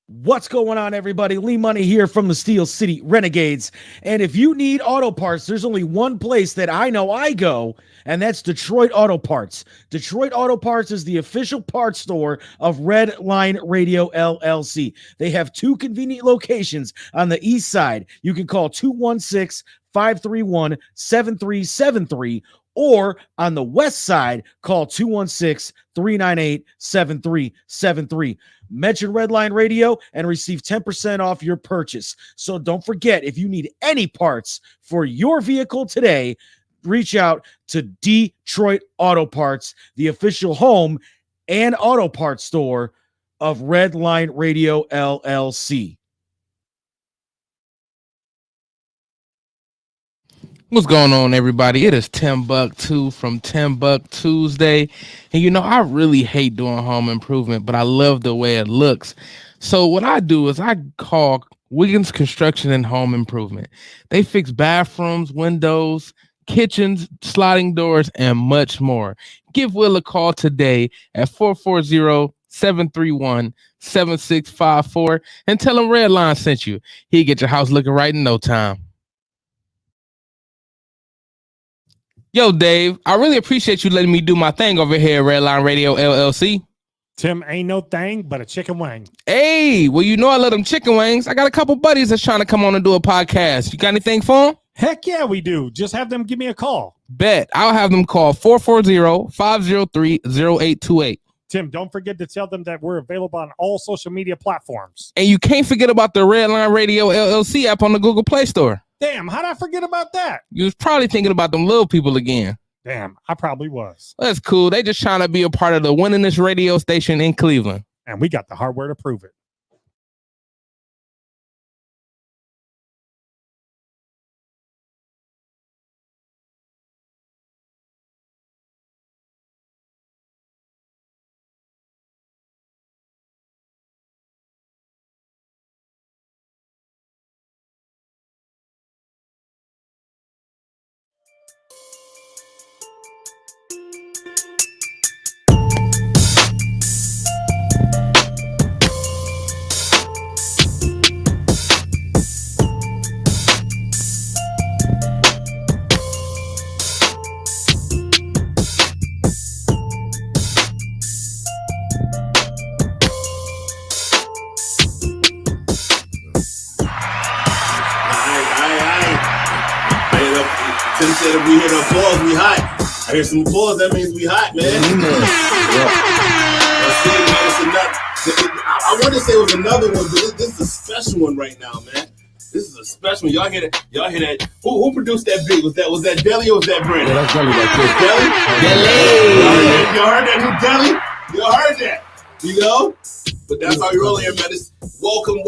What's going on, everybody? Lee Money here from the Steel City Renegades. And if you need auto parts, there's only one place that I know I go, and that's Detroit Auto Parts. Detroit Auto Parts is the official parts store of Redline Radio LLC. They have two convenient locations on the east side. You can call 216-531-7373, or on the west side, call 216-398-7373. Mention Redline Radio and receive 10% off your purchase. So don't forget, if you need any parts for your vehicle today, reach out to Detroit Auto Parts, the official home and auto parts store of Redline Radio LLC. What's going on, everybody? It is Tim Buck 2 from Tim Buck Tuesday. And you know, I really hate doing home improvement, but I love the way it looks. So what I do is I call Wiggins Construction and Home Improvement. They fix bathrooms, windows, kitchens, sliding doors, and much more. Give Will a call today at 440-731-7654 and tell him Redline sent you. He'll get your house looking right in no time. Yo, Dave, I really appreciate you letting me do my thing over here at Redline Radio LLC. Tim, ain't no thing but a chicken wing. Hey, well, you know I love them chicken wings. I got a couple buddies that's trying to come on and do a podcast. You got anything for them? Heck yeah, we do. Just have them give me a call. Bet. I'll have them call 440-503-0828. Tim, don't forget to tell them that we're available on all social media platforms. And you can't forget about the Redline Radio LLC app on the Google Play Store. Damn, how'd I forget about that? You was probably thinking about them little people again. Damn, I probably was. That's cool. They just trying to be a part of the winningest radio station in Cleveland. And we got the hardware to prove it. Tim said if we hear the applause, we hot. I hear some applause, that means we hot, man. I want to say it was another one, but this is a special one right now, man. This is a special one. Y'all hear that? Y'all hear that? Who produced that beat? Was that Deli or was that Brandon? Yeah, that's Deli right there. Deli? Y'all heard that new Deli? Y'all heard that? You know? But that's how you roll here, man. Welcome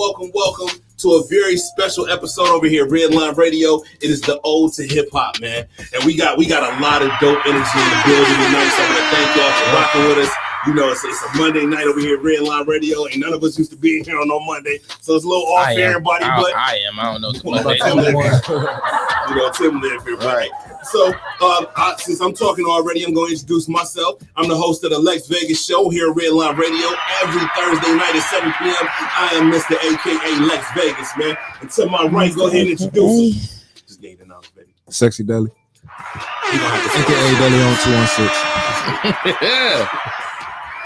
to a very special episode over here, Redline Radio. It is the ode to hip hop, man. And we got a lot of dope energy in the building tonight. So I want to thank y'all for rocking with us. You know, it's a Monday night over here at Redline Radio. Ain't none of us used to be in here on no Monday. So it's a little off for everybody. I don't know. You know, Tim live here, right? So since I'm talking already, I'm going to introduce myself. I'm the host of the Lex Vegas show here at Redline Radio every Thursday night at 7 p.m. I am Mr. AKA Lex Vegas, man. And to my right, go ahead and introduce him. Just gave it out, baby. Sexy Deli. AKA Deli on 216. Yeah.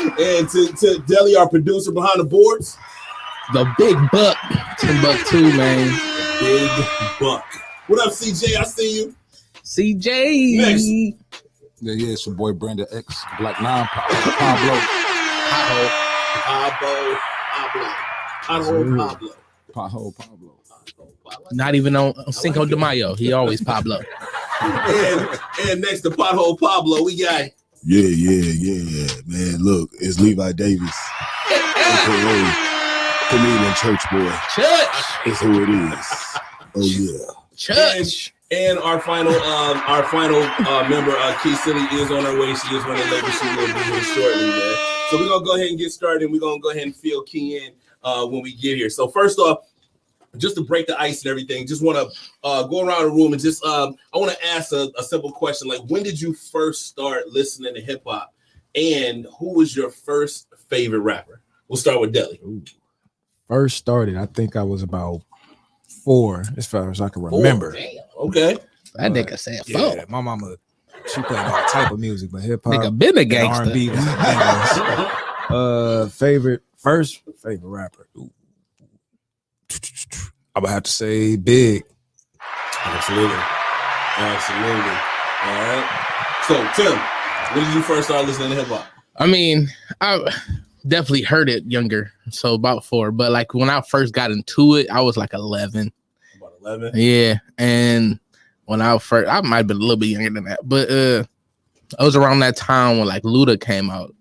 And to Deli, our producer behind the boards. The Big Buck. Tim Buck 2, man. Big Buck. What up, CJ? I see you. CJ. Next. Yeah, it's your boy Brandon X, Black 9, Pablo. Pablo. Not even on Cinco de Mayo. He always Pablo. and next to Pothole Pablo, we got. Yeah, man. Look, it's Levi Davis. AKA Comedian Church Boy. Church. It's who it is. Oh yeah. Church. And our final member, Key City, is on her way. She is running late, but she will be here shortly, man. So we're gonna go ahead and get started. And we're gonna go ahead and fill Key in when we get here. So first off, just to break the ice and everything, just want to go around the room and just I want to ask a simple question. Like, when did you first start listening to hip hop, and who was your first favorite rapper? We'll start with Deli. first started, I think I was about 4, as far as I can remember. Damn. Okay. That nigga said fuck. Yeah, my mama, she played all type of music, but hip hop, Nigga been a and gangster. R&B was the thing. First favorite rapper. Ooh. I would have to say Big. Absolutely. All right. So, Tim, when did you first start listening to hip hop? I mean, I definitely heard it younger, so about 4. But like when I first got into it, I was like 11. About 11. Yeah, and when I might have been a little bit younger than that, but it was around that time when like Luda came out.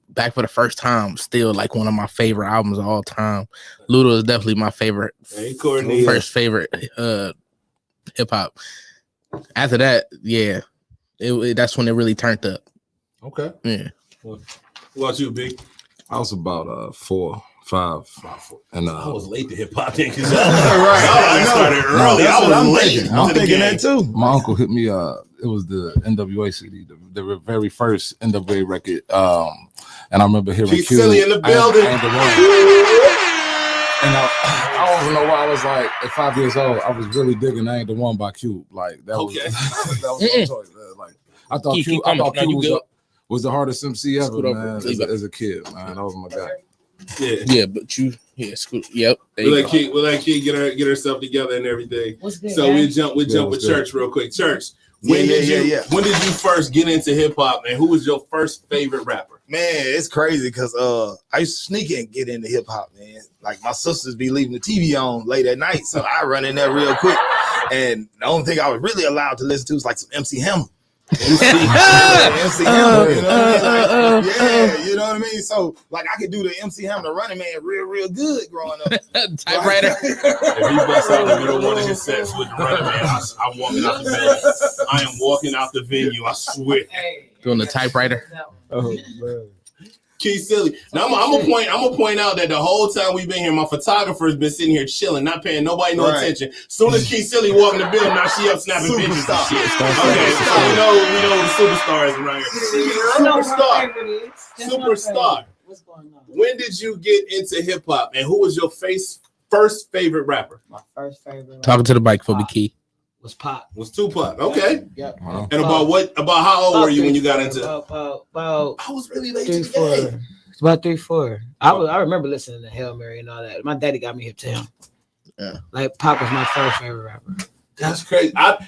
Back for the first time, still like one of my favorite albums of all time. Luda is definitely my favorite, first favorite hip hop. After that, yeah, that's when it really turned up. Okay. Yeah. What about you, Big? I was about 4, 5, and I was late to hip hop then because I started early. That's what I'm late. thinking. I'm thinking that too. my uncle hit me. It was the NWA CD, the very first NWA record. And I remember hearing Keith Silly in the building. And I don't even know why I was like at 5 years old. I was really digging "I Ain't the One" by Cube. Like that was Okay. that was my choice. Like I thought Cube was the hardest MC ever, man. As a kid, man, that was my guy. Yeah. But Scoot. Yep. We'll let Kid get herself together and everything. So we jump with Church real quick. Church. When did you first get into hip hop, and who was your first favorite rapper? Man, it's crazy because I used to sneak and get into hip hop, man. Like my sisters be leaving the TV on late at night, so I run in there real quick. And the only thing I was really allowed to listen to was like some MC Hammer. MC Hammer, you know what I mean? Like, you know what I mean? So like I could do the MC Hammer, the Running Man, real good growing up. Typewriter. If he busts out the middle one of his sets with the Running Man, I'm walking out the venue. I am walking out the venue. I swear. Doing the typewriter. Oh man. Keith Silly. Now I'm gonna point out that the whole time we've been here, my photographer has been sitting here chilling, not paying nobody no attention. Soon as Keith Silly walk in the building, now she up snapping pictures and shit. Okay, so we know the superstars around here. Superstar. What's going on? When did you get into hip hop, and who was your first favorite rapper? My first favorite. Talking to the mic for me, Key. Was Pop. Was Tupac. Okay. Yep. Wow. And about how old were you when you got into? About I was really late to 3, the 4. game. It's about 3, 4. I remember listening to Hail Mary and all that. My daddy got me hip to him. Yeah. Like Pop was my first favorite rapper. That's crazy. I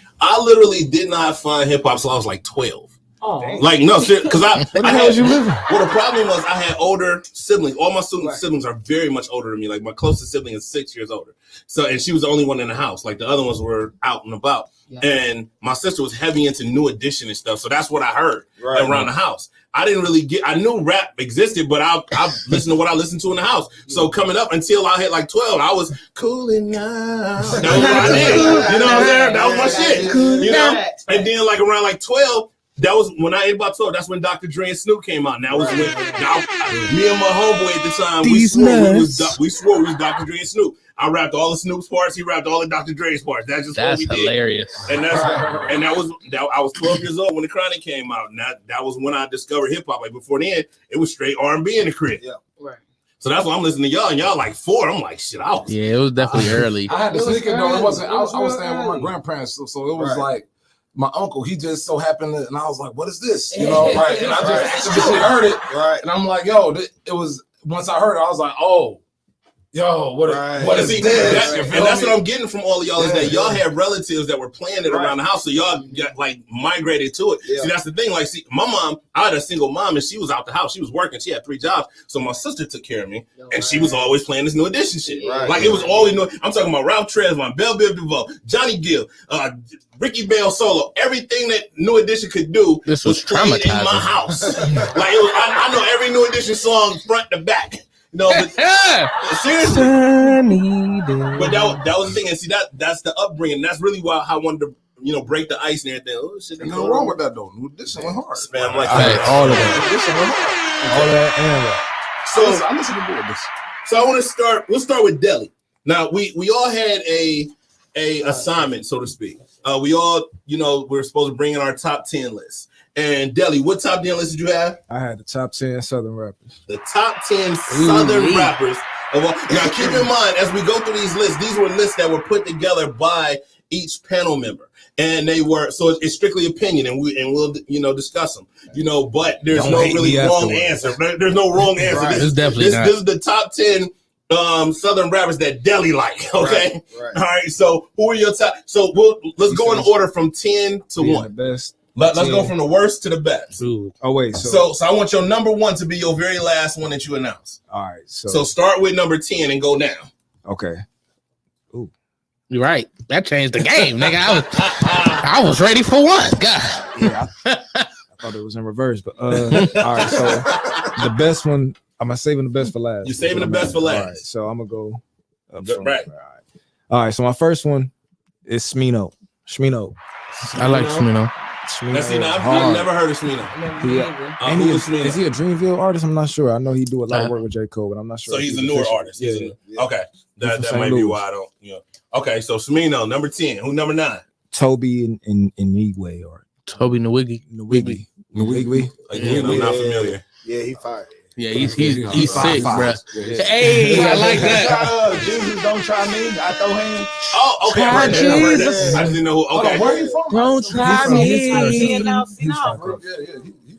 literally did not find hip hop until I was like 12. Oh, Like no, because Where the hell was you living? Well, the problem was I had older siblings. All my siblings are very much older than me. Like my closest sibling is 6 years older. So, and she was the only one in the house. Like the other ones were out and about. Yeah. And my sister was heavy into New Edition and stuff. So that's what I heard around the house. I didn't really I knew rap existed, but I listened to what I listened to in the house. So coming up until I hit like 12, I was cooling out. That was what I did. You know what I'm saying? That was my shit. You know? And then like around like 12, that was when I hit about 12. That's when Dr. Dre and Snoop came out. And that was when me and my homeboy at the time, we swore we was Dr. Dre and Snoop. I rapped all the Snoop's parts. He rapped all the Dr. Dre's parts. That's just what we did. Hilarious. And I was 12 years old when the Chronic came out. And that was when I discovered hip hop. Like before then, it was straight R&B in the crib. Yeah. Right. So that's why I'm listening to y'all, and y'all like 4. I'm like, shit, Yeah, it was definitely early. I had to sneak it though. It wasn't. I was staying with my grandparents, so it was like my uncle. He just so happened to, and I was like, "What is this?" You know, like, and I just actually heard it, and I'm like, "Yo," it was. Once I heard it, I was like, "Oh." Yo, what is this? And that's what I'm getting from all of y'all is that y'all had relatives that were playing it around the house, so y'all got like migrated to it. Yeah. See, that's the thing. Like, see, my mom, I had a single mom, and she was out the house. She was working. She had 3 jobs, so my sister took care of me, and she was always playing this New Edition shit. Like it was always new. I'm talking about Ralph Tresvant, Belle Biv DeVoe, Johnny Gill, Ricky Bell solo. Everything that New Edition could do was played in my house. Like it was, I know every New Edition song front to back. No, but seriously. But that was the thing, and see that's the upbringing. That's really why I wanted to, break the ice and everything. Oh shit, there's nothing wrong with that though. This went hard. Spam like all of that. This went hard. All that and that. So I listen to this. So I want to start. We'll start with Deli. Now we all had a assignment, so to speak. We all, we're supposed to bring in our top 10 list. And Deli, what top 10 list did you have? I had the top 10 Southern rappers. The top 10 Southern rappers. Now, keep in mind, as we go through these lists, these were lists that were put together by each panel member. And they were, so it's strictly opinion, and we'll discuss them. But there's no really wrong answer. There's no wrong answer. Right. This is the top 10 Southern rappers that Deli like. Okay, Right. All right. So who are your top? So let's go in order from 10 to 1. The best. Let's go from the worst to the best. Ooh. Oh wait, So I want your number 1 to be your very last one that you announce. all right. So start with number 10 and go down. Okay. You're right. That changed the game, nigga. I was ready for one. God. Yeah, I thought it was in reverse, but all right. So the best one, I'm saving the best for last. You're saving the best for last. All right, so I'm gonna go. Right. All right. So my first one is Smino. I like Smino. Now, see, I've never heard of Smino. And is he a Dreamville artist? I'm not sure. I know he do a lot of work with J. Cole, but I'm not sure. So he's a newer artist. Yeah. Okay. That might be why I don't. Okay, so Smino, number 10. Who number 9? Toby and Nigwe or Toby Nwigwe. Nwigwe. Again, I'm not familiar. Yeah, he fired. Yeah, he's sick, bro. Yeah. Hey, I like that. Jesus, don't try me. I throw hands. Oh, okay. I heard that. I just didn't know who. Okay. Where are you from? Don't try me.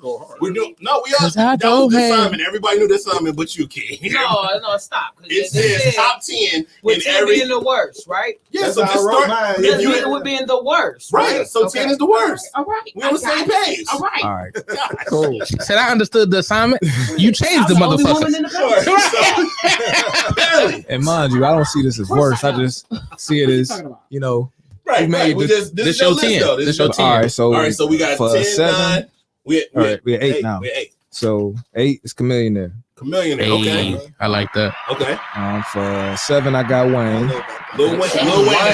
Go hard. We all I that was the don't Simon. Everybody knew that Simon, but you, King. No, stop. It says top 10 with in 10 every. being the worst, right? Yeah, That's so how just I wrote start. mine. If This you nigga would be in the worst, right, so 10 is the worst. All right. We on the same page. All right. All right. God. Cool. Said I understood the assignment. You changed the I was the only woman motherfucker. in the Sure. So, Barely. And mind you, I don't see this as worse. I just see it as, Right, made We this- just, this is your list, 10. though. This is your your 10. all right. So All right, so we got for 10, 7. 9. We're We're 8 now. We're 8. So 8 is Chameleonaire. Chameleonaire. Okay. Hey, I like that. Okay. For 7, I got Wayne. Lil Wayne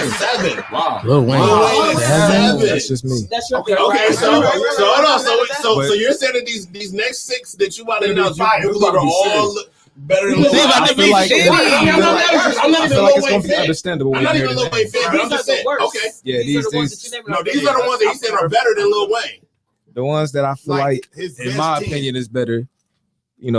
is 7. Wow. Lil Wayne. Lil Wayne is 7. That's just me. That's your Okay, pick, okay, right? so hold on, so But- you're saying that these next 6 that you about to It'll be announce, fire. you It's believe about are to be all serious. better than Lil They Wayne? about to be shitty. I'm not I even feel a like Lil it's Wayne gonna be fan. understandable. I'm not when you even a hear Lil this. Wayne fan, but I'm These are just the saying. worst. Okay. Yeah, These are the ones these- that you named. No, these are the ones that he said are better than Lil Wayne. The ones that I feel like, his in best my 10. opinion, is better.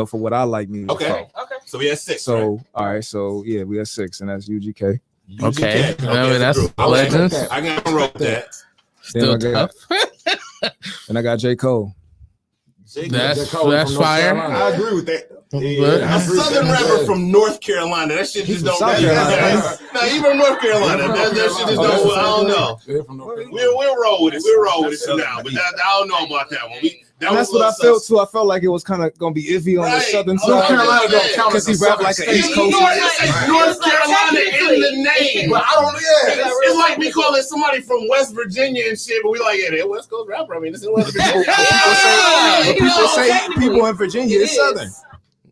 For what I like music. Okay. for. Okay. So we had 6. So all right. So yeah, we have 6, and that's UGK. Okay. I mean, that's I like legends. that. I got to roll with that. Still Then I got- tough. And I got J. Cole. That's fire. I agree with that. But- A Southern rapper from North Carolina. That shit just He's don't. from South Carolina. No, even from North Carolina. That shit just don't. I don't know. We'll roll with it. We'll roll with it for now. But I don't know about that one. That And that's what I felt too. I felt like it was kind of gonna be iffy on the southern North side. Carolina don't count because he rapped like an East Coast. North Carolina in the name. But I don't. Yeah. It's like we calling somebody from West Virginia and shit, but we like, yeah, they're West Coast rapper. I mean, it's in West Virginia. People say people in Virginia is southern.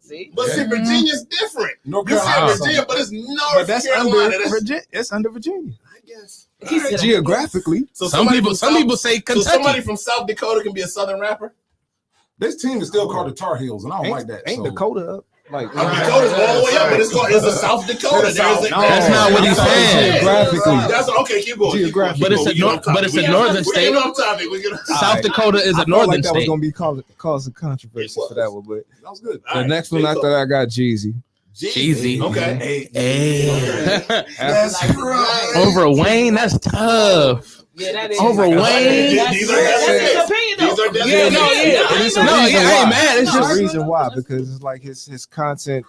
See? But see, Virginia's different. North You say Carolina. Virginia, but it's But North that's Carolina. under Virginia. It's under Virginia. I guess. Geographically. So Some people say So Kentucky. somebody from South Dakota can be a Southern rapper? This team is still called the Tar Heels, and I don't like that. Ain't Dakota up? Like Dakota's all the way up, but it's a South Dakota. That's not what he's saying. Geographically. That's okay. Keep going. Geographically. But it's a northern state. We're off topic. South Dakota is a I felt northern like that was state. gonna be causing controversy for that one, but That was good. the next one after that I got Jeezy. Jeezy. Okay. Hey. That's right. Over Wayne, that's tough. Yeah, that is. Over Wayne. These are That's his definitely. opinion, These though. are definitely. Yeah, no, yeah. And it's a No, reason yeah, I why. ain't mad. It's There's just a reason why, because it's like his content,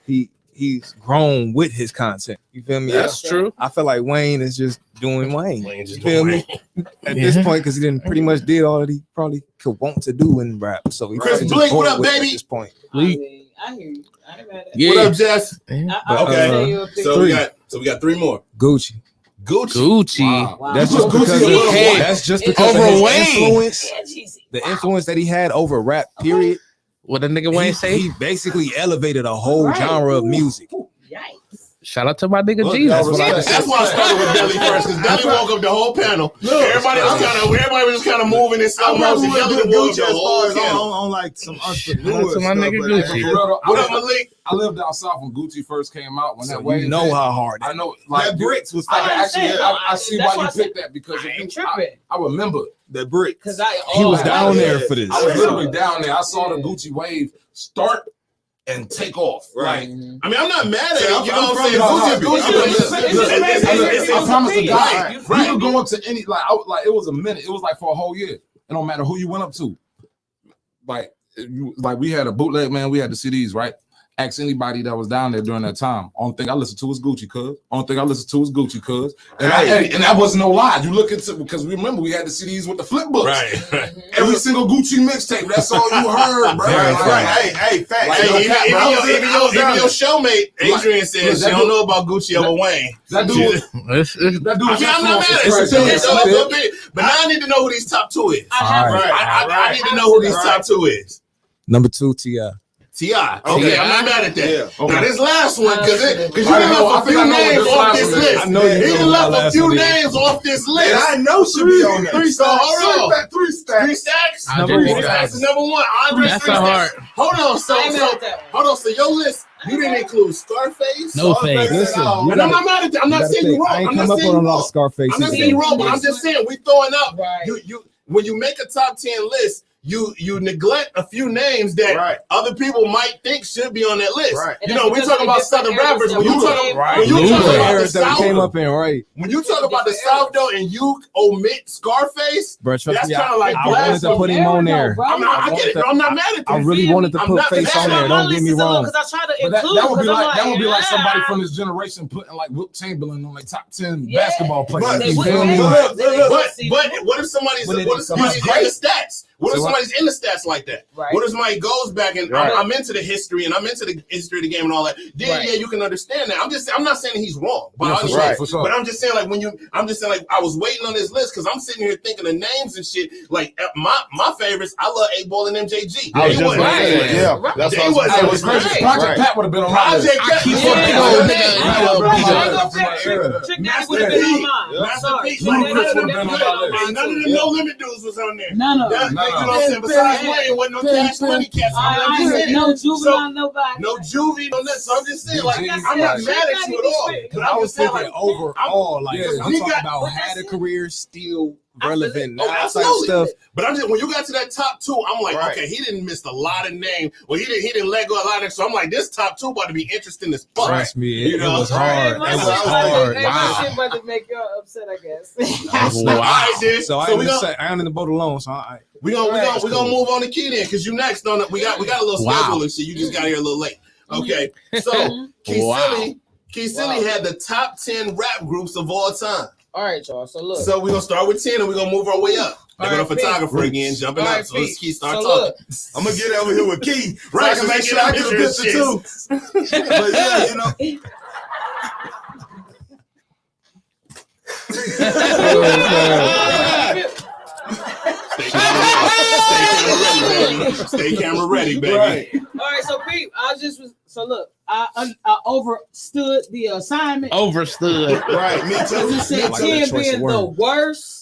he's grown with his content. You feel me? that's true. I feel like Wayne is just doing Wayne. Wayne just You feel doing me? At this point, because he didn't pretty much did all that he probably could want to do in rap. So he Chris probably just Blake, what bored up, with it baby? At this point. I mean, I hear you. I ain't mad at that. Yeah. What up, Jess? Okay. So we got 3 more. Gucci. Gucci. Wow. That's Gucci just because a little boy. that's just It's because of over his Wayne. influence. Yeah, Jeezy. The influence that he had over rap, period. What the nigga Wayne say? He basically elevated a whole Right. genre of music. Yikes. Shout out to my nigga Look, Jesus. that's what I- That's why I started with Deli first, because Deli woke up the whole panel. Everybody was kind of moving in slow motion. Deli woke up Gucci the as whole far as panel. on like some Shout out entrepreneur to my stuff, nigga but Gucci. What up, Malik? I lived down south when Gucci first came out. When So that Wayne you know hit, how hard I know. that bricks was I fire. actually, understand. I see That's why why you I said- picked that because I if ain't you, tripping. I remember That brick. Cause I he was oh, down yeah. there for this. I was literally down there. I saw the Gucci wave start and take off. Right. Like, I mean, I'm not mad at it. I'm You know what I'm saying? from- I promise you, Right, guys, right. you could go up to any like it was a minute. It was like for a whole year. It don't matter who you went up to. Like we had a bootleg, man. We had the CDs, right? Ask anybody that was down there during that time. Only thing I listened to was Gucci, cuz. And that wasn't no lie. You look into because we remember we had the CDs with the flip books. Right. Every single Gucci mixtape. That's all you heard, bro. Hey, facts. Like, Even your showmate Adrian said she don't know about Gucci over Wayne. That dude. I'm not mad at it. But now I need to know who these top two is. I need to know who these top two is. Number 2, T.I. T.I. Okay, I'm not mad at that. Yeah. Now this last one, because you left a few names off this list. I know you He know left a last few one is. names off this list. And I know should be on there. So hold on. Three stacks. Three stacks? Number Three one. stacks is number one. Andre That's three a stacks. hard. Hold on. So your list, you didn't include Scarface. No face. Listen, And I'm not mad at that. I'm not saying you're wrong. I ain't I'm come not up saying on a you're lot wrong. of Scarface. I'm not saying you're wrong, but I'm just saying we throwing up. You when you make a top 10 list, you neglect a few names that other people might think should be on that list. Right. You know, we talk about Southern rappers. When you talk about the that we came South, up in, right? when you talk about the South though, and you omit Scarface, Bro, trust that's me, kind of like I wanted to put him on there. I get it. No, I'm not mad at I you. really wanted to I'm put not- Face on there. Don't get me wrong. Because I try to But include. that would be like that would somebody from this generation putting like Wilt Chamberlain on like top 10 Yeah. basketball players. But- You But- feel me? but- But what if somebody's in the stats? What if somebody's in the stats like that? Right. What if somebody goes back and I'm into the history and I'm into the history of the game and all that? Then yeah, you can understand that. I'm not saying he's wrong, but for sure. But I'm just saying I was waiting on this list because I'm sitting here thinking of names and shit. Like my favorites, I love 8-Ball and MJG. I was just gonna say that. Yeah, Right. that's They what I was wasn't- saying. Project Right. Pat would have been on my list. Project Pat. keep Yeah. fucking Yeah. going, Yeah. Trick Daddy would have been on mine. Master Sorry. P, Trick like, Daddy none of would've them been on none mine of too. the No Limit dudes was on there. None of them. You know what I'm saying? Besides Wayne, wasn't no Cash Money cats. I'm just saying. No juvenile, nobody. No juvie, no that. So I'm just saying, like, Like I I'm not said, mad at you at all. But I I'm was just saying, thinking like, overall, like Yeah, I'm we talking got- about but had a that's it. career, still relevant Oh, now type absolutely. stuff. But I'm just when you got to that top two, I'm like, Right. okay, he didn't miss a lot of names. Well, he didn't let go a lot of. So I'm like, this top two about to be interesting as fuck. Trust me, You it know, was hard. It My was shit hard. about to make y'all upset, I guess. All right, dude. So we gonna I'm in the boat alone. So we gonna move on to Key then, because you next on it. We got a little Wow. schedule and shit. You just got here a little late. Okay, so Key Silly had the top 10 rap groups of all time. All right, y'all. So look. So we're gonna start with 10 and we're gonna move our way up. All They're right, a photographer again, jumping All up. right, So let's Key start so talking. look. I'm gonna get over here with Key, Right, so I can make so sure I get a pictures picture and too. But yeah, you know. Stay camera ready, baby. Right. All right, so Pete, so look, I overstood the assignment. Overstood. Right, me I too. just said like 10 that choice being of the words. worst.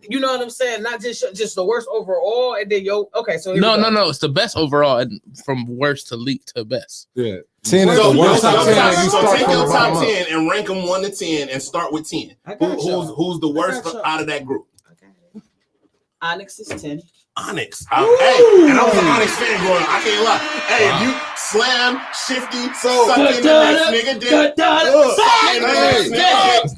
You know what I'm saying? Not just the worst overall, and then okay. So here we go. No. It's the best overall, and from worst to least to best. yeah, 10 is So, the worst top 10. You so start take from your the top bottom up. 10 and rank them 1 to 10 and start with 10. I got y'all. Who's the worst I got y'all. out of that group? Onyx is 10. Onyx. Hey, and I was an Onyx fan growing up. I can't lie. Hey, if you slam, shifty, suck in the next nigga, then suck in the next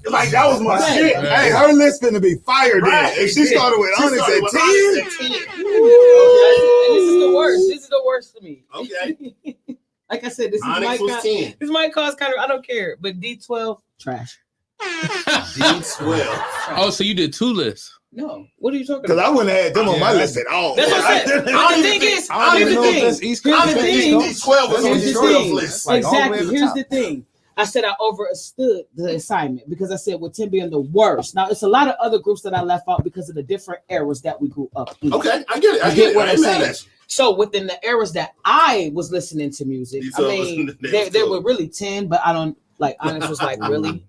nigga. Like, that was my shit. Hey, her list finna be fire then. Right. If she started with Onyx at 10. And this is the worst. This is the worst to me. Okay. Like I said, this Onyx was 10. This might cost kind of. I don't care, but D12 trash. D12. Oh, so you did 2 lists. No, what are you talking Because about? I wouldn't have had them on my list at all. That's what I said. The thing is, I don't here's even the know if thing. that's East Here's Coast. the thing. D12 was on Here's the the 12 thing. list. Like, all the way Exactly. at the Here's top. the thing. I said I overstood the assignment because I said with 10 being the worst. Now it's a lot of other groups that I left out because of the different eras that we grew up in. Okay, I get it. I You get get it. what I I'm ain't mad saying? at you. So within the eras that I was listening to music, I D12 mean, was- they were really 10, but I don't like. Onyx was like really.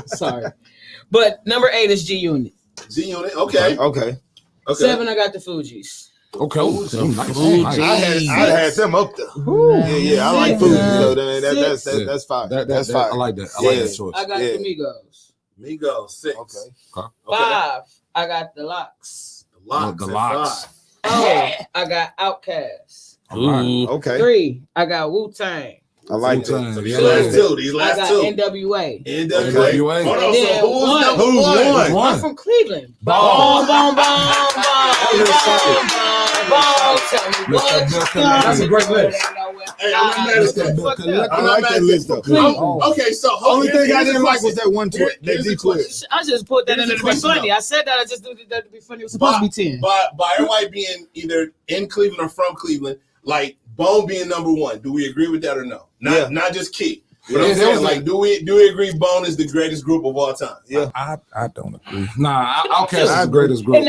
Sorry, but number 8 is G Unit. G Unit. Okay. Okay. 7, I got the Fugees. Okay. Fuji. I had them up there. Yeah. I like food. That's fine. That's fine. I like that. I like that choice. I got Yeah. the Migos. Migos, 6. Okay. 5, I got the Locks. The Locks. The at Locks. 5. 4, I got Outkast. Ooh. Okay. 3, I got Wu-Tang. I like that. Wu-Tang. So these last two. These I last got two. NWA. NWA. Hold on. And then So who's number Who's one? one? One. I'm from Cleveland. Bone. Bone. Tell me what's That's a great list. Hey, I'm not mad at that. I like that list though. Okay, so Only thing I didn't like was was that one tweet. That Here's the D tweet. I just put that in there to be funny. though. I said that I just did that to be funny. It was supposed to be 10. by everybody being either in Cleveland or from Cleveland, like Bone being number one. Do we agree with that or no? Not just Key. But I'm saying, like, do we agree Bone is the greatest group of all time? Yeah. I don't agree. Nah, Outkast is the greatest group.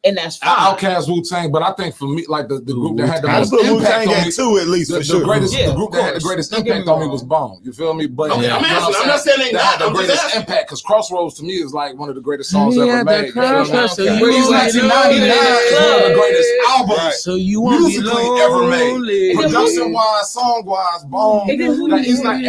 And that's fine. Outkast, Wu-Tang, but I think for me, like the group that had the I most put impact Wu-Tang on me, at 2 at least for the sure. greatest, Yeah, the group of that had the course. greatest Don't get me impact on me wrong. was Bone. You feel me? But Okay, you know I'm what asking. I'm saying? not saying they That not. had the I'm just greatest asking. impact because Crossroads to me is like one of the greatest songs Yeah, ever that made. You feel me? Crossroads, so Okay. you Whereas want me 1999 is one of the greatest albums Right. So you want me musically ever made. lonely. Production wise, song wise, Bone. And then who Like, you- he's not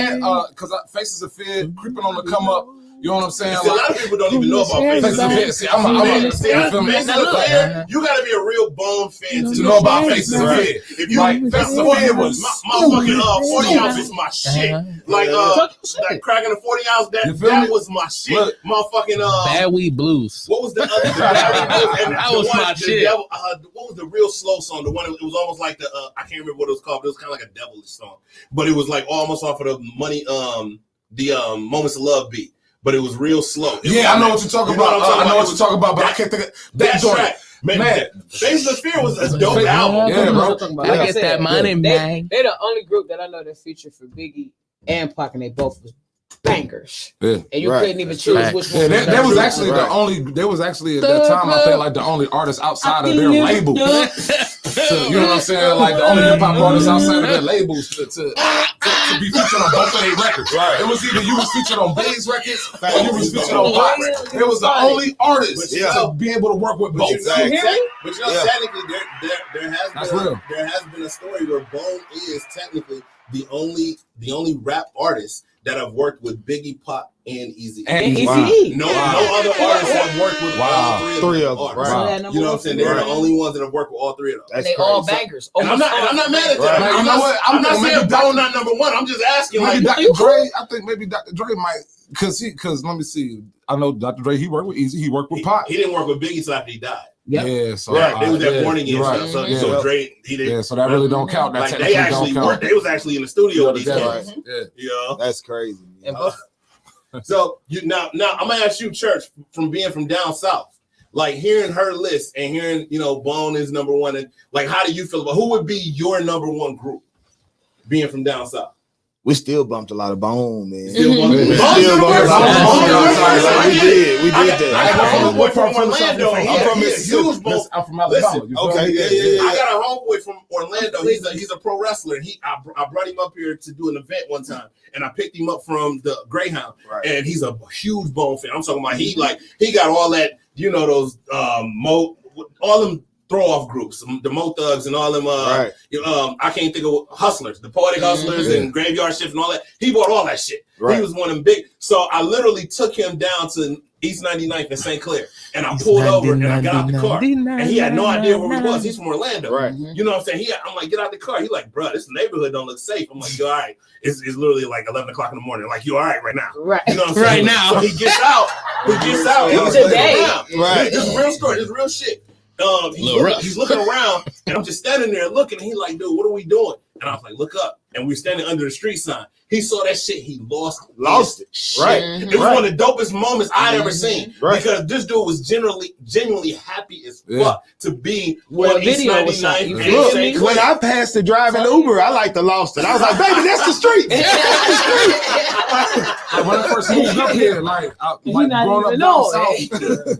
because Faces of Fear creeping on the come up. You know what I'm saying? See, a lot of people don't even know about Faces of Fear. Faces. See, I'm a See, you feel me? Faces of Fear, you gotta be a real Bone fan To know about Faces of Right. Fear. If you Like, Faces of Fear was my fucking 40 ounce is my shit. Like that cracking the 40 ounce You feel that me? was my shit. Look. Motherfucking Bad Weed Blues. what was the other? That was my shit. What was the real slow song? The one it was almost like the I can't remember what it was called. But it was kind of like a devilish song, but it was like almost off of the money the Moments of Love beat. But it was real slow. Yeah, I know what you're talking about. I know what you're talking about, but I can't think of that joint. track. Man, Faces of Fear was a dope Faces- album. Yeah, bro. I get that money, man. They the only group that I know that featured for Biggie and Pac, and they both was bangers. Yeah. And you Right. couldn't even choose Facts. which Yeah, one. that was better. actually Right. the only. There was actually at that time, I think, like the only artist outside of their label. You know what I'm saying? Like the only hip hop artists outside of their labels to be featured on both of their records. Right. It was either you was featured on Big's records or you was featured on Pac. It was the only artist to be able to work with both. Exactly. But you know, Yeah. technically, there That's has been real. there has been a story where Bone is technically the only rap artist that have worked with Biggie, Pac, and Eazy. And Wow. Eazy-E. No other artists have worked with all Three of them, artists. right. You know what I'm saying? They're the only ones that have worked with all three of them. And That's they all crazy. bangers. And I'm not mad at that. Right. You know what? I'm not maybe saying Bone not number one. I'm just asking, Maybe like, Dr. Dre. I think maybe Dr. Dre might because let me see. I know Dr. Dre. He worked with Eazy. He worked with Pac. he didn't work with Biggie till after he died. Yep. Yeah, so Right, they was that yeah, Born Again you're right. stuff. So, Yeah. so Dre, he didn't. Yeah, so that really don't count. That Like they technically actually don't worked. count. They was actually in the studio with these Yeah, guys. right. Yeah. You know. That's crazy. And both So you now I'm gonna ask you, Church, from being from down south, like hearing her list and hearing Bone is number one, and like how do you feel about who would be your number one group being from down south? We still bumped a lot of Bone, man. Still bumped- We Bone's still bumped a lot of Bone's Bone. universal. We did. We I did got a that. homeboy from Orlando. and I'm from he a Mississippi. huge Bone. I'm from Alabama. Listen, you feel okay, me? yeah. I got a homeboy from Orlando. He's a pro wrestler. And I brought him up here to do an event one time, and I picked him up from the Greyhound. Right. And he's a huge Bone fan. I'm talking about he got all that, those all them throw off groups, the Mo Thugs and all them Right. I can't think of Hustlers, the Poetic Hustlers and Graveyard Shift and all that. He bought all that shit. Right. He was one of them big. So I literally took him down to East 99th in St. Clair, and I pulled over and I got out the car, and he had no idea where we was. He's from Orlando. Right. You know what I'm saying? I'm like, get out the car. He's like, bro, this neighborhood don't look safe. I'm like, you all right? It's literally like 11 o'clock in the morning. Like, you all right now? right. You know what I'm saying? Right now. So he gets out. Today. Right. This is real story. This is real shit. He's looking around, and I'm just standing there looking, and he's like, dude, what are we doing? And I was like, look up. And we're standing under the street sign. He saw that shit. He lost it. Shit. Right. It was one of the dopest moments I'd ever seen. Right. Because this dude was genuinely happy as fuck to be Well, on East video was shot. 99th. Look, and when I passed the driving Uber, I like to lost it. I was like, baby, that's the street. When I first moved up here, like growing up even down know south,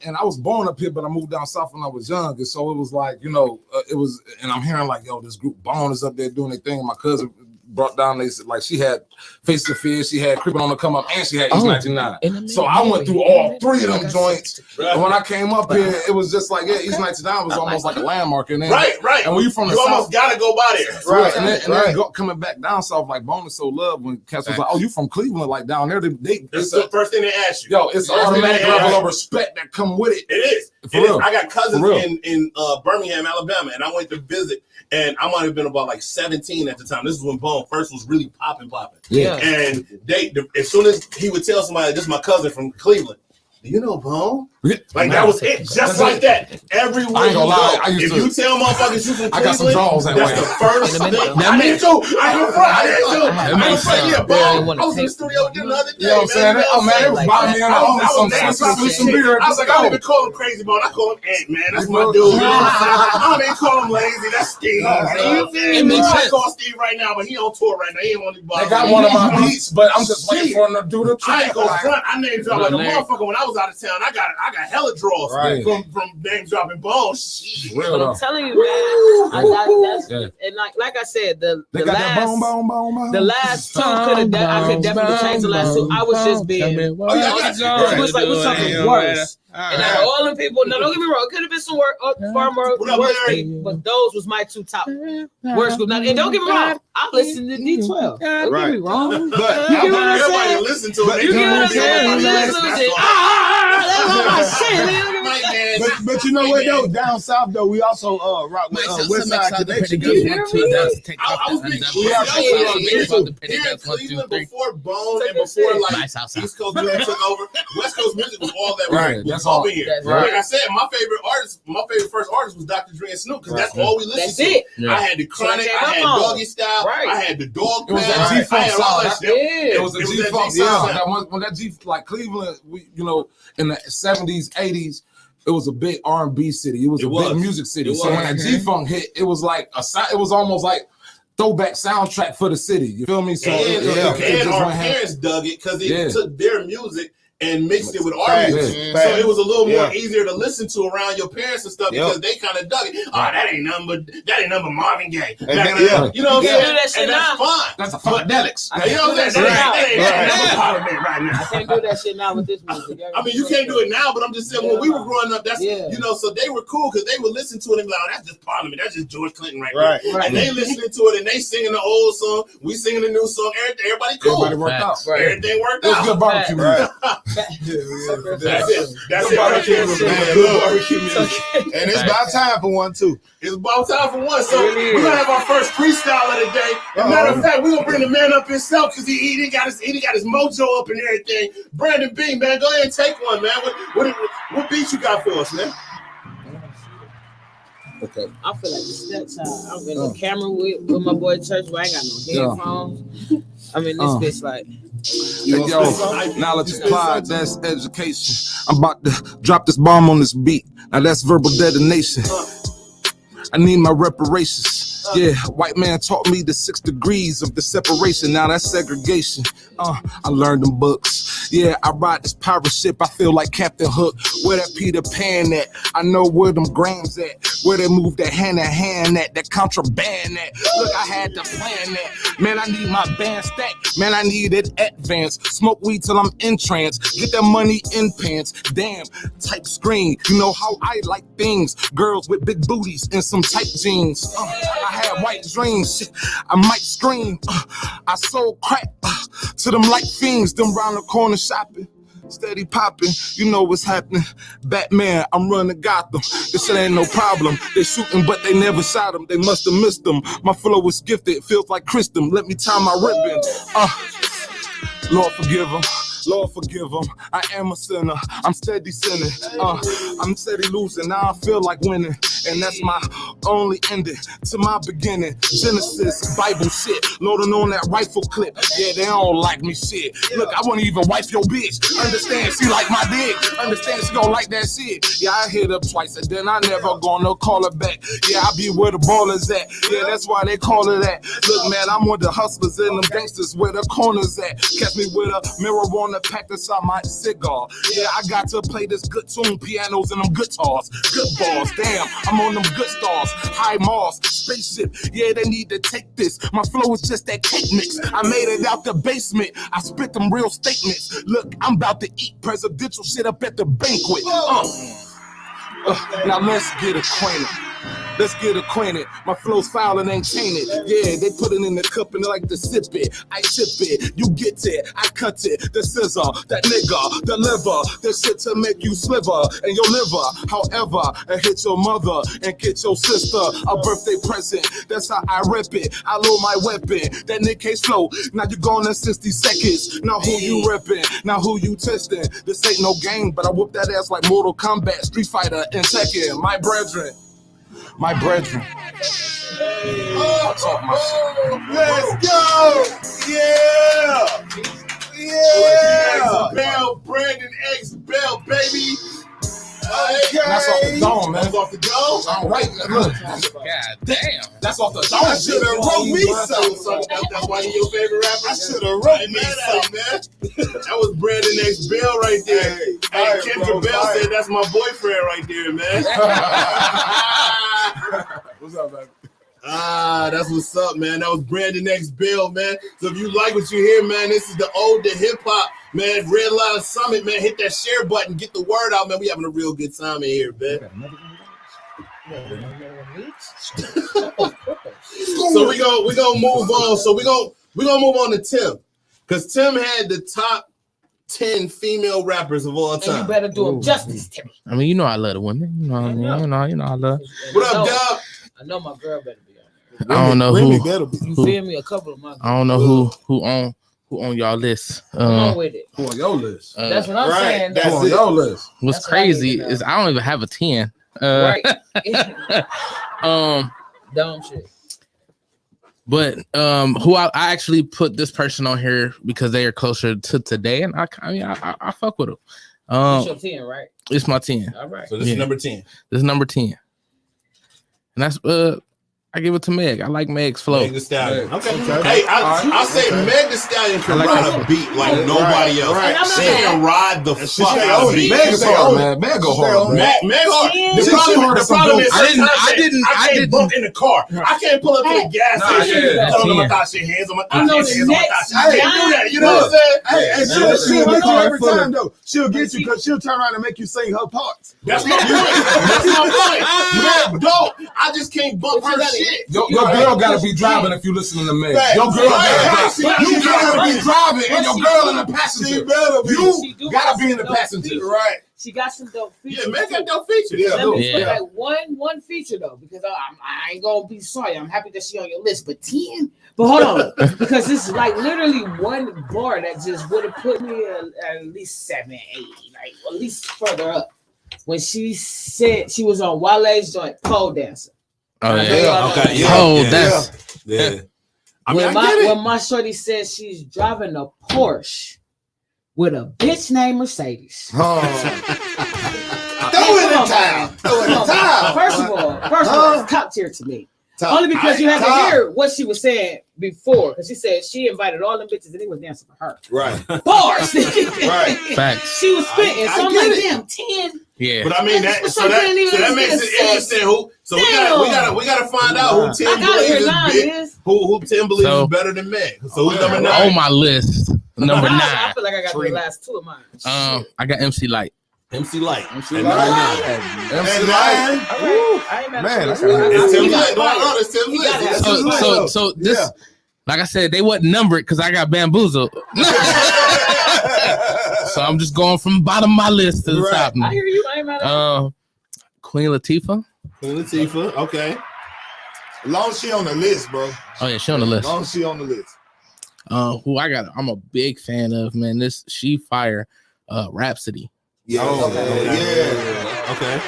and I was born up here, but I moved down south when I was young, and so it was like, it was, and I'm hearing like, yo, this group Bone is up there doing their thing, and my cousin brought down, they said, like, she had Face of Fear, she had Creeping on the Come Up, and she had East 99. So I went through all three of them joints. And when I came up here, it was just like, East 99 was almost like a landmark. And then, Right. And when you from the you south, almost gotta go by there. right? And then coming back down south, like Bone is so loved when cats was like, oh, you from Cleveland? Like down there, That's the first thing they ask you. it's First automatic thing they level ask of respect that come with it. It is. I got cousins in Birmingham, Alabama, and I went to visit, and I might have been about like 17 at the time. This is when Bone first was really popping. Yeah. And as soon as he would tell somebody, this is my cousin from Cleveland, do you know Bone? Like that was it, just like that. Everywhere you go, if you tell motherfuckers you from Cleveland, I got some draws that way. That's the first thing. I did too. Yeah, Bone. I was in the studio with them the other day. You know what I'm saying? Oh man, it was buying me on some beer. I was like, I don't even call him Crazy Bone. I call him Ant, man. That's my dude. I don't even call him Lazy. That's Steve. I call Steve right now, but he on tour right now. He ain't on the bar. They got one of my beats, but I'm just waiting for him to do the track. I ain't gonna front. I named drop like a motherfucker when I was out of town. I got hella draws from name dropping Bone. But I'm telling you, man, and like I said, the last two I could definitely change the last two. I was just being, it was like we're talking worse. And out of all the people, no, don't get me wrong, it could have been some far more worse things, but those was my two top worst groups. And don't get me wrong, I listened to D12. Don't get me wrong, but you get what I'm everybody saying? listen to it. You get what I'm saying? But you know what though? Down south though, we also rock with West Side Connection. I was here in Cleveland before Bone and before like East Coast music took over. West Coast music was all that was up in here. Like I said, my favorite first artist was Dr. Dre and Snoop because that's all we listened to. I had the Chronic, I had Doggy Style, I had the Dog Pound. It was a G-Funk sound. It was a G-Funk sound. When that G, like Cleveland, in the 70s, 80s, it was a big R&B city. It was a big music city. So when that G-Funk hit, it was like it was almost like throwback soundtrack for the city. You feel me? So and our parents dug it because it took their music and mixed it with our music. So it was a little more easier to listen to around your parents and stuff because they kind of dug it. Oh, that ain't nothing but Marvin Gaye. You know what I'm saying? And that's fine. That's a funkadelics. You know what I'm saying? I can't do that shit now with this music. I mean, you can't do it now, but I'm just saying when we were growing up, that's so they were cool because they would listen to it and be like, oh, that's just Parliament. That's just George Clinton right there. And they listening to it and they singing the old song, we singing the new song. Everybody cool. Everybody worked out. Everything worked out. It was good barbecue music. That's it. And it's about time for one too. It's about time for one. So we're gonna have our first freestyle of the day. As a matter of fact, we're gonna bring the man up himself because he got his mojo up and everything. Brandon B, man, go ahead and take one, man. What beat you got for us, man? Okay. I feel like it's that time. I'm in the camera with my boy Church, but I ain't got no headphones. I'm in this bitch like. Yo, knowledge applied, that's education. I'm about to drop this bomb on this beat. Now that's verbal detonation. I need my reparations. Yeah, white man taught me the 6 degrees of the separation. Now that's segregation. I learned them books. Yeah, I ride this pirate ship. I feel like Captain Hook. Where that Peter Pan at? I know where them grams at. Where they move that hand to hand at. That contraband at. Look, I had to plan that. Man, I need my band stack. Man, I need it advanced. Smoke weed till I'm in trance. Get that money in pants. Damn, type screen. You know how I like things. Girls with big booties and some tight jeans. I had white dreams. Shit, I might scream. I sold crack to them like fiends. Them round the corner shopping. Steady popping, you know what's happening. Batman, I'm running Gotham. This shit ain't no problem. They shooting, but they never shot him. They must have missed him. My flow is gifted, it feels like Christum. Let me tie my ribbon. Lord forgive him. Lord forgive him. I am a sinner. I'm steady sinning. I'm steady losing. Now I feel like winning. And that's my only ending to my beginning. Genesis, Bible shit. Loading on that rifle clip. Yeah, they don't like me shit. Look, I wouldn't even wife your bitch. Understand, she like my dick. Understand, she gon' like that shit. Yeah, I hit her twice and then I never gonna call her back. Yeah, I be where the ball is at. Yeah, that's why they call it that. Look, man, I'm with the hustlers and them gangsters where the corners at. Catch me with a marijuana packed inside my cigar. Yeah, I got to play this good tune, pianos and them guitars. Good balls, damn, I'm on them good stars. High Mars, spaceship, yeah, they need to take this. My flow is just that cake mix. I made it out the basement. I spit them real statements. Look, I'm about to eat presidential shit up at the banquet. Now let's get acquainted. let's get acquainted. My flow's foul and ain't tainted. Yeah, they put it in the cup and they like to sip it. I sip it, you get it, I cut it. The scissor, that nigga, the liver, the shit to make you sliver and your liver. However, I hit your mother and get your sister a birthday present. That's how I rip it. I load my weapon. That Nick Case flow. Now you gone in 60 seconds. Now who you ripping? Now who you testing? This ain't no game, but I whoop that ass like Mortal Kombat, Street Fighter, and Tekken. My brethren. My brethren. I'll talk my shit. Let's go! Yeah! Yeah! Bell, Brandon X Bell, baby. Okay. That's off the dome, man. That's off the dome? All right, look. God damn. That's off the dome. I should have wrote me something. That's why he's your favorite rapper? I should have wrote me something, man. That was Brandon X Bell right there. Hey, Kendra Bell said that's my boyfriend right there, man. What's up, baby? That's what's up, man. That was Brandon X Bell, man. So if you like what you hear, man, this is the Ode to Hip Hop, man. Redline Summit, man. Hit that share button, get the word out, man. We having a real good time in here, man. So we gonna move on. So we gonna move on to Tim, because Tim had the top 10 female rappers of all time. And you better do them justice, Timmy. I mean, you know I love the women. You know what I mean? You know I love. What up, Dub? I know my girl better be on I don't know there. who. You feel me? A couple of my girls. I don't know who on y'all list. Come on with it. Who on your list? That's what I'm saying. Who on your list? What's That's crazy what I need to is I don't even have a 10. Right. Dumb shit. But who I actually put this person on here because they are closer to today, and I fuck with them. It's your 10, right? It's my 10. All right. So this is number 10. This is number 10. And that's I give it to Meg. I like Meg's flow. Meg Thee Stallion. Okay. Hey, I'll say Meg Thee Stallion can ride a beat like nobody else. Right. She can ride the fuck out of a beat. Meg is hard, man. Meg go hard. Meg hard. The problem is I can't bump in the car. I can't pull up to the gas station. Tell them I'm gonna throw hands. I'm gonna throw hands. I can't do that. You know what I'm saying? Hey, she'll get you every time though. She'll get you because she'll turn around and make you sing her parts. That's my point. That's my point. Meg dope. I just can't bump her shit. Your girl gotta be driving if you listening to Meg. Your girl gotta be driving and your girl in the passenger. You gotta be in the passenger. Right. She got some dope features. Yeah, Meg got dope features. Let me put like one feature though, because I ain't gonna be sorry. I'm happy that she on your list, but 10. But hold on, because this is like literally one bar that just would have put me at least 7, 8, like at least further up. When she said she was on Wale's joint, Pole Dancer. Oh yeah, okay, yeah. Oh, that's yeah. When my shorty says she's driving a Porsche with a bitch named Mercedes. Throw it in town. Throw it in town. First of all, it's top tier to me. Only because you had to hear what she was saying before. Because she said she invited all them bitches and he was dancing for her. Right. Bars. Right. facts. She was spitting. So I'm like, damn, 10. Yeah. But I mean that makes it interesting. So we gotta find out who Tim believes is better than Meg. So who's number 9? On my list, number 9. I feel like I got the last 2 of mine. I got MC Light. MC Light. MC Light. I ain't mad at you. So this, like I said, they wasn't numbered because I got bamboozled. So I'm just going from bottom of my list to the top. I hear you. I ain't mad at you. Queen Latifah. Okay. As long as she on the list, bro. Oh yeah, she on the list. As long as she on the list. Who I'm a big fan of, man. She fire. Rhapsody. Yeah. Okay.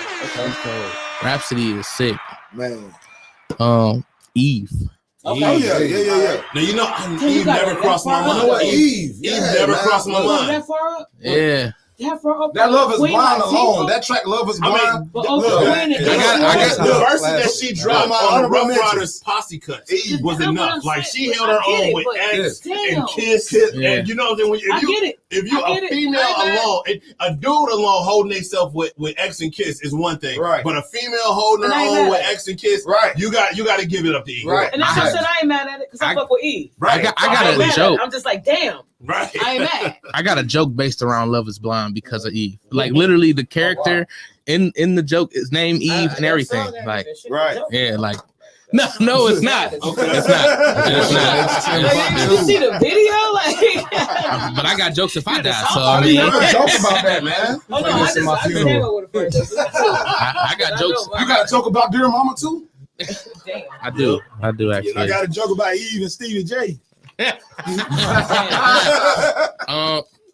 Rhapsody is sick. Man. Eve. Okay. Oh yeah. Now you know Eve never crossed my mind. You know what? Eve never crossed my mind. That far up? Yeah. That Love Is Blind alone. That track Love Is Blind. But I got the verses that she dropped on the Rough Riders posse cuts was enough. Like she held her own with X and Kiss, and you know that if you a female alone, a dude alone holding themselves with X and Kiss is one thing, right? But a female holding her own with X and Kiss, right? You got to give it up to Eve, right? And that's what I said. I ain't mad at it because I fuck with Eve, right? I got a joke. I'm just like, damn. Right. I ain't mad. I got a joke based around Love Is Blind because of Eve. Like literally the character in the joke is name Eve and everything. Like, Right. yeah, like. No, it's not. Okay. It's not. It's not. You see the video, like. But I got jokes if I die. So I I mean, mean, you joke about that, man. Oh no, I came up with a first. I got jokes. You got a joke about Dear Mama too? Damn. I do actually. I got a joke about Eve and Stevie J.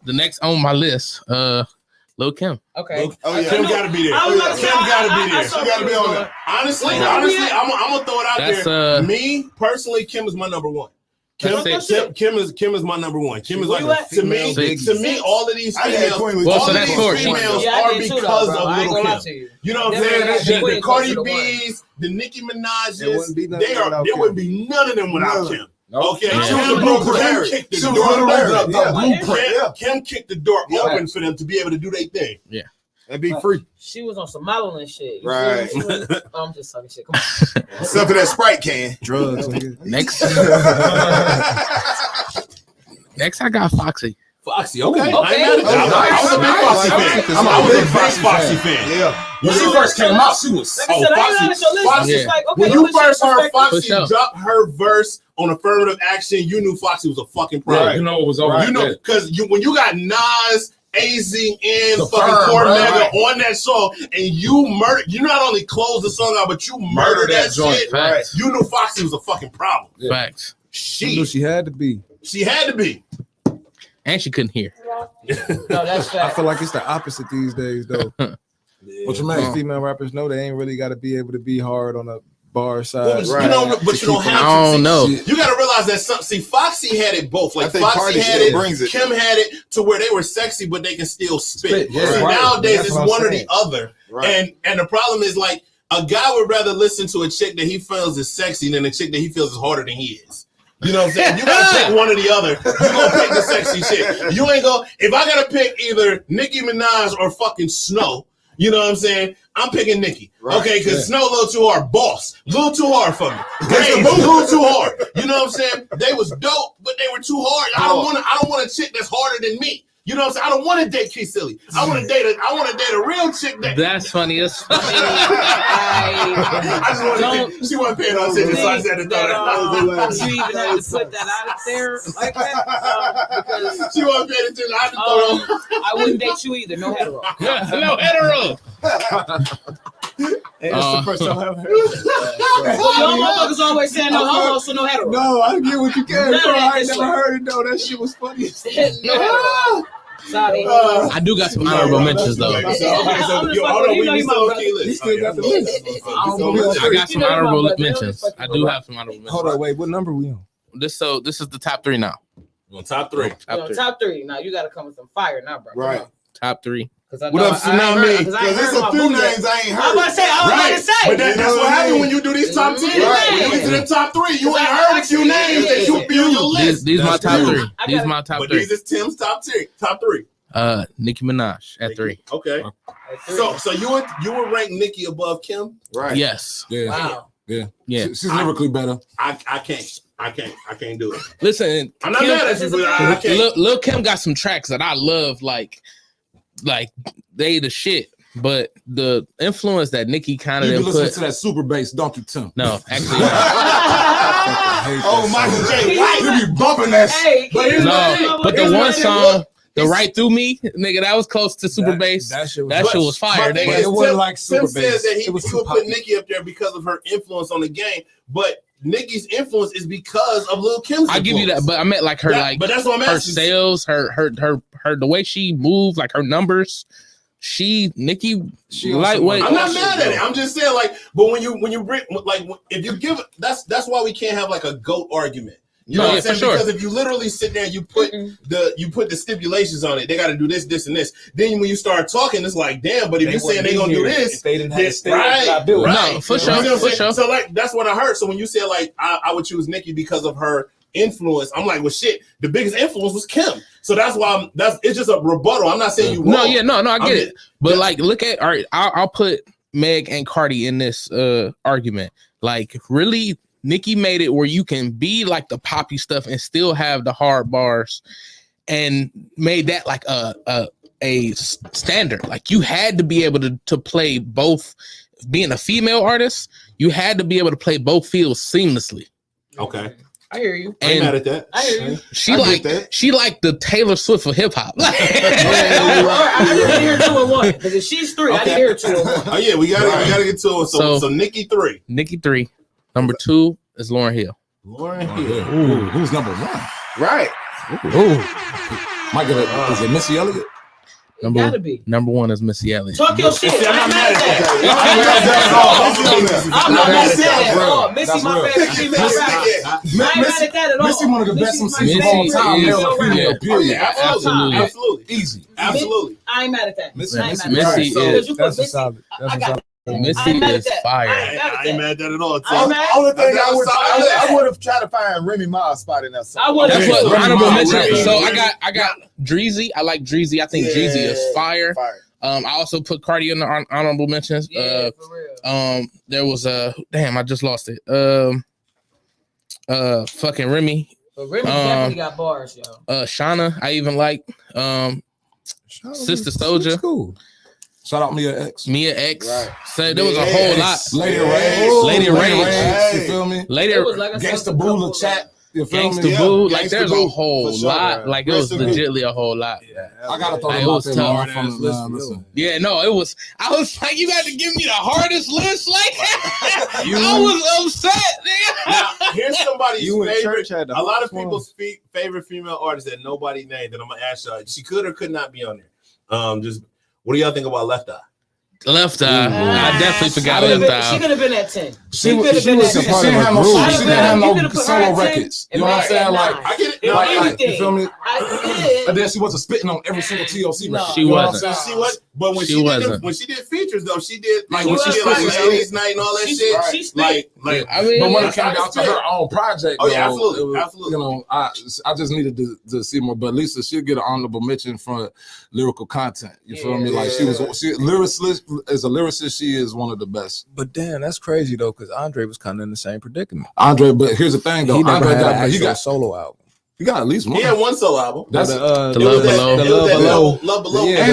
The next on my list, Lil' Kim. Okay. Oh yeah, Kim gotta be there. I was about to say, Kim gotta be I there. saw She gotta be people on there. Honestly, Wait, I'm yeah. gonna throw it out That's, there. Me personally, Kim is my number one. Kim is my number one. Kim is Where you like at? to me. Six. To me, all of these I had females, Queen Well, all so of that's these four. females Yeah, I are did too, because though, bro. I ain't of gonna lie Lil' to Kim. you. You know what I'm Definitely saying? got The Queen Cardi closer to one. B's, the Nicki Minaj's, There wouldn't be nothing without there Kim. would be none of them without None. Kim. Okay, Yeah. Kim She was the broke blueprint. Kim kicked the She was door the open. blueprint. Yeah. Kim kicked the door open for them to be able to do their thing. That'd be free. She was on some modeling shit. You Right. feel me? She was- I'm just talking shit. Come on. Except for that Sprite can. Drugs. nigga. Next I got Foxy. Foxy, okay. Okay. I ain't mad at you. I was a big Foxy fan. I'm I was a big Foxy Foxy fan. fan. Yeah. When she first came out, she was Like I said, I ain't on your list. Foxy. It's just like, okay, When you put shit first in heard perspective. Foxy For sure. drop her verse on Affirmative Action, you knew Foxy was a fucking problem. You know it was over. You know, because when you got Nas, AZ, and The fucking Firm, Cormega right. on that song, and you not only closed the song out, but you murdered that joint. shit. Facts. You knew Foxy was a fucking problem. Yeah. Facts. She knew she had to be. She had to be. And she couldn't hear. No, that's I fact. feel like it's the opposite these days, though. What you Most mean? female rappers know they ain't really got to be able to be hard on a bar side. Well, you don't, but you don't have to. I don't know. You got to realize that Foxy had it both. I Like think Foxy Cardi had still it, brings it. Kim had it to where they were sexy, but they can still spit. Yeah. See, Right. nowadays That's it's what I'm one or the saying. other. Right. And the problem is like a guy would rather listen to a chick that he feels is sexy than a chick that he feels is harder than he is. You know what I'm saying? You gotta pick one or the other. You gonna pick the sexy chick. You ain't gonna. If I gotta pick either Nicki Minaj or fucking Snow, you know what I'm saying? I'm picking Nicki. Right. Okay, because Snow a little too hard. Boss, a little too hard for me. Hey, a little too hard. You know what I'm saying? They was dope, but they were too hard. I don't want a chick that's harder than me. You know what I'm saying? I don't want to date Keith Silly. I want to date a real chick that. That's funny as fuck. I just want to. She wasn't paying no attention, so I said it. You even have to put that out there like that because She wasn't paying attention. I just thought. I wouldn't date you either. No hetero. No hetero. Hey, that's the first time I've heard Well, y'all motherfuckers always saying no homo, so no hetero. No, I get what you can. None of Bro, that I ain't this never way. heard it though. That shit was funny. No hetero. Sorry. I do got some honorable mentions though. Okay, so yo, hold on, we still on key list. He still got the list. I got some You know honorable my brother. mentions. I do have some honorable mentions. Hold on, wait. What number we on? This is the top 3 now. On top 3. Top three. Now you got to come with some fire now, bro. Right. Top 3. What up, Tsunami? Because there's a few names I ain't I'm about heard. to say. But that's what happened when you do these top 10. Right. When you get to the top 3, you ain't heard a few names that you be on your list. These my top 3. These my top But 3. these is Tim's top 3. Nicki Minaj at 3. Okay. So you would rank Nicki above Kim? Right. Yes. Yeah. Wow. Yeah. She's lyrically better. I can't do it. Listen, I'm not mad at you, but I can't. Lil' Kim got some tracks that I love, like they the shit. But the influence that Nicki kind of You be put. listening to that super bass Donkey Tim. No, actually, Oh, Michael J. White. You be bumping that shit. Hey, no. But the one song, the Right Through Me, nigga, that was close to super bass. That shit was. That shit was fire, My thing nigga. is, It wasn't Tim- like super Tim says bass. that he It was would too put poppy. Nicki up there because of her influence on the game, but Nicki's influence is because of Lil Kim's. I give you that, but I meant like her, but that's what I'm her asking. sales, her, the way she moved, like her numbers. Nicki, lightweight. I'm not mad at it. I'm just saying, like, but when you bring, like, if you give, that's why we can't have like a GOAT argument. You know what I'm saying? for sure. Because if you literally sit there and you put the stipulations on it, they got to do this, this, and this. Then when you start talking, it's like, damn. But if you're saying they gonna do this, they didn't have this, to right? No, for sure, You know what I'm for saying? sure. So like that's what I heard. So when you say like I would choose Nicki because of her influence, I'm like, well, shit. The biggest influence was Kim. So that's why it's just a rebuttal. I'm not saying you wrong. No, I get it. But like, look at all right. I'll put Meg and Cardi in this argument. Like, really. Nicki made it where you can be like the poppy stuff and still have the hard bars, and made that like a a standard. Like you had to be able to play both. Being a female artist, you had to be able to play both fields seamlessly. Okay. I hear you. I ain't mad at that. I hear you. She like the Taylor Swift of hip hop. I didn't hear 2 and 1 because if she's 3, I didn't hear 2 and 1. Oh yeah, we gotta get to it. So Nikki 3. Nikki 3. Number 2 is Lauryn Hill. Lauryn Hill. Ooh, who's number 1? Right. Ooh. Is it Missy Elliott? Gotta be. Number 1 is Missy Elliott. Talk your shit. I'm not mad at that. I'm not mad at that at all. Missy, my favorite female rapper. I ain't mad at that at all. Missy, one of the best MCs of all time. Absolutely. Easy. Absolutely. I ain't mad at that. Missy is fire. I ain't mad at that at all. Only thing I would have tried to find Remy Ma's spot in that song. That's what honorable mention. So I got Dreezy. I like Dreezy. I think Dreezy is fire. I also put Cardi in the honorable mentions. Yeah, for real. There was I just lost it. Fucking Remy. But Remy definitely got bars, yo. Shauna, I even like. Sister Soldier. Cool. Shout out Mia X. Right. So there was a whole lot. Lady Rage. You feel me? Gangsta Boo Chat. You feel me? Boo. Like there's a whole lot. Like it was legitly a whole lot. I gotta throw it was tough. Yeah, no, it was. I was like, you got to give me the hardest list. Like I was upset. Now, here's somebody's favorite. A lot of people's favorite female artist that nobody named. That I'm gonna ask y'all. She could or could not be on there. Just what do y'all think about Left Eye? Left Eye. I definitely forgot Left Eye. She could have been at 10. She didn't have no solo records. You know what I'm saying? Like I get it. Like you feel me? And then she wasn't spitting on every single TLC record. She wasn't. She was, but when she did features though, she did like when she did like Ladies Night and all that shit. She like I mean, but when it came down to her own project, absolutely. You know, I just needed to see more. But Lisa, she'll get an honorable mention for lyrical content. You feel me? Like she lyricist. As a lyricist, she is one of the best. But damn, that's crazy though, because Andre was kind of in the same predicament. But here's the thing though, he never Andre had got a solo album. He got at least one. He had one solo album. That's the Love Below. Love Below. Yeah,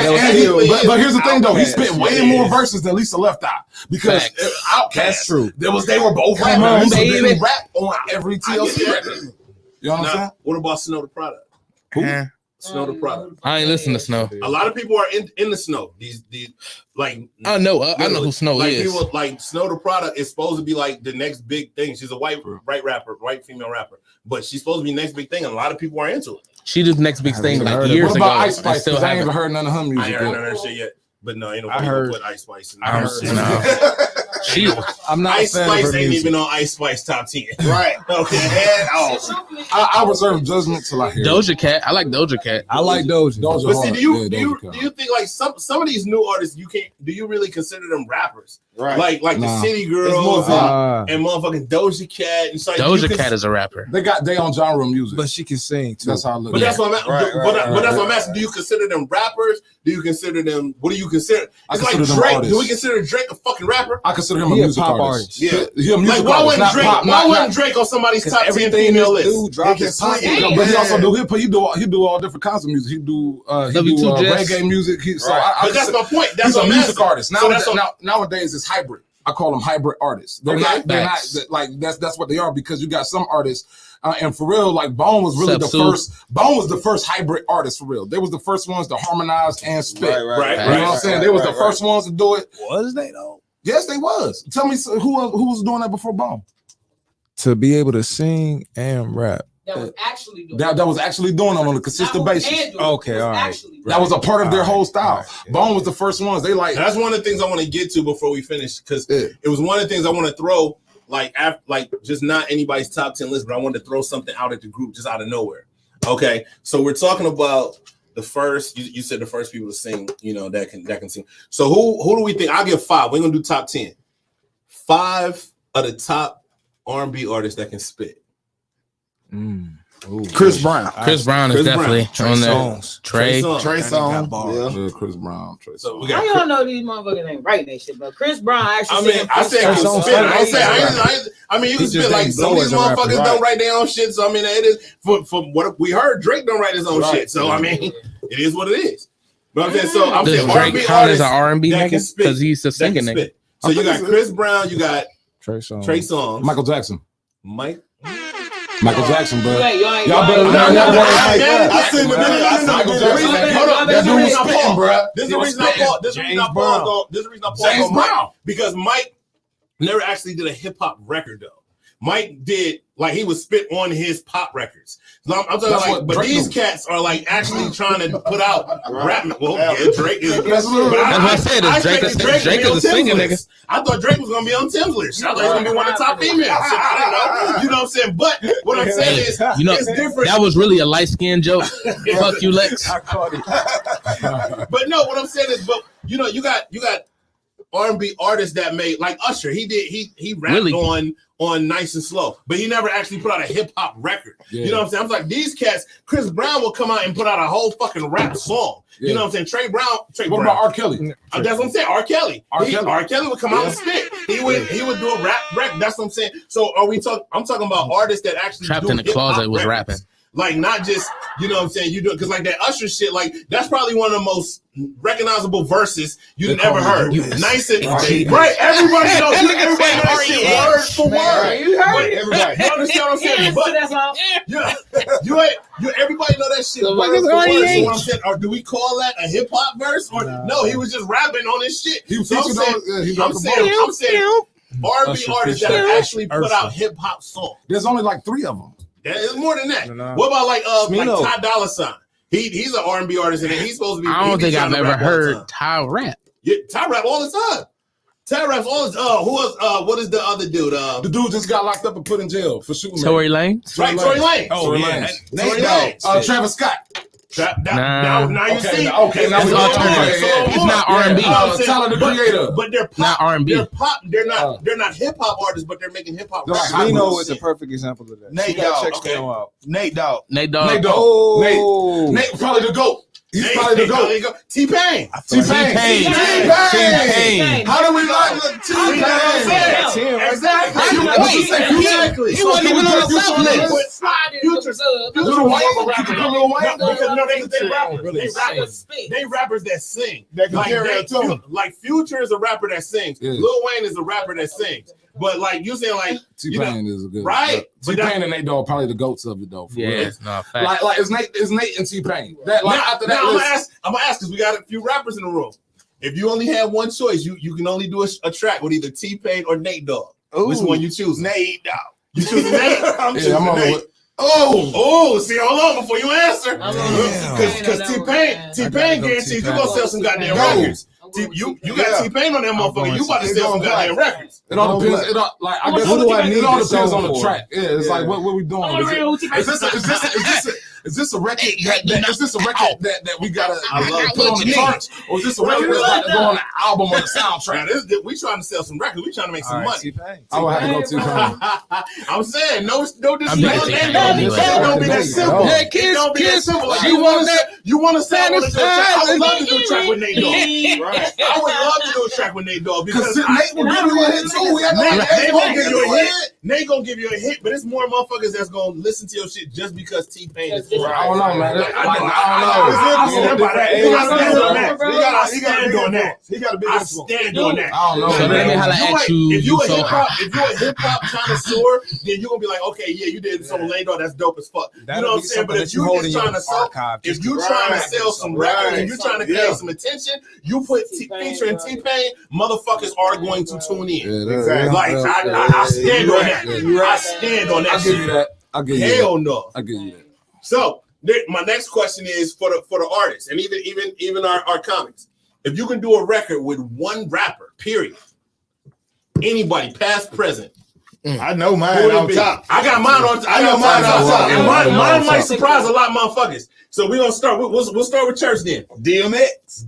but here's the thing though, he spent way more verses than Lisa Left Eye because Outkast. That's true. They were both rapping. Lisa didn't rap on every TLC record. You know what I'm saying? What about Snow the Product? Snow the Product. I ain't listen to Snow. A lot of people are in the Snow. These like I know who Snow like is. People like Snow the Product is supposed to be like the next big thing. She's a white female rapper, but she's supposed to be the next big thing, and a lot of people are into it. She did the next big thing like years ago. What about Ice Spice? I ain't even heard none of her music. I ain't heard none of her shit yet. But no, ain't nobody put Ice Spice in I'm not Ice Spice ain't even on Ice Spice top 10. Right. Okay. I reserve judgment till I hear Doja Cat. I like Doja Cat. I like Doja. But see, do you think like some of these new artists do you really consider them rappers? Right. Like the City Girls and motherfucking Doja Cat and stuff. Doja Cat is a rapper. They on genre music. But she can sing too. That's how I look at it. But that's what I'm asking. Do you consider them rappers? Do you consider them what do you consider? It's like Drake. Do we consider Drake a fucking rapper? I consider him a music artist. Yeah. He a music artist. Why why wasn't Drake on somebody's top 10 female list? But he also do hip hop. He do all different kinds of music. He do reggae music. But that's my point. He's a music artist. Nowadays it's hybrid. I call them hybrid artists. They're not like that's what they are because you got some artists and for real, like Bone was really Bone was the first hybrid artist for real. They was the first ones to harmonize and spit. Right. You know what I'm saying? They was the first ones to do it. Was they though? Yes, they was. Tell me who was doing that before Bone? To be able to sing and rap. That was actually doing that was actually doing it on a consistent basis. Okay, all right. That was a part of their whole style. Right. Bone was the first ones. They like. That's one of the things I want to get to before we finish because it was one of the things I want to throw like just not anybody's top 10 list, but I wanted to throw something out at the group just out of nowhere. Okay, so we're talking about the first. You said the first people to sing. You know that can sing. So who do we think? I'll give 5. We're gonna do top 10. 5 of the top R&B artists that can spit. Chris Brown. Chris Brown is definitely on there. Trey Songz. Yeah, Chris Brown. So we got. I don't know these motherfuckers ain't writing that shit, but Chris Brown actually. I said spit. I mean, you can spit like some of these motherfuckers don't write their own shit. So I mean, it is from what we heard. Drake don't write his own shit. So I mean, it is what it is. But I'm saying, so I'm Does saying Drake R&B count as an artists R&B that can nigga? spit, Because he's a that can singing nigga. spit. So you got Chris Brown, you got Trey Songz. Trey Songz, Michael Jackson. Michael Jackson, bro. Y'all better better know I seen the video. I Michael seen Jackson. That dude was spitting, bro. This is the reason I paused. This is the reason I paused. This is the reason I paused James on Mike, Brown. because Mike never actually did a hip hop record though. Mike did like he would spit on his pop records. So I'm talking like, but these cats are like actually trying to put out rap. Well, yeah, Drake is. That's what I said. Drake is a singing nigga. I thought Drake was gonna be on Tim's list. I thought he was gonna be one of the top females. You know what I'm saying? But what I'm saying is, it's different. That was really a light skinned joke. Fuck you, Lex. But no, what I'm saying is, but you know, you got R&B artists that made like Usher. He rapped really? on Nice and Slow, but he never actually put out a hip hop record. Yeah. You know what I'm saying? I'm like, these cats, Chris Brown will come out and put out a whole fucking rap song. Yeah. You know what I'm saying? Trey Brown. What about R. Kelly? That's what I'm saying. R. Kelly would come out and spit. He would do a rap record. That's what I'm saying. So are we talking? I'm talking about artists that actually trapped in the closet was rapping. Like not just, you know what I'm saying, you do it because like that Usher shit, like that's probably one of the most recognizable verses you've ever heard. Nice and right, everybody knows that shit word for word. You heard it. Everybody, you understand what I'm saying? But you everybody know that shit word for word. So what I'm saying, or do we call that a hip hop verse? Or no, he was just rapping on his shit. So I'm saying R&B artists that have actually put out hip hop songs. There's only like 3 of them. It's more than that. What about like Ty Dolla $ign? He's an R&B artist and he's supposed to be. I don't think I've ever heard Ty rap. Yeah, Ty rap all the time. Ty raps all the time. What is the other dude? The dude just got locked up and put in jail for shooting. Tory Lanez. Right, Tory Lanez. Oh, yeah. Tory Lanez. Travis Scott. Now you see. Okay, now it's not R&B. Tyler the Creator. But they're pop. Not R&B. They're pop. They're not hip hop artists, but they're making hip hop. Smino is a perfect example of that. Nate Dogg. Nate probably the GOAT. He's probably the GOAT. T-Pain. How do we like T-Pain? Exactly. He wasn't even on the South list. Little Wayne. They rappers that sing. Like Future is a rapper that sings. Lil Wayne is a rapper that sings. But like you saying, like T-Pain is a good right. T-Pain and Nate Dogg probably the GOATs of it though. Yeah, like it's Nate and T-Pain. After that, I'm gonna ask because we got a few rappers in the room. If you only had one choice, you can only do a track with either T-Pain or Nate Dogg. Which one you choose? Nate Dogg. You choose Nate. I'm choosing Nate. See, hold on before you answer. Because T-Pain guarantees you gonna sell some goddamn records. You got T-Pain on that motherfucker. You about to sell some goddamn records. It all depends. It all depends on the track. Yeah, it's like what we doing. Is this a record that we gotta put on the charts, or is this a record that's about to go on the album or the soundtrack? We trying to sell some records. We trying to make some money. I would have to go T-Pain. I'm saying no disrespect. It don't be that simple. It don't be that simple. Like, you want to sell one of those tracks? I would love to do a track with Nate Dogg. Right? I would love to do a track with Nate Dogg because Nate will give you a hit too. Nate gonna give you a hit, but it's more motherfuckers that's gonna listen to your shit just because T-Pain is. I don't know, man. I don't know. He got a big influence. I stand on that. I don't know. So let me holla at you. If you're a hip hop connoisseur, then you're gonna be like, okay, yeah, you did some Lane Dog, that's dope as fuck. You know what I'm saying? But if you're just trying to sell some records and you're trying to gain some attention, you put featuring T-Pain, motherfuckers are going to tune in. Like I stand on that. I stand on that. I'll give you that. I'll give you that. Hell no. I'll give you that. So my next question is for the artists and even our comics. If you can do a record with one rapper, period, anybody, past, present. I know mine on top. I got mine on top. I know mine on top. And mine might surprise a lot of motherfuckers. So we're gonna start. We'll start with Church then. DMX.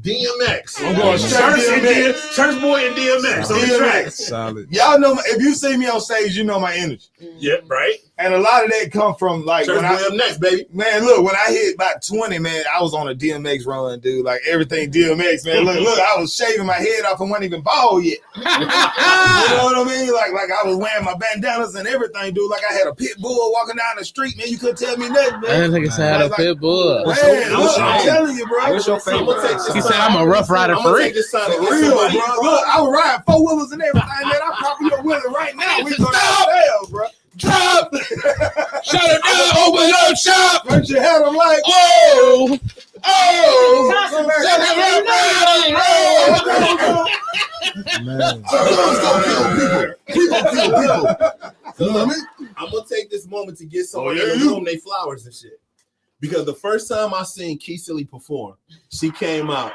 I'm going Church Boy and DMX on the track. Solid. Y'all know if you see me on stage, you know my energy. Yep, right. And a lot of that come from like Church Boy up next, baby. Man, look, when I hit about 20, man, I was on a DMX run, dude. Like everything DMX, man. Look, I was shaving my head off and wasn't even bald yet. You know what I mean? Like I was wearing my bandanas and everything, dude. Like I had a pit bull walking down the street, man. You couldn't tell me nothing, man. I didn't think it had a pit bull. Man, look, I'm telling you, bro. What's your favorite? He said I'm a rough rider I'm for gonna real. take this time to For get real, bro. somebody. Look, I was riding 4-wheelers and everything, man. I'm popping your wheeler right now. We go downstairs, bro. Drop! Shut it down! Open up shop! But you had them like, Oh! Oh! Man. people. So look, I'm gonna take this moment to get someone in the room they flowers and shit. Because the first time I seen Key Silly perform, she came out,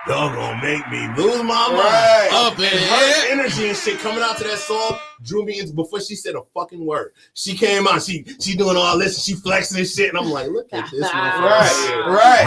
y'all gonna make me lose my mind. Right. Up in And her here! energy and shit coming out to that song drew me into before she said a fucking word. She came out, she doing all this, and she flexing and shit, and I'm like, look at this motherfucker. Right.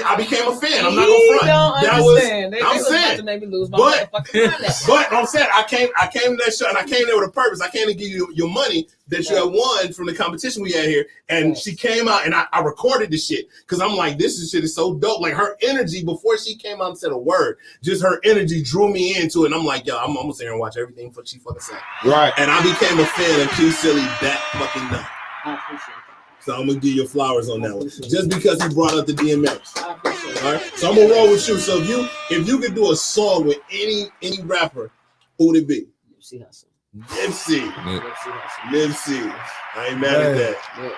I became a fan. I'm not He gonna front. don't That understand. was, I'm was about saying. to make me lose my But- motherfucking mind. But I'm saying I came to that show and I came there with a purpose. I came to give you your money that you had won from the competition we had here. And she came out and I recorded the shit because I'm like, this shit is so dope. Like her energy before she came out and said a word, just her energy drew me into it. And I'm like, yo, I'm gonna sit here and watch everything she fucking said. Right. And I became a fan of Q Silly that fucking night. I appreciate So I'm gonna give you flowers on that one, just because he brought up the DMX. that. I appreciate All right, so I'm gonna roll with you. So if you could do a song with any rapper, who would it be? Nipsey Hussle. Nipsey. Nipsey Hussle. Nipsey. I ain't mad at that. Yeah.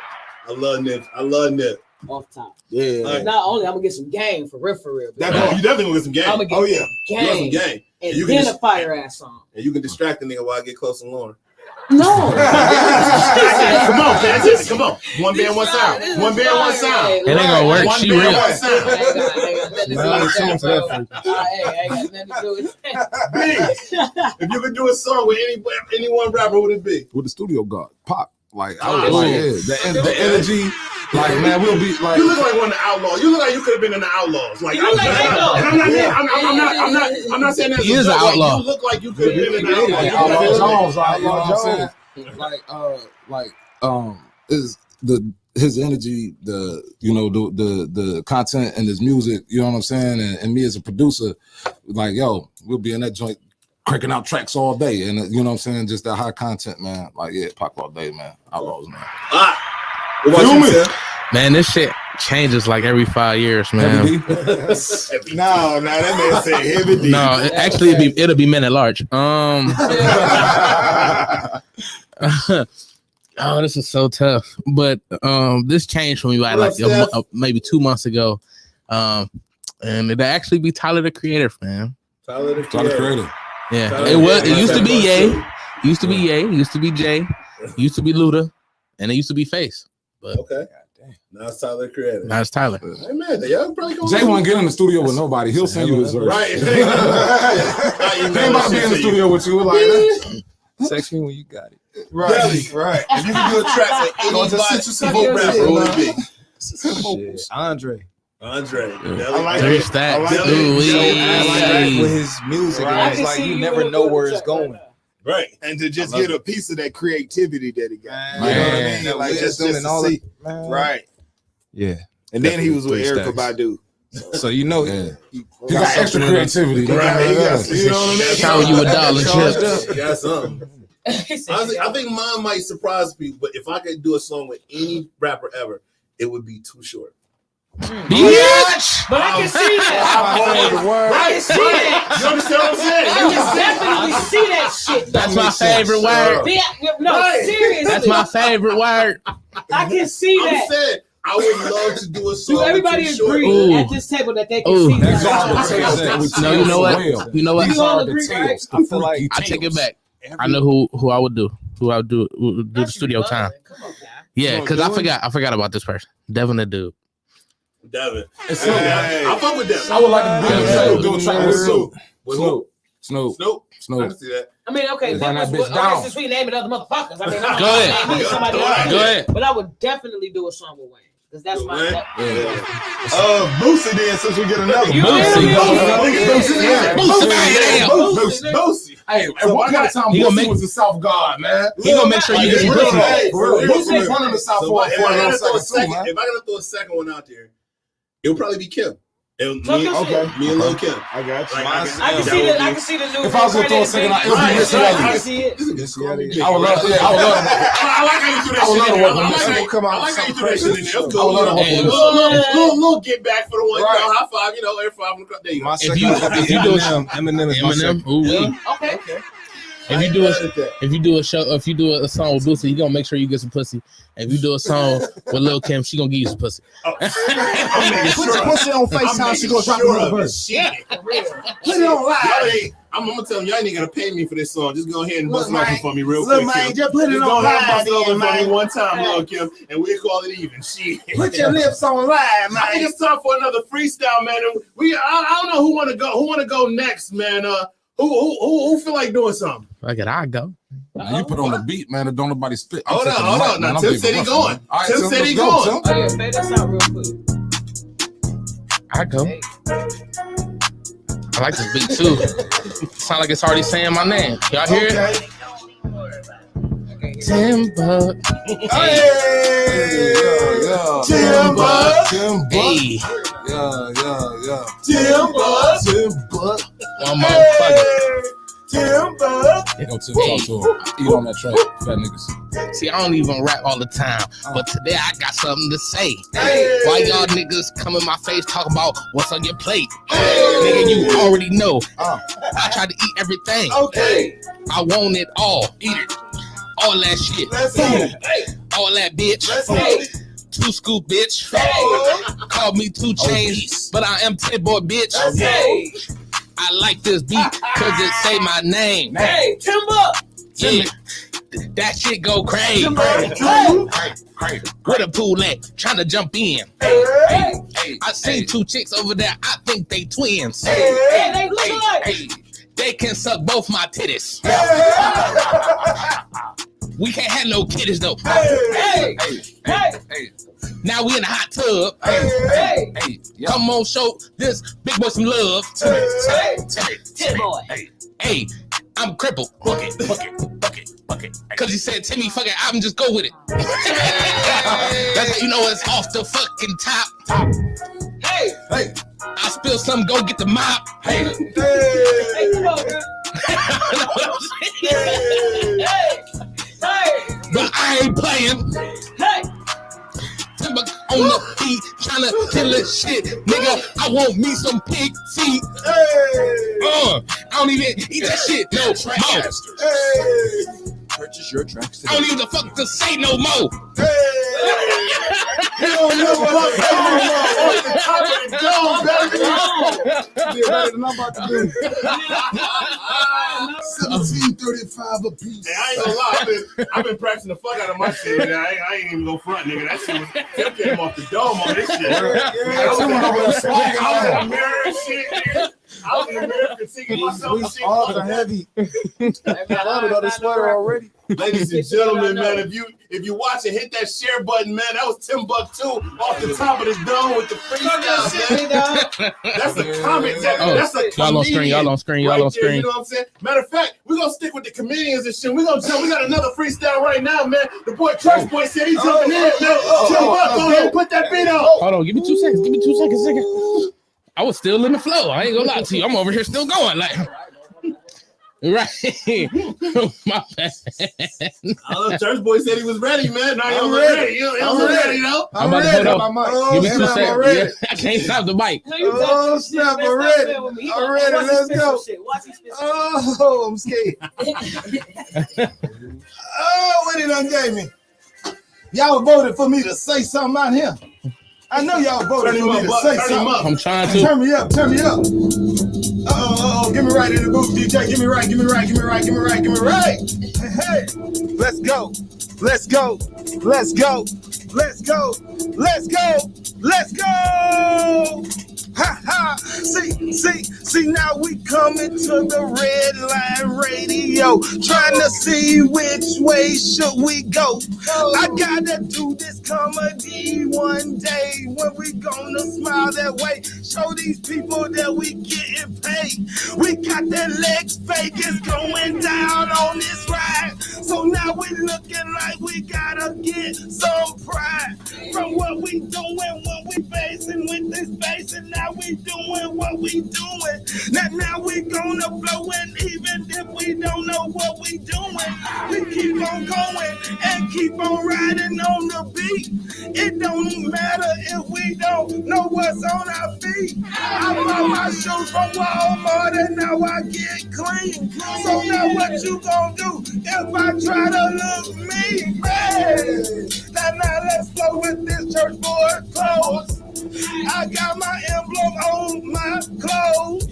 I love Nip. Off top. Yeah. All right. Not only I'm gonna get some game for real. You definitely gonna get some game. I'm gonna get Oh, yeah. some You got some game. game. And You can then just- a fire ass song. And you can distract the nigga while I get close to Lauren. No. Come on, man. Come on. One band, one sound. One band, one sound. It ain't gonna work. One She band, real. one sound. I ain't got nothing to do with that, bro. Hey, I ain't got nothing to do with that. Big. If you could do a song with any one rapper, who would it be? With the studio guard, Pop. Like I Pop. was like, yeah, the energy, like man, we'll be like. You look like one of the Outlaws. You look like you could have been in the Outlaws. Like You look like Outlaw. And I'm not saying that. He is an an outlaw. You look like you could have been in the Like Outlaws. Outlaw Jones, like you know what I'm saying? Is his energy, the content and his music, you know what I'm saying? And me as a producer, like yo, we'll be in that joint cranking out tracks all day, and you know what I'm saying? Just that high content, man. Like yeah, Pac all day, man. Outlaws, man. What about you, Sam? Man, this shit changes like every 5 years, man. Heavy D? No, that man said heavy D. No, actually, it'll be men at large. Oh, this is so tough. But this changed for me by like maybe 2 months ago. And it'll actually be Tyler the Creator, man. Tyler the Creator. Yeah, Tyler it was. the It used to be Creator. Ye. Used to be Ye. Used to be Jay. Used to be Luda, and it used to be Face. But Okay. Now it's Tyler the Creator. now it's Tyler. Hey man, y'all probably gonna Jay won't get in the studio with nobody. He'll send you his verse. Right. He ain't about to be in the studio with you like that. Text me when you got it. Right. Right. If you can do a track with anybody, vote rapper, who would it be? Shit. Andre. Andre. I like Three it. stacks. I like it. Ooh, I like that wee. with his music. Right. And it's like you never know where it's going. Right. And to just I love get a piece of that creativity that he got. You know Man. what I mean? That Like wisdom just and to all see. that. Man. Right. Yeah. And then he was with Definitely Erykah three Badu. So you know, Yeah. he He got extra creativity. Right. He got, you know what I mean? Shower you with dollar chips. You got something. Honestly, I think mine might surprise people, but if I could do a song with any rapper ever, it would be Too Short. Bitch! But I can see that. I can see that. You understand what I'm saying? I can definitely see that shit. That's my favorite word. No, Right. seriously. That's my favorite word. I can see I'm that. saying I would love to do a song. Do everybody with Too Short. agree Ooh. at this table that they can Ooh. see That's that? all the tales that we No, you know what? You know what? You all agree, right? I feel like I take it back. I know who I would do. Who I would do the studio time. Come on, guy. Yeah, because I forgot about this person. Devin the dude. Devin. Hey. I fuck with Devin. I would like to do a track with Snoop. With who? Snoop. Snoop. I Snoop. can see that. I mean, okay, Burn that bitch okay, down. since we naming other motherfuckers, I mean, I'm Go ahead. not naming somebody Go else. ahead. Go ahead. But I would definitely do a song with Wayne because that's my. Wayne? Boosie then, since we get another You one. Boosie. Boosie. Hey, at one point in time, He gonna Boosie make- was the South God, man. He gonna make sure you get some pussy. Boosie was running the South So for if I a gotta little throw a second too, second, man. if I gotta throw a second one out there, it would probably be Kim. And So me, okay. me and Lil Kim. I got you. Like, I can see the new. If I was gonna throw a second, it would be Missy I Elliott. can see it. I would love. Yeah, I would love. I like how you threw that I would shit love in to there. work with I Missy. like how you threw that shit in there. Let's I would love to go. work with Missy. Little get back for the one. Right. You know, high five. You know, air five. There you go. My If second, you do Eminem is my second. Eminem, ooh wee. Okay. If you do a show, if you do a song with Boosie, you gonna make sure you get some pussy. If you do a song with Lil Kim, she gonna give you some pussy. I'm making Put sure. it on FaceTime. She gonna drop another verse. Yeah. Put it on live. I'm gonna tell them y'all ain't gonna pay me for this song. Just go ahead and bust it open for me real Look, quick. man, Kim. just put it Just on go ahead and live, bust it open for me man. one time, Lil Kim, and we'll call it even. Shit. Put your lips on live, man. I think it's time for another freestyle, man. And I don't know who wanna go. Who wanna go next, man? Who feel like doing something? Like it, I go. Now, you put on the beat, man, and don't nobody spit. Hold on. Now, Tim said he going. All right, Tim said he going. Tim. Oh yeah, fade us out real quick. I go. I like this beat too. Sound like it's already saying my name. Y'all hear it? Timber. Hey, yeah. Tim Hey, Yeah. one motherfucker. They gonna talk to him. Eat on that track, fat niggas. See, I don't even rap all the time, but today I got something to say. Why y'all niggas come in my face talking about what's on your plate? Nigga, you already know. I try to eat everything. Okay. I want it all. Eat it. All that shit. All that bitch. Two scoop bitch. Call me 2 Chainz, but I am T-boy bitch. I like this beat cause it say my name. Hey, Timber. Yeah. That shit go crazy. Where the pool at? Trying to jump in. I seen 2 chicks over there. I think they twins. Hey, they look like. They can suck both my titties. We can't have no kitties though. Hey. Now we in the hot tub. Come on, show this big boy some love. Timboy. Hey, I'm crippled. Bucket. Cause he said, Timmy, fuck it, I'm just go with it. That's how you know it's off the fucking top. Hey. I spill some, go get the mop. Hey, come on, girl. Hey. But I ain't playing. Hey. Timber on the beat, tryna kill this shit. Nigga, I want me some pig feet. I don't even eat that shit no more. Purchase your tracks I don't even the fuck to say no more. You don't know what I'm baby. Better than I'm about to do. 17.35 a piece. Hey, I ain't gonna lie, I've been practicing the fuck out of my shit. Man. I ain't even go front, nigga. That shit was came off the dome on this shit. I was in the mirror and shit, nigga. I was in the mirror critiquing myself and shit. All the heavy. I love it on the sweater already. Ladies and gentlemen, man, if you watch it, hit that share button, man. That was Timbuktu off the top of the dome with the freestyle, man. That's a comment. That's a Y'all on screen. Y'all on screen. Y'all on screen. You know what I'm saying? Matter of fact, we're gonna stick with the comedians and shit. We got another freestyle right now, man. The boy Church Boy said he's jumping in, man. Timbuk, go ahead and put that beat on. Hold on, give me 2 seconds. Give me 2 seconds, nigga. I was still in the flow. I ain't gonna lie to you. I'm over here still going like. Right. My bad. Church Boy said he was ready, man. Now I'm ready. I'm ready, though. I'm about to hold on. Give me 2 seconds. Yeah, I can't stop the mic. Oh, snap, I'm ready. I'm ready. Let's go. Oh, I'm scared. Oh, what did I gave me? Y'all voted for me to say something out here. I know y'all voted for me to say something. I'm trying to. Turn me up. Give me right in the booth, DJ. Give me right. Hey, let's go. Ha ha. See, now we coming to the Redline Radio, trying to see which way should we go. I gotta do this comedy one day when we gonna smile that way. Show these people that we getting paid. We got that Lex Vegas going down on this ride. So now we looking like we gotta get some pride from what we doing when we facing with this bass. And now we doing what we doing. Now we gonna blow, and even if we don't know what we doing, we keep on going and keep on riding on the beat. It don't matter if we don't know what's on our feet. I bought my shoes from Walmart and now I get clean. So now what you gonna do if I try to look mean? Hey, now let's go with this church boy clothes. I got my emblem on my clothes.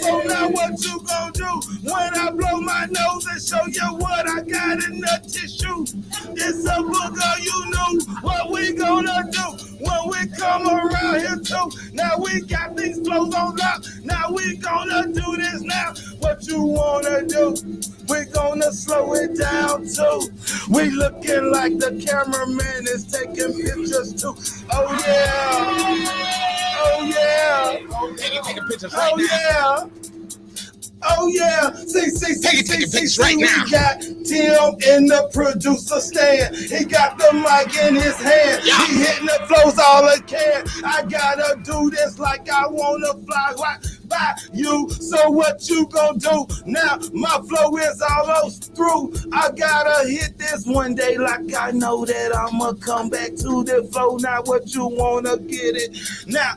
So now what you gonna do when I blow my nose and show you what I got in the tissue? It's a booger, you know what we gonna do when we come around here too. Now we got these flows on lock. Now we gonna do this now. What you wanna do? We gonna slow it down too. We looking like the cameraman is taking pictures too. Oh yeah. Oh yeah. Taking pictures right Oh yeah. Oh yeah, see, right now. We got Tim in the producer stand. He got the mic in his hand. Yeah. He hitting the flows all he can. I gotta do this like I wanna fly right by you. So what you gonna do? Now my flow is almost through. I gotta hit this one day like I know that I'ma come back to the flow. Now what you wanna get it? Now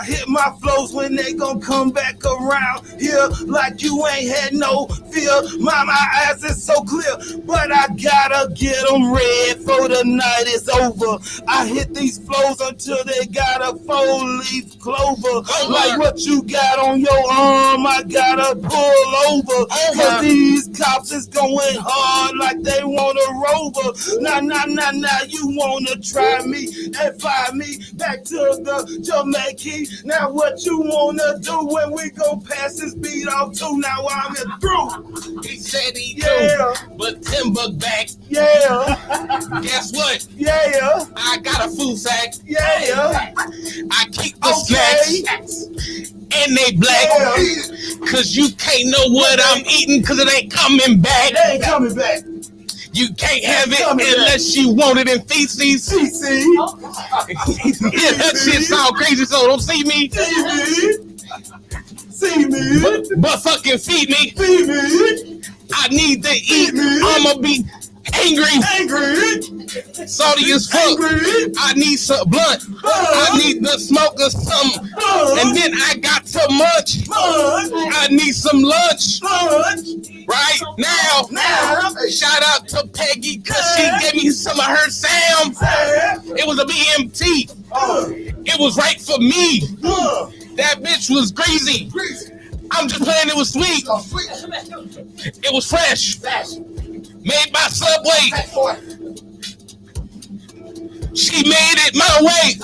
hit my flows when they gonna come back around here like you ain't had no fear. My eyes is so clear, but I gotta get them red for the night is over. I hit these flows until they got a 4-leaf clover. Like what you got on your arm, I gotta pull over. Cause these cops is going hard like they want a rover. Now, you wanna try me and fire me back to the Jamaica. Now what you wanna do when we go pass this beat off too? Now I'm in through. He said he do, but $10 back. Yeah. Guess what? Yeah. I got a food sack. Yeah. I keep the snacks. And they black. Cause you can't know what I'm eating cause it ain't coming back. They ain't coming back. You can't have it unless you want it in feces. Feces. Yeah, that shit sound crazy, so don't see me. See me. But fucking feed me. Feed me. I need to eat. I'ma be angry. Salty as fuck. I need some blunt. I need to smoke or something. And then I got too much. I need some lunch. Right now. Shout out to Peggy cause she gave me some of her sound. It was a BMT. It was right for me. That bitch was greasy. I'm just playing, it was sweet. It was fresh. Made by Subway. She made it my way.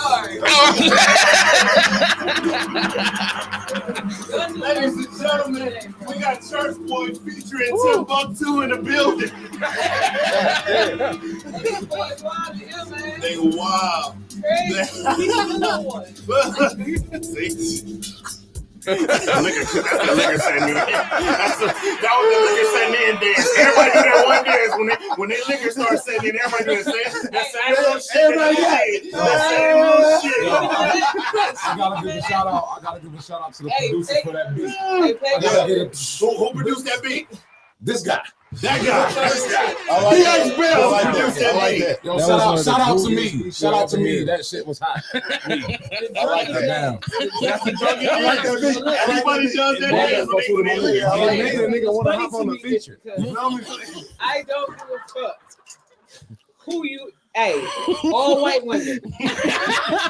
Ladies and gentlemen, we got Church Boy featuring Timbuktu in the building. They wild. The liquor setting in. That was the liquor setting in dance. Everybody do that one dance when they liquor starts setting in. Everybody do that same little shit. That same little shit. I gotta give a shout out to the producer for that beat. Who produced that beat? This guy. That guy. I like that. Yo, shout out to me. Shout out to me. That shit was hot. I like that now. I like that beat. Everybody does that. Nigga want to hop on the feature. I don't give a fuck who you. Hey, all white women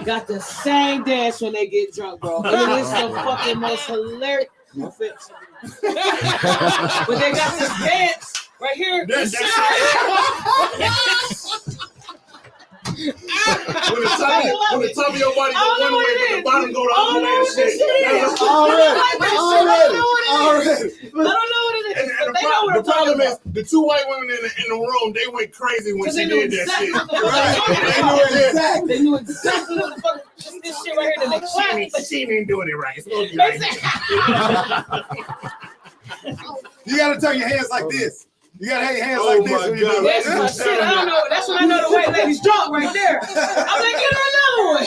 got the same dance when they get drunk, bro. And it's the fucking most hilarious. But they got this dance right here. When the top of your body go one way, but the bottom go the other way and shit. I don't know what it is. But they know what it The problem is the two white women in the room. They went crazy when she did that shit. They knew exactly what the fuck this shit right here. But she ain't doing it right. It's supposed to be right. You gotta turn your hands like this. You gotta have your hands like this. When you do that's my shit. I don't know. That's when I know the white lady's drunk right there. I'm like, get her another one.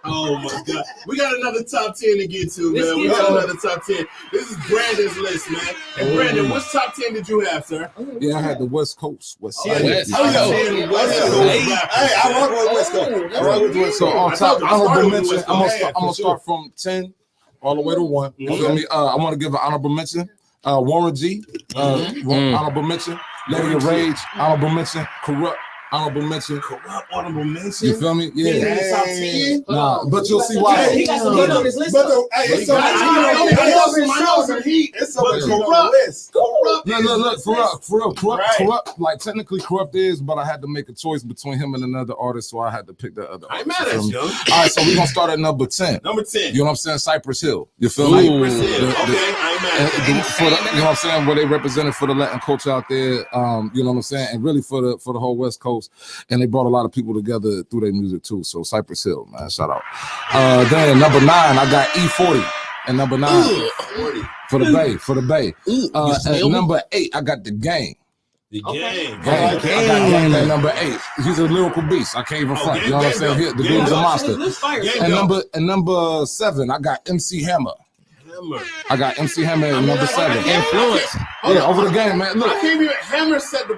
Oh my God. We got another top 10 to get to, man. We got another top 10. This is Brandon's list, man. And Brandon, which top 10 did you have, sir? Yeah, I had the West Coast. West Side. Hey, I rock with West Coast. I rock with West Coast. So on top, honorable mention. I'm gonna start from 10 all the way to 1. You feel me? I want to give an honorable mention. Warren G. Honorable mention. Lady of Rage. Honorable mention. Corrupt. Honorable mention. Corrupt. Honorable mention. You feel me? Yeah. Top 10. Nah, but you'll see why. He got some good on his list. It's so much heat. Look, for real, corrupt. Like technically, corrupt is, but I had to make a choice between him and another artist, so I had to pick that other. I ain't mad at you. All right, so we're gonna start at number 10. Number 10. You know what I'm saying? Cypress Hill. You feel me? Cypress Hill. Okay, I ain't mad at you. You know what I'm saying? What they represented for the Latin culture out there. You know what I'm saying? And really for the whole West Coast. And they brought a lot of people together through their music too. So Cypress Hill, man, shout out. Then number 9, I got E40 and number 9 for the Bay. And number 8, I got The Game. The Game. I got Game at number 8. He's a lyrical beast. I can't even front. You know what I'm saying? The dude's a monster. And number 7, I got MC Hammer. I got MC Hammer at number 7. Influence. Yeah, over the game, man. Look, I can't even. Hammer set the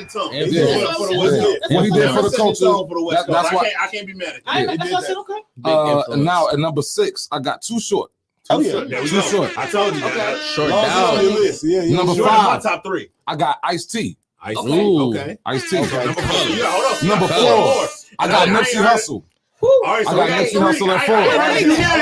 tone. Yeah. For the West Coast. What he did for the culture. That's why I can't be mad at you. That's okay. And now at number 6, I got Too Short. Too Short. I told you that. Short down. Number Short 5, my top 3. I got Ice-T. Okay. Ice-T. Number 4, I got Nipsey Hussle. All right, so I got Nipsey Hussle at 4. I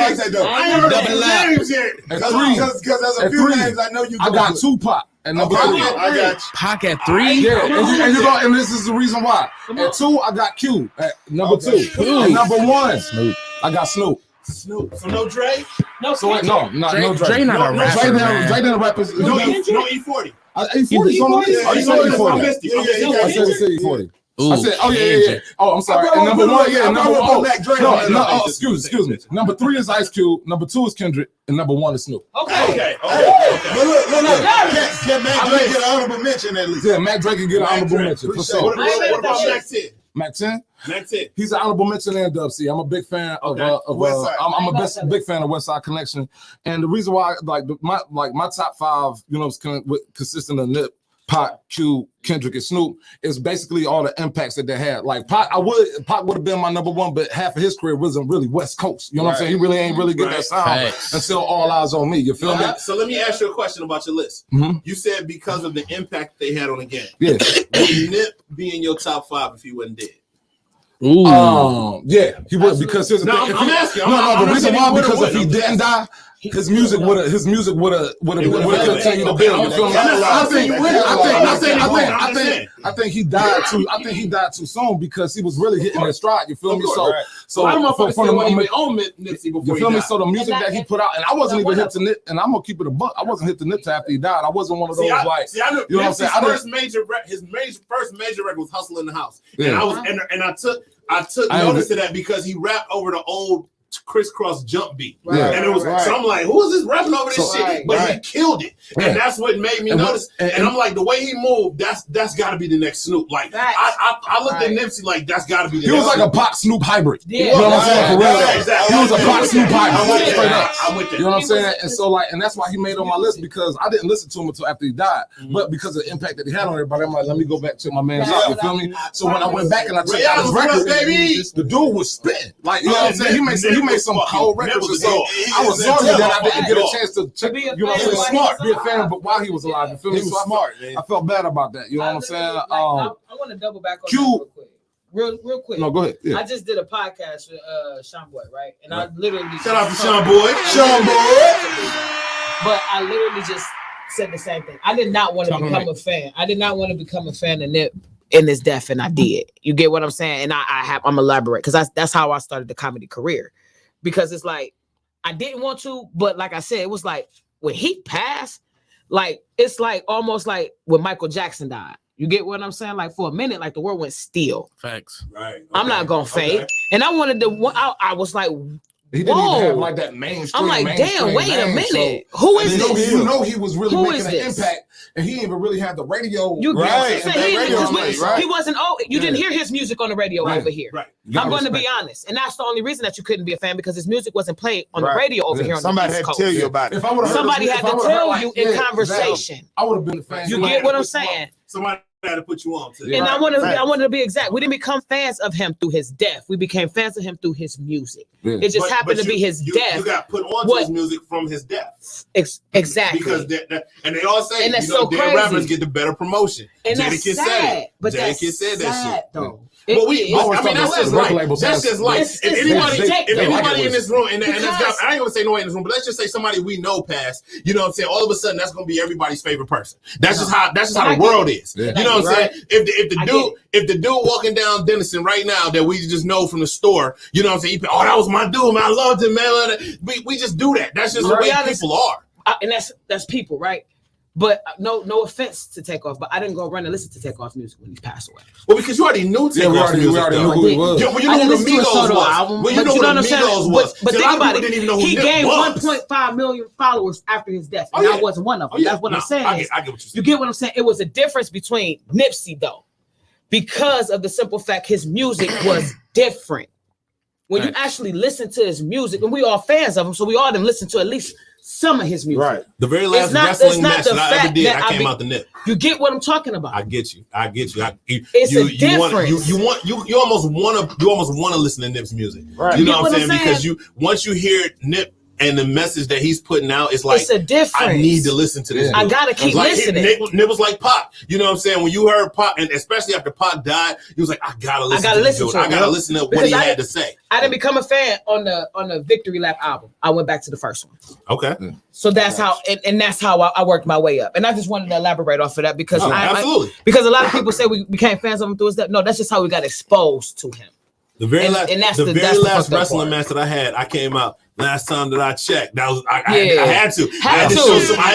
like that though. I ain't heard Double the names yet. At 3, Because there's a few names I know you. I got Tupac at number 3. I got you. Pac at 3. Yeah, and this is the reason why. At 2, I got Q at number 2. At number 1, Snoop. I got Snoop. Snoop. So no Dre? No, So wait, no Dre. Dre not a rapper, man. Dre not a rapper. No E40. E40. Oh, you said E40. I said E40. I said, yeah. Oh, I'm sorry. And number 1, number 1. No, excuse me. Number 3 is Ice Cube. Number 2 is Kendrick. And number 1 is Snoop. Okay. But look. Can Mac Drake get an honorable mention at least? Yeah, Mac Drake can get an honorable mention for sure. What about Mac 10? Mac 10? Mac 10. He's an honorable mention and Dub C. I'm a big fan of I'm a big fan of West Side Connection. And the reason why my top 5, you know, is consistent of Nip, Pac, Q, Kendrick, and Snoop is basically all the impacts that they had. Like Pac would have been my number 1, but half of his career wasn't really West Coast. You know what I'm saying? He really ain't really get that sound until All Eyes on Me. You feel me? So let me ask you a question about your list. Mm-hmm. You said because of the impact they had on the game. Yeah. Would Nip be in your top 5 if he wasn't dead? Yeah, he would, because here's the thing. I'm asking. The reason why, because if he didn't die, his music would have continued to build. You feel me? I think he died too. I think he died too soon because he was really hitting his stride. You feel me? So I'm on Nipsey before you feel me? So the music that he put out, and I wasn't even hit to Nip, and I'm gonna keep it a buck. I wasn't hit to Nip after he died. I wasn't one of those you know what I'm saying? His first major record was "Hustle in the House," and I took notice of that because he rapped over the old crisscross jump beat, and it was so I'm like, who is this rapping over this shit? But he killed it, and that's what made me notice. And I'm like, the way he moved, that's got to be the next Snoop. Like I looked at Nipsey like that's got to be. He was like a Pac Snoop hybrid. Yeah. You know what I'm saying? For real. Exactly. He was a Pac Snoop hybrid. Straight up. I'm with that. You know what I'm saying? And so and that's why he made it on my list, because I didn't listen to him until after he died, but because of the impact that he had on everybody, I'm like, let me go back to my man's out. You feel me? So when I went back and I checked out his record, the dude was spitting. Like, you know what I'm saying? He made some cold records. So I was sorry that I didn't get a chance to check. You know what I'm saying? Smart, be a fan, but while he was alive, you feel me? He was smart. I felt bad about that. You know what I'm saying? I want to double back on that real quick. No, go ahead. Yeah. I just did a podcast with Sean Boy, right? And I literally shout out to Sean Boy. But I literally just said the same thing. I did not want to become a fan. I did not want to become a fan of Nip in his death, and I did. You get what I'm saying? And I'm elaborate because that's how I started the comedy career. Because it's like I didn't want to, but like I said, it was like when he passed, Like it's like almost like when Michael Jackson died. You get what I'm saying? Like for a minute, like the world went still. Facts. Right. Okay. I'm not gonna fake. And I wanted to. I was like, he didn't even have like that mainstream. I'm like, damn, wait a minute. So, who is this? You know he was really making an impact, and he didn't even really had the radio. You right. He wasn't. Oh, you didn't hear his music on the radio over here. Right. I'm going to be honest, and that's the only reason that you couldn't be a fan because his music wasn't played on the radio over here. On somebody the East had to tell you about it. Somebody had to tell you in conversation. Exactly. I would have been a fan. You get what I'm saying? Somebody had to put you on to. And I wanted to be exact. We didn't become fans of him through his death. We became fans of him through his music. Yeah. It just happened to be his death. You got put on to his music from his death. Exactly. Because and they all say, and that's so crazy. Rappers get the better promotion. And that's sad. But Jadakiss that's said that shit. Though. But that's just like that's just like if anybody in this room, and I ain't gonna say nobody in this room, but let's just say somebody we know passed. You know what I'm saying? All of a sudden, that's gonna be everybody's favorite person. That's just how the world is. You know what I'm saying? If the dude walking down Denison right now that we just know from the store, you know what I'm saying? Oh, that was my dude, man. I loved him, man. We just do that. That's just the way people are. And that's people, right? But no offense to Takeoff, but I didn't go run and listen to Takeoff's music when he passed away. Well, because you already knew Takeoff's music. We already knew who he was. Well, you know who the Migos was. Well, you know what the Migos was. But think about it. He gained 1.5 million followers after his death, and I wasn't one of them. That's what I'm saying. I get what you're saying. You get what I'm saying? It was a difference between Nipsey, though, because of the simple fact his music was different. When you actually listen to his music, and we all fans of him, so we all didn't listen to at least some of his music. Right. The very last wrestling match that I ever did, I came out the nip. You get what I'm talking about? I get you. It's a difference. You almost want to listen to Nip's music. Right. You know what I'm saying? Because once you hear Nip and the message that he's putting out, it's like, it's a difference. I need to listen to this. I gotta keep listening. Nip was like Pac. You know what I'm saying? When you heard Pac, and especially after Pac died, he was like, I gotta listen to him. I gotta listen to what he had to say. I didn't become a fan on the Victory Lap album. I went back to the first one. Okay. So that's how, and that's how I worked my way up. And I just wanted to elaborate off of that because absolutely. Because a lot of people say we became fans of him through his death. No, that's just how we got exposed to him. The very last wrestling match that I had, I came out last time that I checked. That was I had to. I had to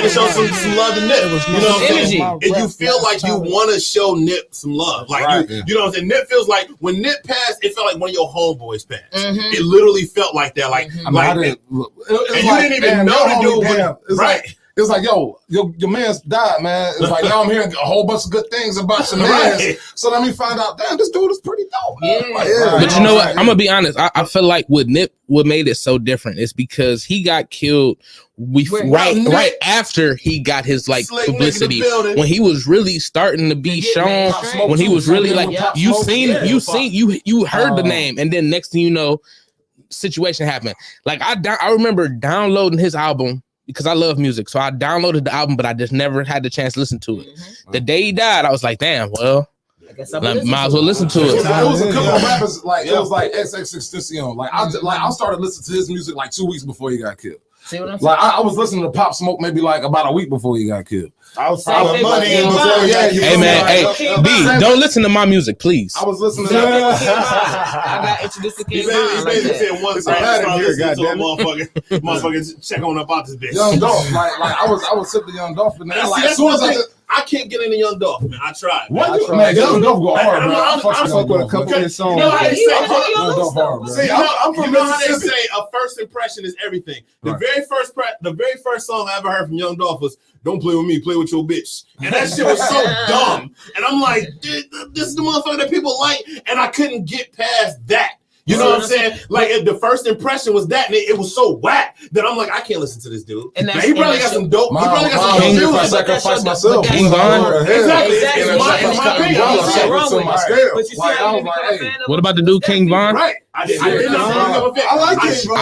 show some love to Nip. You know what I'm saying? And you feel like you want to show Nip some love. Like you know what I'm saying? Nip feels like when Nip passed, it felt like one of your homeboys passed. Mm-hmm. It literally felt like that. Like and you didn't even know the dude. Right. It's like, yo, your man's died, man. It's like, now I'm hearing a whole bunch of good things about your man. So let me find out, damn, this dude is pretty dope, man. But you know what? I'm going to be honest. I feel like with Nip, what made it so different is because he got killed right after he got his like publicity, when he was really starting to be shown, when he was really like, you heard the name, and then next thing you know, situation happened. Like I remember downloading his album, because I love music. So I downloaded the album, but I just never had the chance to listen to it. Mm-hmm. The day he died, I was like, damn, well, I might as well listen to it. It was a couple of rappers, like, it was like XXXTentacion. Like, I started listening to his music like 2 weeks before he got killed. See what I'm saying? Like, I was listening to Pop Smoke maybe like about a week before he got killed. I was following money. Hey man, B, don't listen to my music, please. I was listening to I got introduced to King Von. He basically said one thing. Motherfucker, check on about this bitch. Young Dolph, like I was sipping Young Dolph, and then like as soon as I can't get into Young Dolph, man. I tried. Man, Young Dolph go hard, man. I fuck with a couple of his songs. You know how they say, I'm how they say a first impression is everything. The very first song I ever heard from Young Dolph was "Don't Play With Me, Play With Your Bitch," and that shit was so dumb. And I'm like, this is the motherfucker that people like, and I couldn't get past that. You know what I'm saying? Like the first impression was that, and it was so whack that I'm like, I can't listen to this dude. And he probably got some dope. He probably got some dope. If I sacrifice myself, King Von. Exactly. What about the dude King Von? Right. I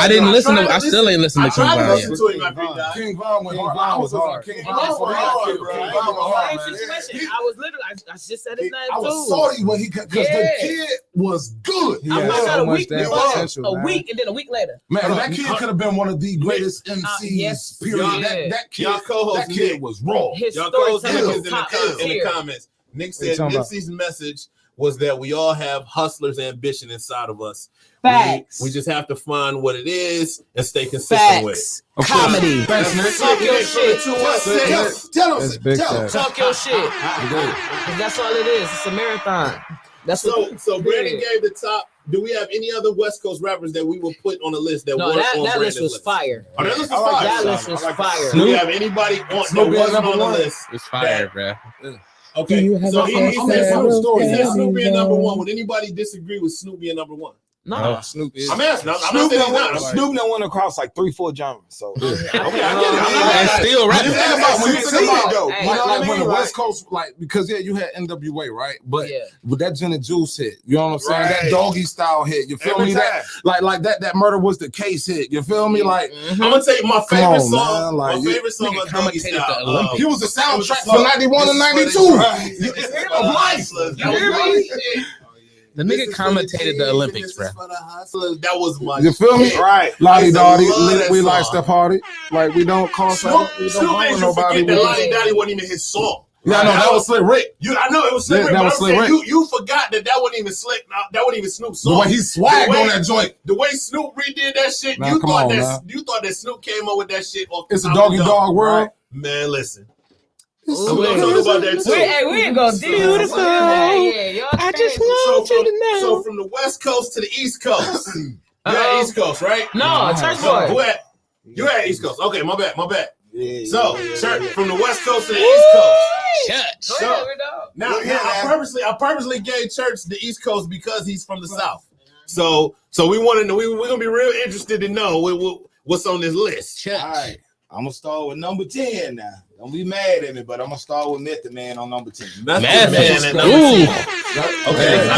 didn't listen to. I still ain't listened to King Von yet. King Von went hard. I was hard. King Von was hard. I was literally. I just said his name too. I was salty when because the kid was good. I watched that a week, and then a week later. Man, that kid could have been one of the greatest MCs. Period. That kid was raw. Y'all co-host in the comments. Nick said Nipsey's message was that we all have hustler's ambition inside of us. Facts. We just have to find what it is and stay consistent with it. Comedy. Talk your shit. Tell us. Talk your shit. That's all it is. It's a marathon. That's so Brandon gave the top. Do we have any other West Coast rappers that we will put on the list that weren't on that Brandon's list was fire. Oh, that list was fire. That list was fire. Do we have anybody on that wasn't on the list? It's fire, bro. Okay, so he said Snoop being number one. Would anybody disagree with Snoop being number one? No, Snoop is. I'm asking. I'm not saying he's not. Snoop done went across like 3-4 genres. So Okay, I get it. And still When rapping. you think about, when you think about, though, Hey, you know what I like when mean? the Like, West Coast, like because you had NWA, right? But Yeah. with that Gin and Juice hit, you know what I'm saying? Right. That Doggy Style hit, you feel every me? time. That like that Murder Was the Case hit, you feel me? Like I'm gonna tell you my favorite on, song. man, like, My favorite song of Doggy commentated Style. the Olympics. he was the soundtrack song. for 91 and 92 of life. That was my shit. The nigga commentated the Olympics, bro. That was my You feel me? shit. right. Lottie Dottie, love that we like song. the party. Like we don't call Snoop we made don't bother you nobody. forget that Lottie Dottie wasn't even his song. Yeah, I know that was Slick Rick. I know it was Slick Yeah, Rick, that but was I'm Slick saying Rick. you forgot that wasn't even Slick. That wasn't even Snoop's The song. way he swagged The way- on that joint. The way Snoop redid that shit, Man, you come thought on, that man. you thought that Snoop came up with that shit off the It's a top of doggy the dog dome. world. Man, listen. Ooh, I'm gonna talk about that too. we ain't gonna do Beautiful. I just want you to know. So from the West Coast to the East Coast, you're at East Coast, right? No, Church So, Boy. you're at East Coast. Okay, my bad. Yeah, So, yeah, Church, yeah. from the West Coast to the East Coast. Church. Go ahead, we're done. Now, I purposely gave Church the East Coast because he's from the South. So we wanted to. We're gonna be real interested to know what's on this list. Church. All right. I'm gonna start with number 10 now. Don't be mad at me, but I'm gonna start with Method Man on number 10. Method Man Man. at number Ooh. 10. Okay.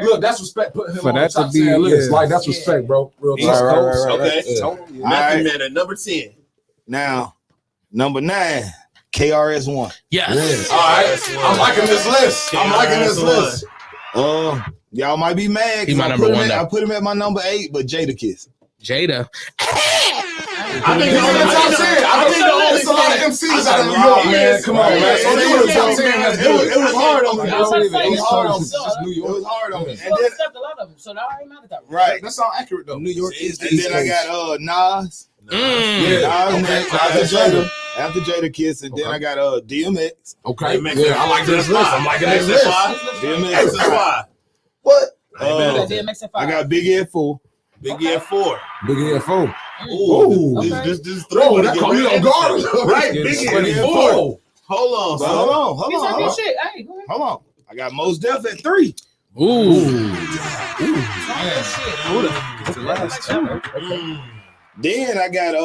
Look, that's respect. Put him For on the that to top be- 10 list. yeah. Like that's respect, bro. Real East talk. Coast. right, Okay. Yeah. Method Alright. Man at number 10. Now, number 9, KRS-One. Yes. All right, I'm liking this list. Y'all might be mad He my because number one, though. I put him at my number 8, but Jada Kiss. Jada. I think He's in the top 10. I think it's a lot of MCs out of New York, man. Come on, man. So they were the top 10. That's good. It was hard on me. I was about to say, It was hard on me. It's just New It York. was hard on me. You accept a lot of them, so that ain't matter that. Right. That sounds accurate though. New York is the And East then I Coast. got Nas. Mm. Nas next, after Jada Kiss, and then I got DMX. Okay. DMX. Yeah, I like this list. I'm liking this list. DMX. That's why. What? DMX at I 5. got Biggie at 4. Big Year 4. Biggie at 4. Ooh. Okay. This is 3. Bro, that caught me on guard. Right. Yeah, Big it's Year 24. 4. Hold on. But son. hold You talk on. your shit. Hey, go ahead. Hold on. I got Mos Def at 3. Ooh. Talk your shit. Mm. Then I got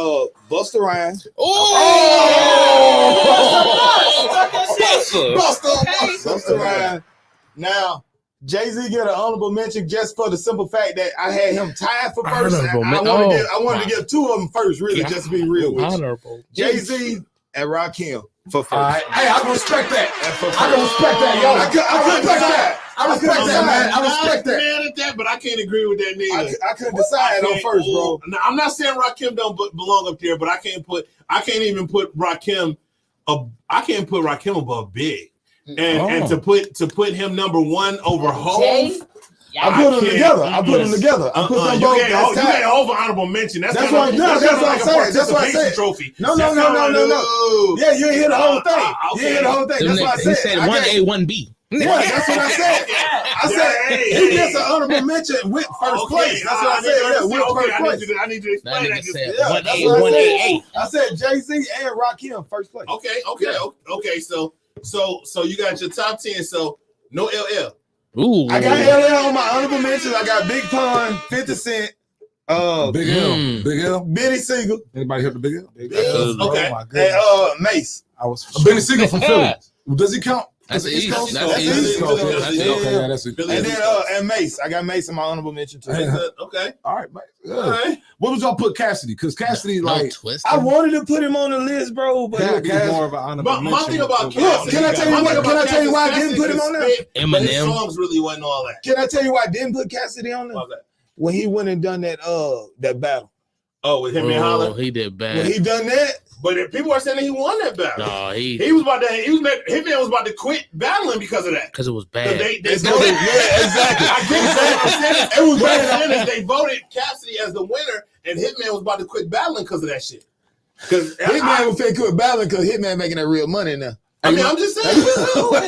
Busta Rhymes. Busta Rhymes. Now, Jay-Z get an honorable mention just for the simple fact that I had him tied for first. I wanted to give 2 of them first, really, just to be real with you. Honorable. Jay-Z and Rakim for first. All right. Hey, I can respect that. For I can respect that, yo. I respect that. I respect I'm that, man. I respect that. mad at that, but I can't agree with that neither. I couldn't decide on first, bro. Now, I'm not saying Rakim don't belong up there, but I can't even put Rakim I can't put Rakim above Big. And to put him number 1 over Hov. I put them together. I put them together. I put them both. You can't hold for honorable mention. That's That's kind what I'm saying. That's what I said. Trophy. No. Yeah, you ain't hear the whole thing. You ain't hear the whole thing. That's what I said. He said 1A, 1B. Yeah, that's what I said. I said he gets an honorable mention with first place. That's what I said. Yeah, with first place. I need you to That explain nigga said Yeah, 1A, that's what I 1A. I said Jay-Z and Rakim first place. Okay. So you got your top 10. So no LL. Ooh. I got LL on my honorable mentions. I got Big Pun, 50 Cent, Big L. Big L. Benny Siegel, Anybody heard the Big L? Okay. and Mace. I was Benny Siegel from Philly. Does he count? That's East Coast. That's That's East East Coast. Coast. Yeah. That's Yeah. East Coast. Okay, that's it. And then and Mace. I got Mace in my honorable mention too. Okay. All right, man. All right. What would y'all put Cassidy? Because Cassidy, No like, twist. I wanted to put him on the list, bro, but He's more of an honorable But my mention. thing about Look, Cassidy, can I tell you what? Can I tell you why I didn't put him on there? But his Eminem. songs really wasn't all that. Can I tell you why I didn't put Cassidy on there? Why's that? When he went and done that battle. Oh, with him and Holla? He did bad. When he done that? But if people are saying that he won that battle. No, he was about to. Hitman was about to quit battling because of that. Because it was bad. They voted. Yeah, exactly. I get that. It was bad. They voted Cassidy as the winner, and Hitman was about to quit battling because of that shit. Because Hitman was fake quit battling because Hitman making that real money now. I mean, I'm just saying.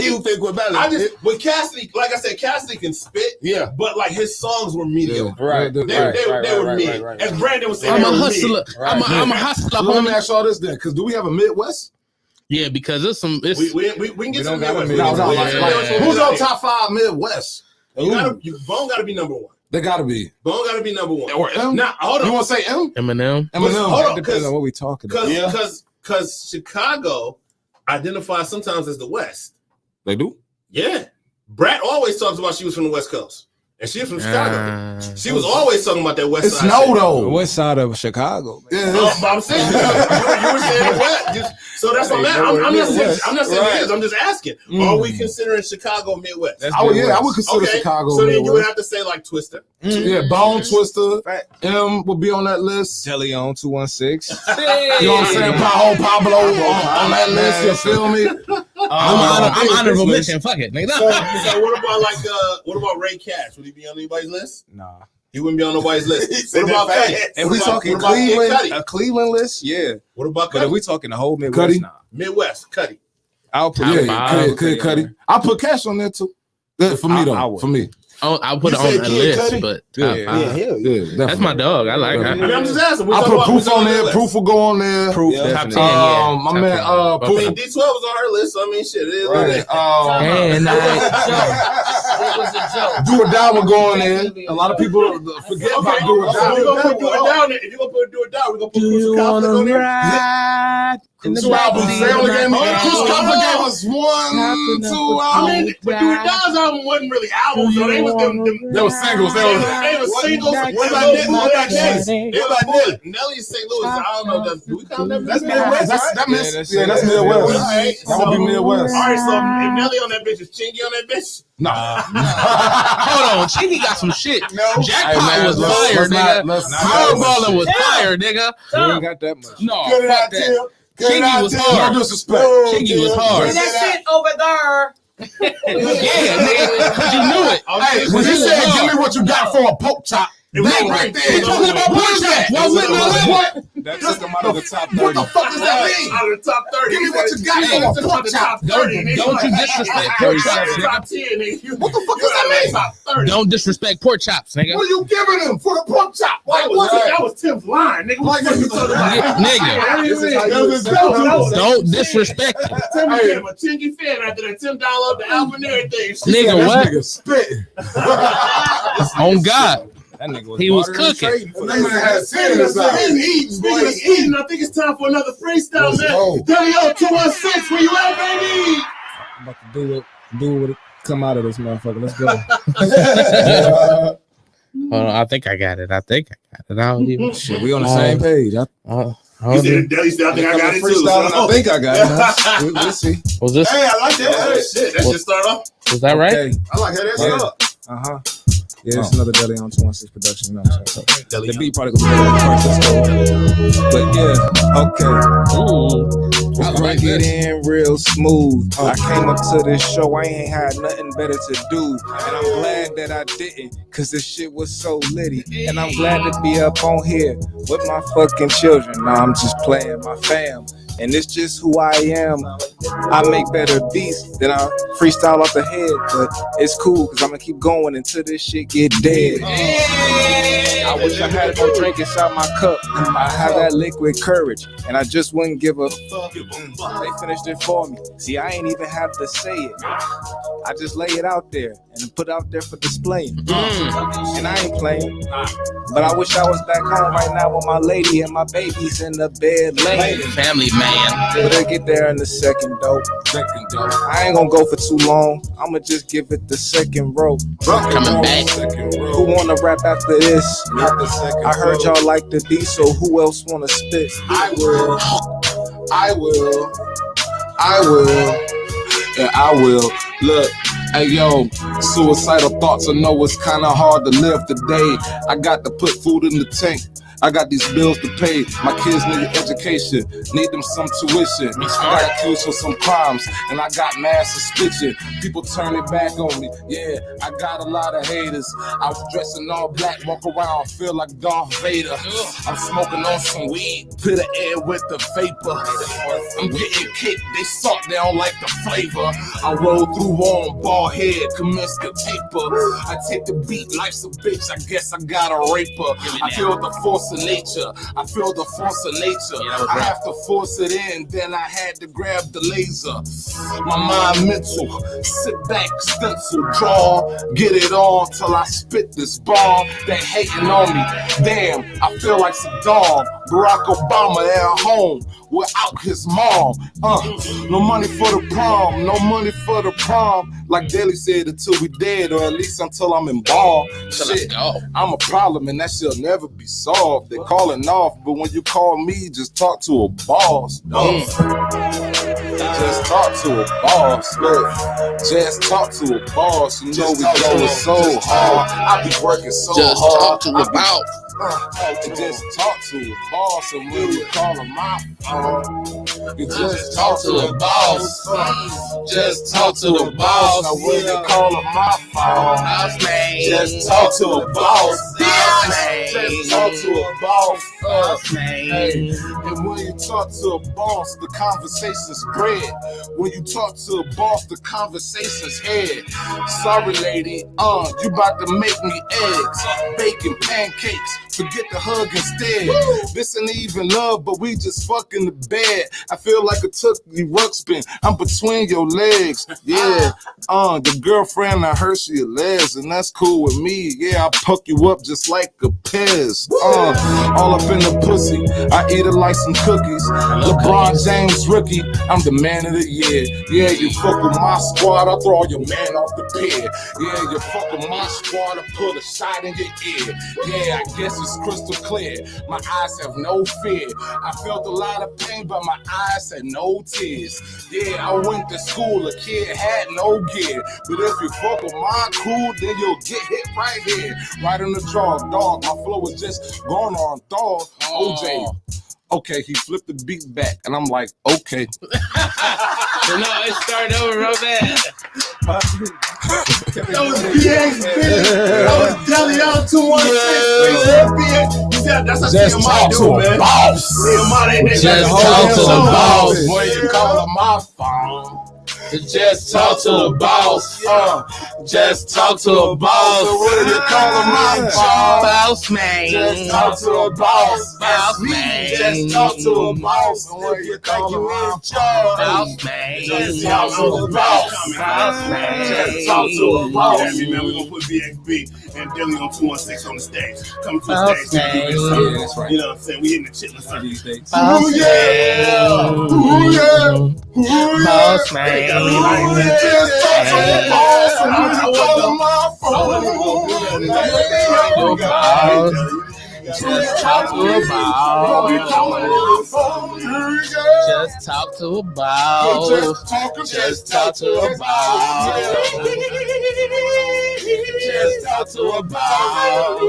He was fake quit battling. With Cassidy, like I said, Cassidy can spit. Yeah. But like his songs were mediocre. Right. They were mid. As Brandon was saying, I'm a hustler. I'm a hustler. Let me ask y'all this then, because do we have a Midwest? Yeah, because it's some. We can get some Midwest. Who's on top 5 Midwest? Bone got to be number one. They got to be. Bone got to be number one. Or M? Now, hold on. You want to say M? Eminem? Hold on. Depends on what we talking about. Because Chicago identifies sometimes as the West. They do? Yeah. Brat always talks about she was from the West Coast. And she's from Chicago. She was always talking about that West side. It's snow, though. The West side of Chicago. Yeah, but I'm saying, you were saying the West. So that's what I'm not saying it is. I'm just asking. Are we considering Chicago Midwest? I would consider Chicago So then Midwest. you would have to say like Twister. Yeah, Bone Twister. M would be on that list. Telly on 216. You know what I'm saying? Pablo on that list. You feel me? I'm honorable mention. Fuck it, nigga. So what about Ray Cash? Would he be on anybody's list? Nah. He wouldn't be on nobody's list. What about Cuddy? If we talking Cleveland, a Cleveland list, yeah. What about But Cuddy? if we talking the whole Midwest, Cuddy? nah. Midwest, Cuddy. I'll put Cuddy. I'll put Cash on there too. For me though. For me. I'll put it on a list, but that's my dog. I like her. I mean, I'm just asking. I put Proof on there. Proof will go on there. Proof, Top 10, my man, I mean, D12 was on her list, so I mean, shit, it is what it is. And It was a joke. Do or Die will go on there. A lot of people forget about Do or Die. We're gonna put Do or Die on there. If you're gonna put Do or Die, we're gonna put Crucial Conflict on there. Crucial album. Crucial gave us 1, 2 albums. I mean, but Do or Die's album wasn't really albums, so they was They were singles. They were singles. What about Nelly's St. Louis? I don't know. Do we count that? That's Midwest, right? That's Midwest. That would be Midwest. All right, so if Nelly on that bitch, is Chingy on that bitch? Nah. hold on, Chingy got some shit. Jackpot was fire, nigga. Powerballer was fire, nigga. We ain't got that much. No, fuck that. Chingy was hard. No disrespect. Chingy was hard. That shit over there. Yeah, nigga, because you knew it. Hey, when he said, "Give me what you got for a poke chop," that right there. Talking about pork chop. What? That took him out of the top 30. What the fuck does that mean? Out of the top 30. Give me what you got for a pork chop. Don't you disrespect pork chops, Top nigga. 10, What the fuck does that mean? Top 30. Don't disrespect pork chops, nigga. What are you giving him for the pork chop? That was Tim's line, nigga. What you talking about? Nigga, don't disrespect it. Tim became a Chingy fan after that. Tim downloaded the album and everything. Nigga, what? Nigga spitting. On God. That nigga He was bartering cooking. trading for That man had Speaking of eating, I think it's time for another freestyle, man. Delio 216, where you at, baby? I'm about to do what come out of this motherfucker. Let's go. Hold on, I think I got it. I don't even. Shit, we on the same page. He said, Deli said, I think I got it too. Freestyle, I think I got it. We'll see. Was this? Hey, I like that. Shit, that should start off. Was that right? Okay. I like how that start. Yeah, it's another Delly on 216 production. You know what I'm saying? So, the beat probably gonna be first. Let's go. But yeah, okay. I like it in real smooth. I came up to this show, I ain't had nothing better to do. And I'm glad that I didn't, cause this shit was so litty. And I'm glad to be up on here with my fucking children. Nah, I'm just playing my fam. And it's just who I am. I make better beats than I freestyle off the head, but it's cool because I'm gonna keep going until this shit get dead. I wish I had more drink inside my cup. I have that liquid courage, and I just wouldn't give a fuck. They finished it for me. See, I ain't even have to say it. I just lay it out there and put it out there for display. And I ain't playing, but I wish I was back home right now with my lady and my babies in the bed laying. Family man. But I get there in the second dope. I ain't gonna go for too long. I'ma just give it the second row. Coming back. Who wanna rap after this? I heard y'all like the beat, so who else wanna spit? I will. Yeah, I will. Look, hey yo, suicidal thoughts. I know it's kinda hard to live today. I got to put food in the tank. I got these bills to pay. My kids need education, need them some tuition. I got accused for some crimes, and I got mad suspicion. People turn it back on me. Yeah, I got a lot of haters. I was dressing all black, walk around, feel like Darth Vader. I'm smoking on some weed, put the air with the vapor. I'm getting kicked, they suck, they don't like the flavor. I roll through on bald head, commence the taper. I take the beat, life's a bitch, I guess I got a raper. I feel the force of nature, I feel the force of nature. I have to force it in, then I had to grab the laser. My mind mental, sit back, stencil, draw, get it on till I spit this bomb. They hating on me, damn, I feel like Saddam. Barack Obama at home without his mom. No money for the prom, no money for the prom. Like Daly said, until we dead, or at least until I'm embalmed. Shit, I'm a problem and that shit'll never be solved. They calling off, but when you call me, just talk to a boss. Just talk to a boss. Look, just talk to a boss. You know we going so hard. I be working so hard. Just talk to a boss. Just talk to a boss, and when you call him my phone, you just talk to a boss. Just talk to the boss. Now when you call him my phone, just talk to a boss. Just talk to a boss. And when you talk to a boss, the conversation's spread. When you talk to a boss, the conversation's head. Sorry, lady, you about to make me eggs, bacon, pancakes. Forget the hug instead. This ain't even love, but we just fucking the bed. I feel like a turkey ruck spin. I'm between your legs. Yeah, the girlfriend, I heard she a les, and that's cool with me. Yeah, I puck you up just like a Pez. All up in the pussy. I eat it like some cookies. LeBron James rookie. I'm the man of the year. Yeah, you fuck with my squad, I'll throw your man off the pier. Yeah, you fuck with my squad, I put a shot in your ear. Yeah, I guess it's crystal clear. My eyes have no fear. I felt a lot of pain, but my eyes had no tears. Yeah, I went to school, a kid had no gear. But if you fuck with my crew, then you'll get hit right here. Right in the jaw, dog. My flow was just going on, dog. OJ. Okay, he flipped the beat back, and I'm like, okay. No, it started over real bad. That was BXB. That was Deli. That was 216. You said that's a just talk to a boss. Just talk to a boss. When you call on my phone. Just talk to a boss. Just talk to a boss. So what do you call him my phone? Boss man. Just talk to a boss. Boss man. Just talk to a boss. And what you think you in charge? Boss man. Just talk to a boss. Boss man. Just talk to a boss. Man, we're gonna put BXB and Dilly on 216 on the stage. Come to the Boss stage. man. Yeah, that's right. You know what I'm saying? We hitting the chitlin circle. Boss yeah. Ooh, yeah. Ooh, Boss yeah. man. Just talk to a boss. And when you call him my phone. Just talk to a boss. Just talk to a boss. Just talk to a boss. Just talk to a boss.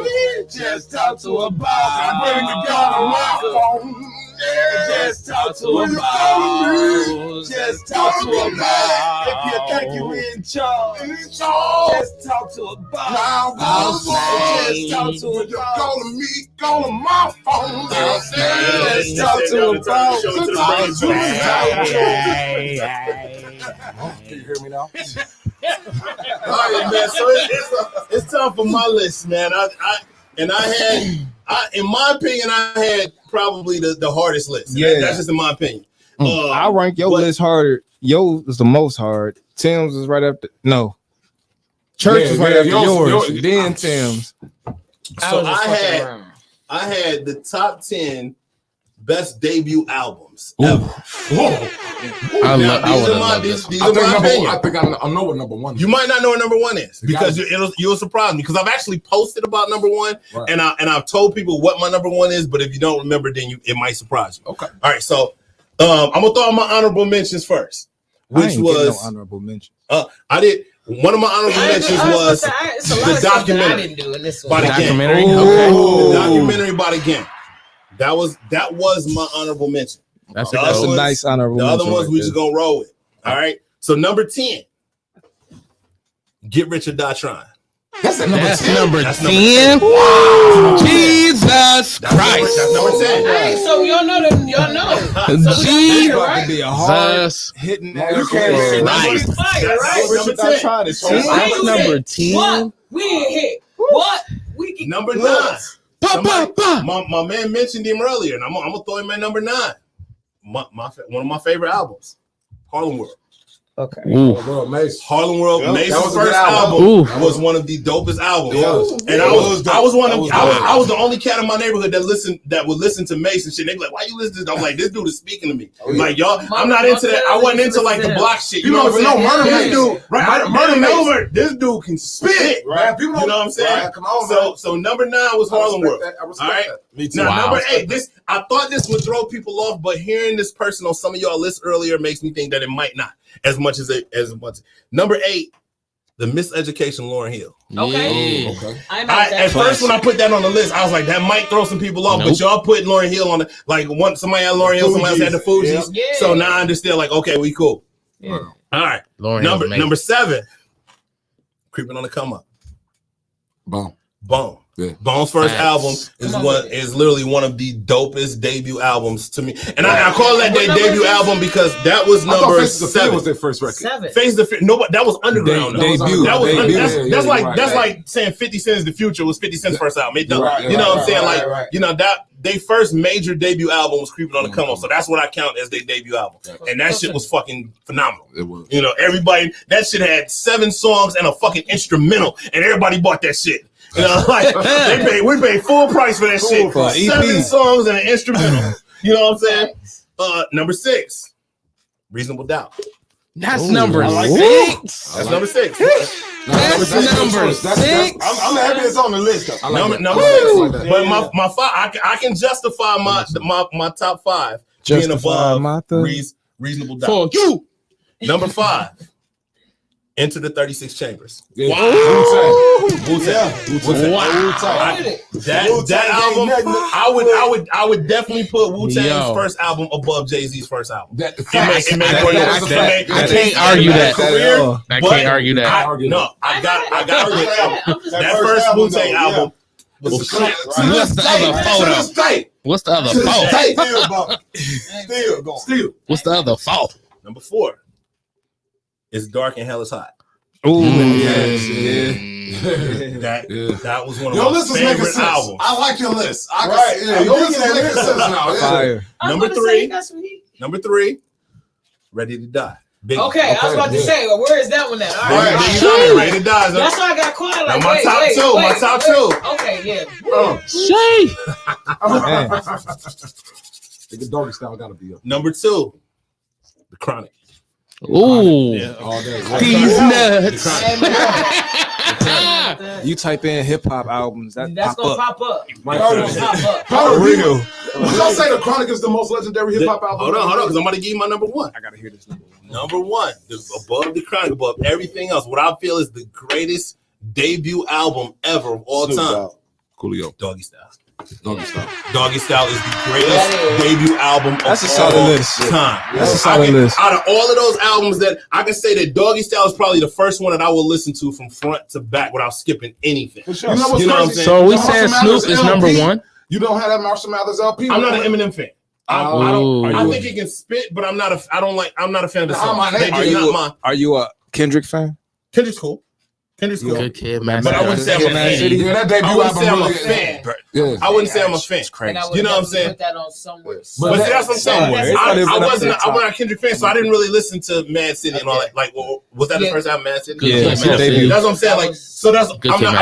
Just talk to a boss. When you got on my phone. Just talk to a boss. Just talk to a boss. If you think you in charge, just talk to a boss. Boss man. Just talk to a boss. Calling me, calling my phone. Just talk to a boss. Boss man. Can you hear me now? All right, man. So it's time for my list, man. In my opinion, I had probably the hardest list. Yeah. That's just in my opinion. I rank your list harder. Yours is the most hard. Tim's is right after. No. Church is right after yours. Then Tim's. So I had the top 10 best debut albums ever. I think I know what number one is. You might not know what number one is because you'll surprise me because I've actually posted about number one, right. and I've told people what my number one is, but if you don't remember, then it might surprise you. Okay. All right. So I'm gonna throw out my honorable mentions first, which was no honorable mentions. I did. One of my honorable mentions was the documentary by the Game. Documentary? The documentary by the Game. That was my honorable mention. That's a nice honorable mention. The other ones we just gonna roll with. All right. So number 10, Get Rich or Die Trying. That's number 10. Wow. Jesus Christ. That's number 10. Hey, so y'all know. Jesus hitting Christ. That's number 10. We ain't hit. What? We can number 9. My man mentioned him earlier, and I'm gonna throw him at number 9. One of my favorite albums, Harlem World. Okay. Harlem World, Mason's first album was one of the dopest albums. And I was the only cat in my neighborhood that would listen to Mason shit. They be like, why you listen to this? I'm like, this dude is speaking to me. Like, y'all, I'm not into that. I wasn't into like the block shit. You know what I'm saying? This dude, right? Murder Melvin, this dude can spit. Right? You know what I'm saying? Right, come on, so number 9 was Harlem World. All right. Me too. Now number 8, I thought this would throw people off, but hearing this person on some of y'all lists earlier makes me think that it might not. As much. Number 8, the Miseducation Lauryn Hill. Okay. At first, when I put that on the list, I was like, that might throw some people off. But y'all putting Lauryn Hill on somebody had Lauryn Hill, somebody else had the Fugees. Yeah. So now I understand. Like, okay, we cool. Yeah. All right. Number 7, Creeping on the Come Up. Bone. Yeah. Bone's first album is literally one of the dopest debut albums to me, and I call that their debut album because that was number 7. Was their first record. Face the Fear. No, that was underground. That's like saying 50 Cent's The Future was 50 Cent's first album. You know what I'm saying? You know that their first major debut album was Creeping on the Come Up, so that's what I count as their debut album, and that shit was fucking phenomenal. It was. You know, everybody that shit had 7 songs and a fucking instrumental, and everybody bought that shit. You know, like we paid full price for that shit. 7 songs and an instrumental. You know what I'm saying? Number 6, Reasonable Doubt. That's number 6. That's number 6. That's number 6. I'm happy it's on the list. Number 6. But my 5, I can justify my top 5 being above Reasonable Doubt. For you. Number 5. Into the 36 Chambers. Yeah. Wow. That album, I would definitely put Wu-Tang's first album above Jay-Z's first album. I can't argue that. I can't argue that. I got that first Wu-Tang album. What's the other photo? What's the other photo? Still. What's the other photo? Number 4. It's Dark and Hell is Hot. Oh, that was one of my favorite albums. I like your list. Your list is making sense now. Fire. Number 3, Ready to Die. Okay, I was about to say, well, where is that one at? All right. Ready to Die. That's why I got quiet. Like, my top two. Okay, yeah. Shay. The Doggy Style gotta be up. Number 2, The Chronic. Ooh, these nuts. You type in hip hop albums, that's gonna pop up. For real. Would y'all say The Chronic is the most legendary hip hop album? Hold on, because I'm about to give you my number 1. I gotta hear this number 1. Number 1, above The Chronic, above everything else. What I feel is the greatest debut album ever of all time. Coolio. Doggy Style. Doggy Style. Doggy Style is the greatest debut album of That's a solid all list. time. That's a solid list. Out of all of those albums, that I can say that Doggy Style is probably the first one that I will listen to from front to back without skipping anything. For sure. You know what I'm saying? So we said Snoop is number 1. You don't have that Marshall Mathers LP. I'm not an Eminem fan. I think he can spit, but I'm not a fan of the song. Are you a Kendrick fan? Kendrick's cool. Good kid, man. But I wouldn't say I'm a fan. Yeah, that debut album really. I wouldn't say I'm a fan. You know what I'm saying? Put that on somewhere. But that's what I'm saying. I wasn't a Kendrick fan, so I didn't really listen to Mad City and all that. Like, was that the first album, Mad City? Yeah, that's what I'm saying. Like, so I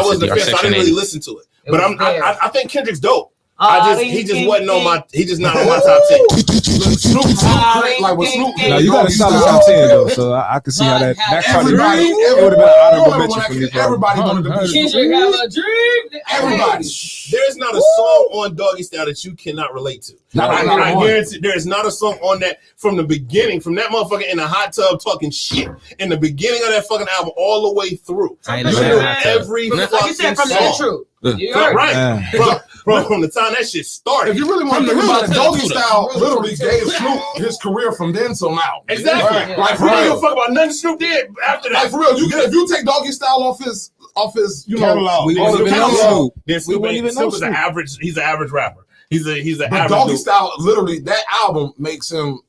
wasn't a fan, so I didn't really listen to it. But I think Kendrick's dope. He just wasn't on my. He just not on my top 10. No, you got a solid top 10 though, so I can see how that everybody would have been an honorable mention for me. Everybody wanted to be Kendrick have a dream. Everybody. There's not a song on Doggy Style that you cannot relate to. I guarantee there is not a song on that from the beginning, from that motherfucker in the hot tub talking shit in the beginning of that fucking album all the way through. I know every fucking from the song. intro. Right. Bro, from the time that shit started. If you really want to think about it, Doggy Style literally gave Snoop his career from then till now. Exactly. Right. Like, we don't give a fuck about nothing Snoop did after that. Like, for real, if you take Doggy Style off his catalog, we wouldn't even know Snoop is an average. He's an average rapper. He's an average. Doggy dude. Style, literally, that album makes him.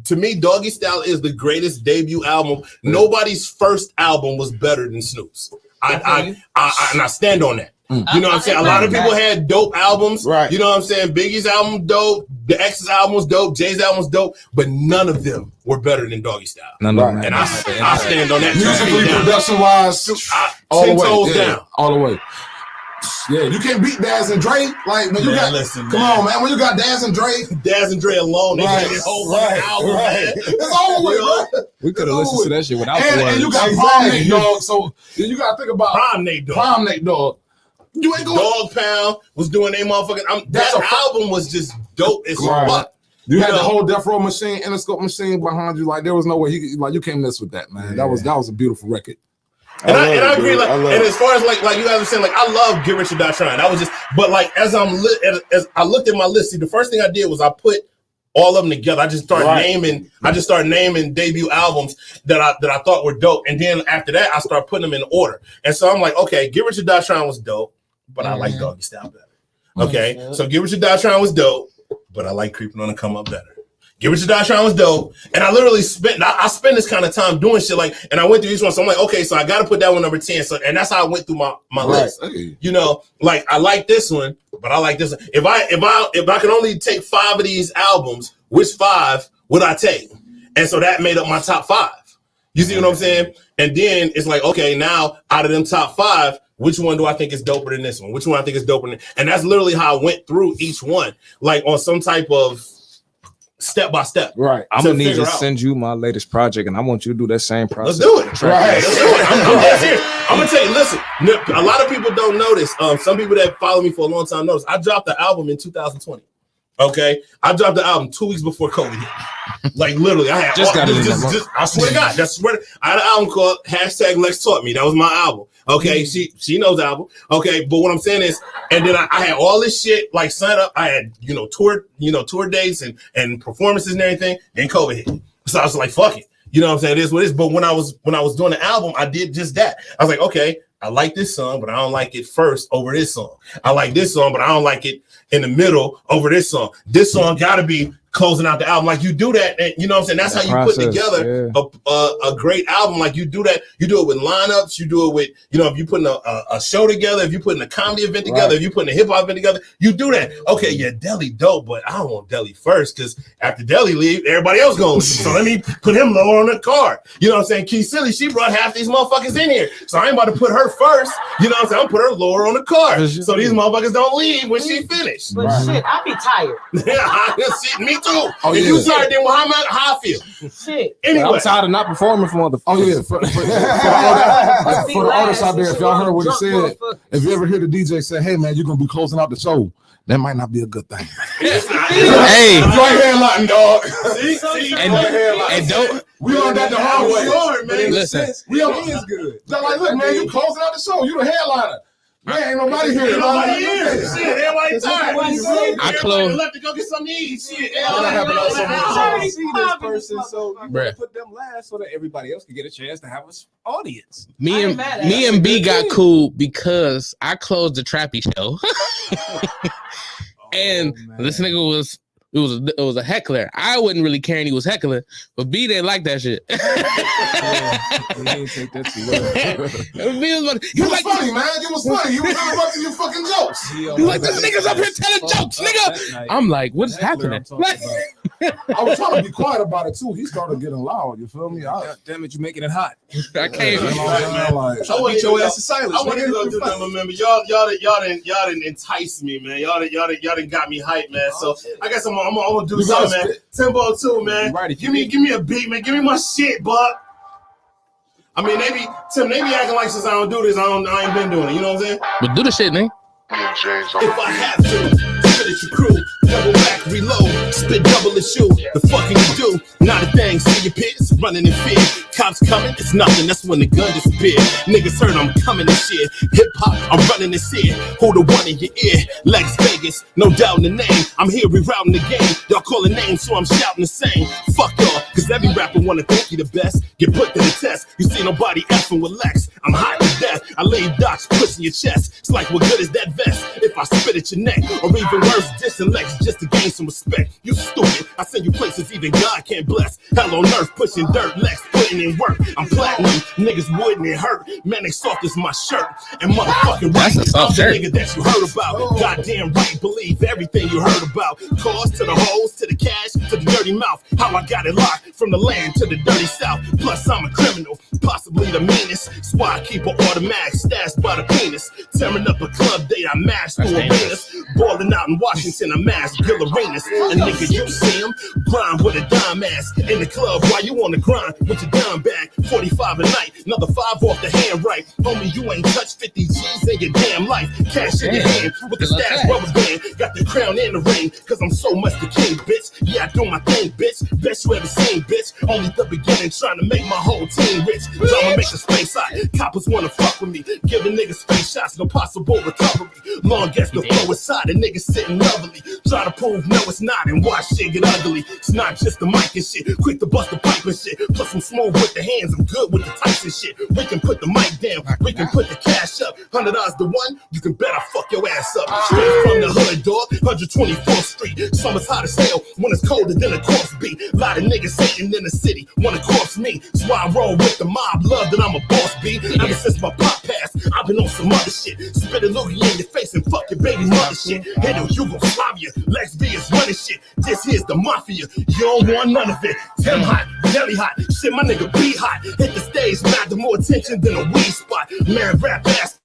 To me, Doggy Style is the greatest debut album. Nobody's first album was better than Snoop's. And I stand on that. You know what I'm saying? A lot of people had dope albums. Right. You know what I'm saying? Biggie's album dope. The X's album was dope. Jay's album was dope. But none of them were better than Doggy Style. None of them. And I stand on that. Musically, production-wise, all the way. Down. All the way. Yeah, you can't beat Daz and Dre. Like, when you got, come on, man. When you got Daz and Dre alone, they got this whole album. It's over with, bro. We could have listened to that shit without the words. And you got Prom Nate Dogg, so you got to think about Prom Nate Dogg. You ain't going. Dog Pound was doing their motherfucking. That album was just dope as fuck. You had the whole Death Row machine, Interscope machine behind you. Like, there was no way you can't mess with that, man. That was a beautiful record. And I agree. Like, and as far as like you guys were saying, like, I love Get Rich or Die Trying. That was just, but like as I looked at my list, see, the first thing I did was I put all of them together. I just started naming debut albums that I thought were dope, and then after that, I started putting them in order. And so I'm like, okay, Get Rich or Die Trying was dope, but I like Doggy Style better. Okay, so Get Rich or Die Trying was dope, but I like Creeping on the Come Up better. Get Rich or Die Trying was dope, and I literally spent this kind of time doing shit like, and I went through each one. So I'm like, okay, so I got to put that one number 10. So, and that's how I went through my list. You know, like I like this one, but I like this one. If I could only take 5 of these albums, which 5 would I take? And so that made up my top 5. You see what I'm saying? And then it's like, okay, now out of them top 5, which one do I think is doper than this one? Which one I think is doper than? And that's literally how I went through each one, like on some type of step by step. Right. I'm gonna need to send you my latest project, and I want you to do that same process. Let's do it. Right. Let's do it. I'm serious. I'm gonna tell you. Listen, a lot of people don't notice. Some people that follow me for a long time notice. I dropped the album in 2020. Okay, I dropped the album 2 weeks before COVID hit. Like literally, I had I swear to God, I had an album called #Lex Taught Me. That was my album. Okay, she knows the album. Okay, but what I'm saying is, and then I had all this shit like signed up. I had tour dates and performances and everything. Then COVID hit, so I was like, fuck it. You know what I'm saying? It is what it is. But when I was doing the album, I did just that. I was like, okay, I like this song, but I don't like it first over this song. I like this song, but I don't like it in the middle over this song. This song got to be closing out the album. Like you do that, and you know what I'm saying? That's how you put together a great album. Like you do that, you do it with lineups, you do it with, if you're putting a show together, if you're putting a comedy event together, if you're putting a hip-hop event together, you do that. Okay, yeah, Deli dope, but I don't want Deli first, because after Deli leave, everybody else gonna leave. So let me put him lower on the card. You know what I'm saying? Key Silly, she brought half these motherfuckers in here. So I ain't about to put her first. You know what I'm saying? I'm put her lower on the card. So these motherfuckers don't leave when she finished. But shit, I be tired. Yeah, me too. Oh, if you tired, then how I feel? Shit. Anyway. I'm tired of not performing for the. Oh yeah, for the artists out there, if y'all heard what he said, if you ever hear the DJ say, "Hey man, you're gonna be closing out the show," that might not be a good thing. Hey, you ain't headlining, dog. And don't. We learned that the hard way. Man. Listen, we is good. They're like, look, man, you closing out the show. You the headliner. Man, ain't nobody here. Ain't nobody here. Shit, everybody tired. I close. Left to go get something to eat. Shit, I see this person, so you gotta put them last so that everybody else can get a chance to have an audience. Me and B got cool because I closed the Trappy show, and this nigga was. It was a heckler. I wasn't really caring he was heckling, but B didn't like that shit. He didn't take that too well. You was funny, man. You was funny. You was interrupting your fucking jokes. You like, this nigga's up here telling jokes, nigga. I'm like, what's happening? I was trying to be quiet about it too. He started getting loud. You feel me? God damn it, you making it hot. I can't. I want your ass to silence. I want to go do that, remember. Y'all didn't entice me, man. Y'all didn't got me hyped, man. So I guess I'm gonna do something, man. Tempo 2, man. Give me a beat, man. Give me my shit, buck. I mean, Tim, they be acting like since I don't do this, I ain't been doing it. You know what I'm saying? But do the shit, nigga. If I have to, finish your crew, double back, reload, spit double the shoe. The fuck can you do? Not a thing. See your pits running in fear. Cops coming, it's nothing, that's when the gun disappeared. Niggas heard I'm coming and shit. Hip hop, I'm running this here. Who the one in your ear? Lex Vegas, no doubt in the name. I'm here rerouting the game. Y'all calling names, so I'm shouting the same. Fuck y'all, cause every rapper wanna think he the best. Get put to the test. You see nobody effing with Lex. I'm hot to death. I leave docs pushing your chest. It's like, what good is that vest if I spit at your neck? Or even worse, dissing Lex just to gain some respect. You stupid. I send you places even God can't bless. Hell on earth, pushing dirt, Lex putting in work. I'm platinum, niggas wouldn't it hurt. Man, they soft as my shirt. And motherfucking right, That's a soft shirt. nigga that you heard about. Goddamn right, believe everything you heard about. Cars to the hoes, to the cash, to the dirty mouth. How I got it locked from the land to the dirty south. Plus I'm a criminal, possibly the meanest. That's why I keep an automatic stashed by the penis. Tearing up a club date, I mashed through arenas. Balling out in Washington, I masked Bill Arenas. And nigga, you see him, grind with a dime ass. In the club, while you on the grind with your dime bag. 45 a night, another 5 off the hand right. Homie, you ain't touched 50 G's in your damn life. Cash in your hand with the stash rubber band. Got the crown and the ring, cause I'm so much the king, bitch. Yeah, I do my thing, bitch. Best you ever seen, bitch. Only the beginning, trying to make my whole team rich. I'ma make the space hot. Coppers wanna fuck with me. Giving niggas face shots, no possible recovery. Long as the flow aside, the niggas sitting lovely. Try to prove no, it's not, and watch shit get ugly. It's not just the mic and shit. Quick to bust the pipe and shit. Plus I'm smooth with the hands, I'm good with the types and shit. We can put the mic down, we can put the cash up. $100 the one, you can bet I fuck your ass up. Straight from the hood, dog, 124th Street. Summer's hot as hell, when it's colder than a corpse beat. Lot of niggas hating in the city, wanna corpse me. That's why I roll with the mob, love that I'm a boss, B. Ever since my pop passed, I've been on some other shit. Spit a loogie in your face and fuck your baby mother shit. Handle Yugoslavia, Lex V is running shit. This here's the mafia, you don't want none of it. Tim hot, deli hot, shit my nigga be hot. Hit the stage, matter more attention than a weed spot. Man, rap ass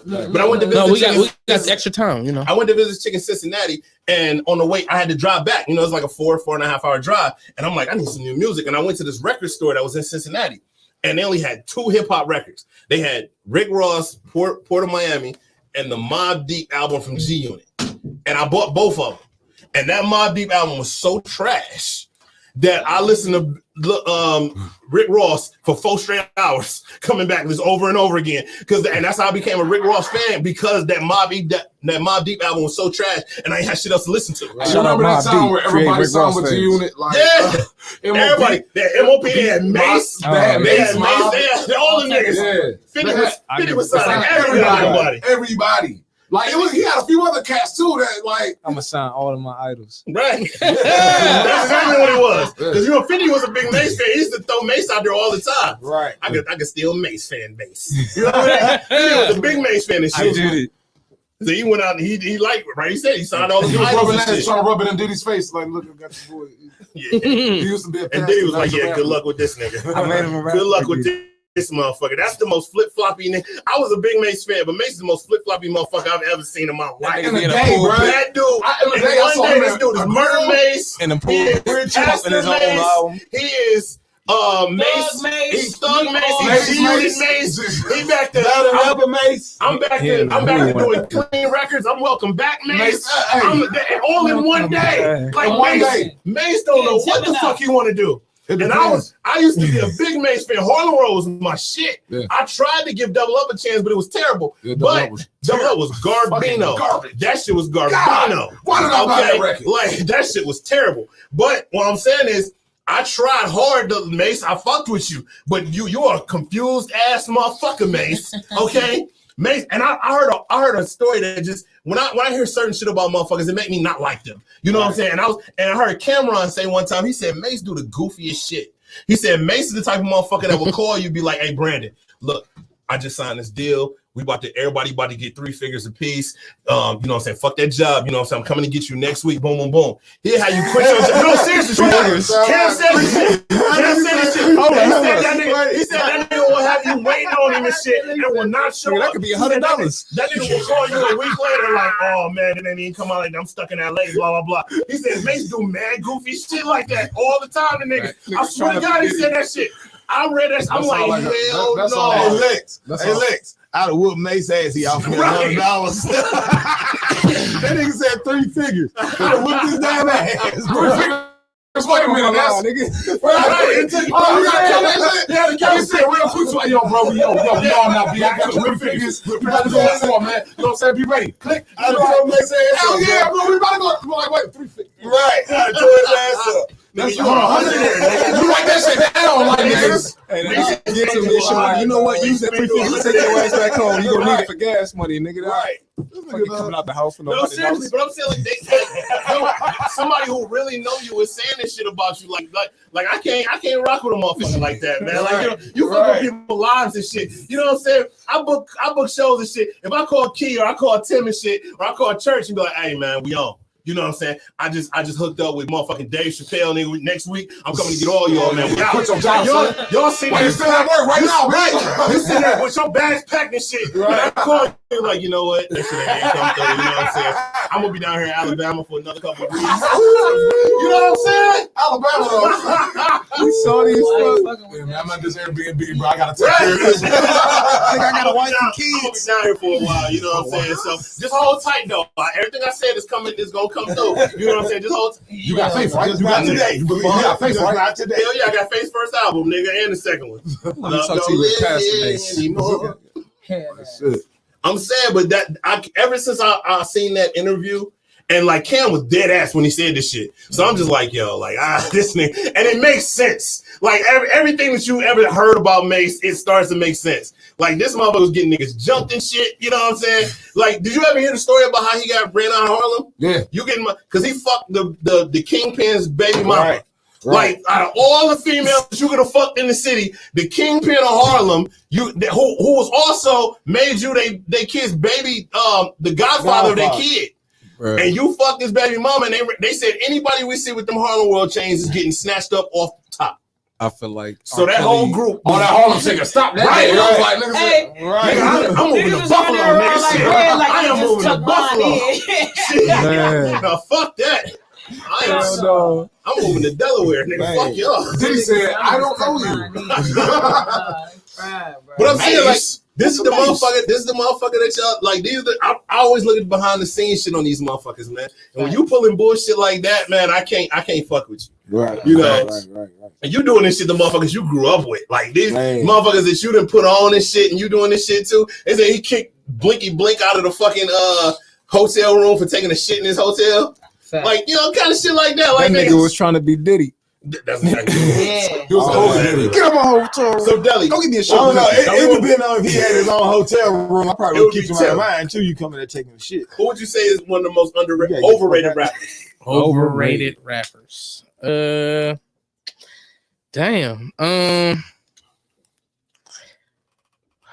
But I went to visit. No, we got extra time, you know. I went to visit chick in Cincinnati, and on the way, I had to drive back. You know, it's like a 4.5 hour drive. And I'm like, I need some new music. And I went to this record store that was in Cincinnati, and they only had 2 hip hop records. They had Rick Ross, Port of Miami, and the Mobb Deep album from G Unit. And I bought both of them. And that Mobb Deep album was so trash that I listened to Rick Ross for 4 straight hours, coming back just over and over again. And that's how I became a Rick Ross fan, because that Mobb Deep album was so trash, and I ain't had shit else to listen to. Right. You remember that time where everybody signed with the unit? Like, everybody. They had MOP, they had Mace, they had all the niggas. 50 was signing everybody. Everybody. Like he had a few other cats too that like I'm gonna sign all of my idols. Right. That's exactly what it was. Because 50 was a big Mace fan. He used to throw Mace out there all the time. Right. I could steal Mace fan base. You know what I mean? He was a big Mace fan and shit. I did it. So he went out and he liked it, right? He said he signed all the idols. Trying to rub it in Diddy's face, like, look, I got the boy. Yeah. He used to be a and Diddy was like, yeah, good luck with this nigga. I made him a rapper. Good luck with this motherfucker. That's the most flip-floppy nigga. I was a big Mace fan, but Mace is the most flip-floppy motherfucker I've ever seen in my life. In the day, bro. That dude, one day this dude is murder Mace. In the pool. He is Mace. He's Thug Mace. He's G-Unit Mace. He back there. I'm back there. I'm back there doing clean records. I'm welcome back, Mace. All in one day. Like one day. Mace don't know what the fuck he want to do. And I used to be a big Mace fan. Harlem World was my shit. Yeah. I tried to give Double Up a chance, but it was terrible. Yeah, Double Up was Garbino. That shit was Garbino. God, why did I buy that record? Like, that shit was terrible. But what I'm saying is, I tried hard, Mace. I fucked with you, but you're a confused ass motherfucker, Mace. Okay, Mace. And I heard a story that just when I hear certain shit about motherfuckers, it make me not like them. You know what I'm saying? And I heard Cameron say one time, he said Mace do the goofiest shit. He said Mace is the type of motherfucker that will call you, be like, hey Brandon, look, I just signed this deal. Everybody about to get 3 figures a piece. You know what I'm saying? Fuck that job. You know what I'm saying? I'm coming to get you next week. Boom, boom, boom. Here's how you quit your job. No, seriously. Cam said this shit. He said that nigga will have you waiting on him and shit and will not show up. That could be $100. That nigga will call you a week later like, oh man, it ain't even come out like that. I'm stuck in LA, blah, blah, blah. He said Mace do mad goofy shit like that all the time, the nigga. I swear to God, he said that shit. I read that. I'm like, hell no. Hey, Lex. I'd have whooped Mace ass. He offered me $100. That nigga said 3 figures. I'd have whooped his damn ass. Wait a minute, nigga. Real quick, so yo, bro, yo, I'm not being got 3 figures. We about to go for, man. You know what I'm saying? Be ready. Click. Hell yeah, bro. We about to go. Like, wait, 3 figures. Right. I tore his ass up. You write that shit down, like niggas. You know what? Use that 3 figures. Take your ass back home. You gonna need it for gas money, nigga. Right. Coming out the house for no seriously, but I'm saying like somebody who really know you is saying this shit about you. Like I can't rock with a motherfucker like that, man. Like you fuck with people's lives and shit. You know what I'm saying? I book shows and shit. If I call Key or I call Tim and shit, or I call Church and be like, hey man, we on. You know what I'm saying? I just hooked up with motherfucking Dave Chappelle, nigga. Next week, I'm coming to get all y'all, man. Y'all see that? You still at work right now, right? You sitting there with your bags packed and shit. Right. I call you like, you know what? That shit ain't come through. You know what I'm saying? I'm gonna be down here in Alabama for another couple of weeks. You know what I'm saying? Alabama, though. We saw these fuck. Yeah, man, I'm not just Airbnb, bro. I gotta take care of this. I got a wife and kids. I'm gonna be down here for a while. You know what I'm saying? So just hold tight, though. Everything I said is gonna come through. You know what I'm saying? Just hold. You got faith, right? You got today. You got faith, right? Not today. Hell yeah, I got Faith's first album, nigga, and the second one. Let me talk to you with Pastor Mace. I'm saying, but ever since I seen that interview, and like Cam was dead ass when he said this shit. So I'm just like, yo, like this nigga, and it makes sense. Like everything that you ever heard about Mace, it starts to make sense. Like this motherfucker was getting niggas jumped and shit. You know what I'm saying? Like, did you ever hear the story about how he got ran out of Harlem? Yeah. You getting because he fucked the Kingpin's baby mama. Right. Like out of all the females you could have fucked in the city, the Kingpin of Harlem, who was also made you they kid's baby, the godfather of their kid. Right. And you fucked this baby mama, and they said anybody we see with them Harlem World chains is getting snatched up off the top. I feel like So that whole group, all that Harlem shaking, stop that. Right, Nigga. right. Like, niggas Hey, nigga, I'm moving to Buffalo, nigga. I am moving to Buffalo. No, fuck that. I'm moving to Delaware, nigga. Man. Fuck y'all. He said, I don't know you. But I'm saying, like, this is the motherfucker. This is the motherfucker that y'all like. I always look at behind the scenes shit on these motherfuckers, man. And when you pulling bullshit like that, man, I can't fuck with you. right. You know, Right. and you doing this shit, the motherfuckers you grew up with, like these Man. motherfuckers that you done put on and shit, and you doing this shit too. They say he kicked Blinky Blink out of the fucking hotel room for taking a shit in his hotel, like kind of shit like that. Like That nigga was trying to be Diddy. That's exactly He was a whole Diddy. Get him a hotel room. So Deli, Go give me a I show. don't know. It depends on if he had his own hotel room. I probably It would would keep be him out of terrible. mine too. You coming there taking the shit. who would you say is one of the most Yeah, overrated rappers? Overrated rappers. Damn. I'm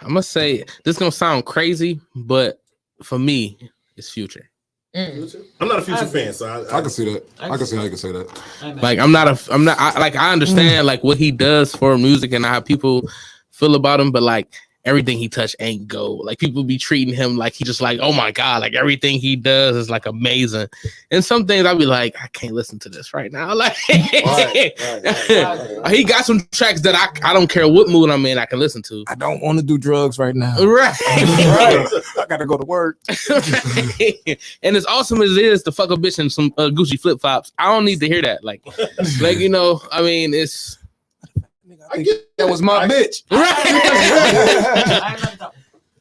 gonna say this is gonna sound crazy, but for me, it's Future. I'm not a Future fan, so I can see that. I can see how you can say that. Like I understand like what he does for music and how people feel about him, but like everything he touched ain't gold. Like people be treating him like he just like, oh my God, like everything he does is like amazing. And some things I'll be like, I can't listen to this right now. Like he got some tracks that I don't care what mood I'm in, I can listen to. I don't want to do drugs right now. Right. I gotta go to work. And as awesome as it is to fuck a bitch in some Gucci flip flops, I don't need to hear that. Like I mean, it's. I get that was my bitch.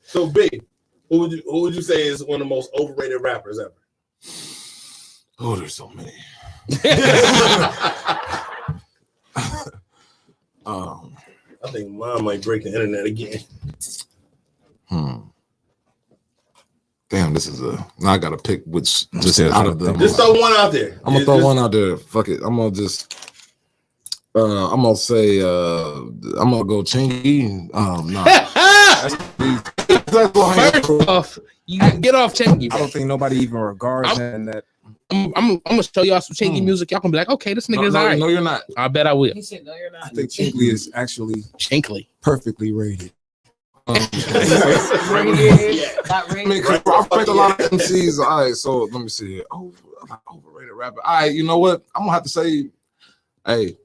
So big. Who would you say is one of the most overrated rappers ever? Oh, there's so many. I think mine might break the internet again. Damn, this is now I gotta pick which just out of them. Just throw one out there. I'm gonna throw one out there. Fuck it. I'm gonna just I'm gonna say I'm gonna go Chingy. Nah. First off, you get off Chingy. I don't think nobody even regards him that. I'm gonna show y'all some Chingy music. Y'all gonna be like, okay, this nigga is alright. No, you're not. I bet I will. He said, no, you're not. I think Chinkley is actually Chinkly. perfectly rated. Not I rated. mean, I've played a lot of MCs. All right, so let me see here. Overrated rapper. All right, you know what? I'm gonna have to say, Gucci.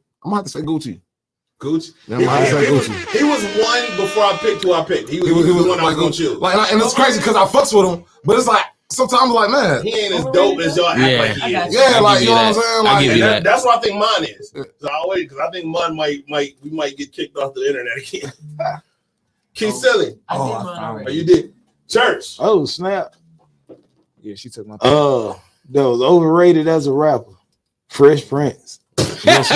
Gucci. Yeah, I'm gonna have to say Gucci. He was one before I picked who I picked. He was the one I was gonna choose. Like, and it's crazy because I fucks with him, but it's like sometimes like, man, He ain't as dope as y'all act like he is. yeah, like you know what I'm saying. I'll Like, give you that. That's what I think mine is. So I wait because I think mine we might get kicked off the internet again. Keith Silly. I did mine Oh, already. you did. Church. Oh snap! Yeah, she took my. That was overrated as a rapper. Fresh Prince. Will Smith.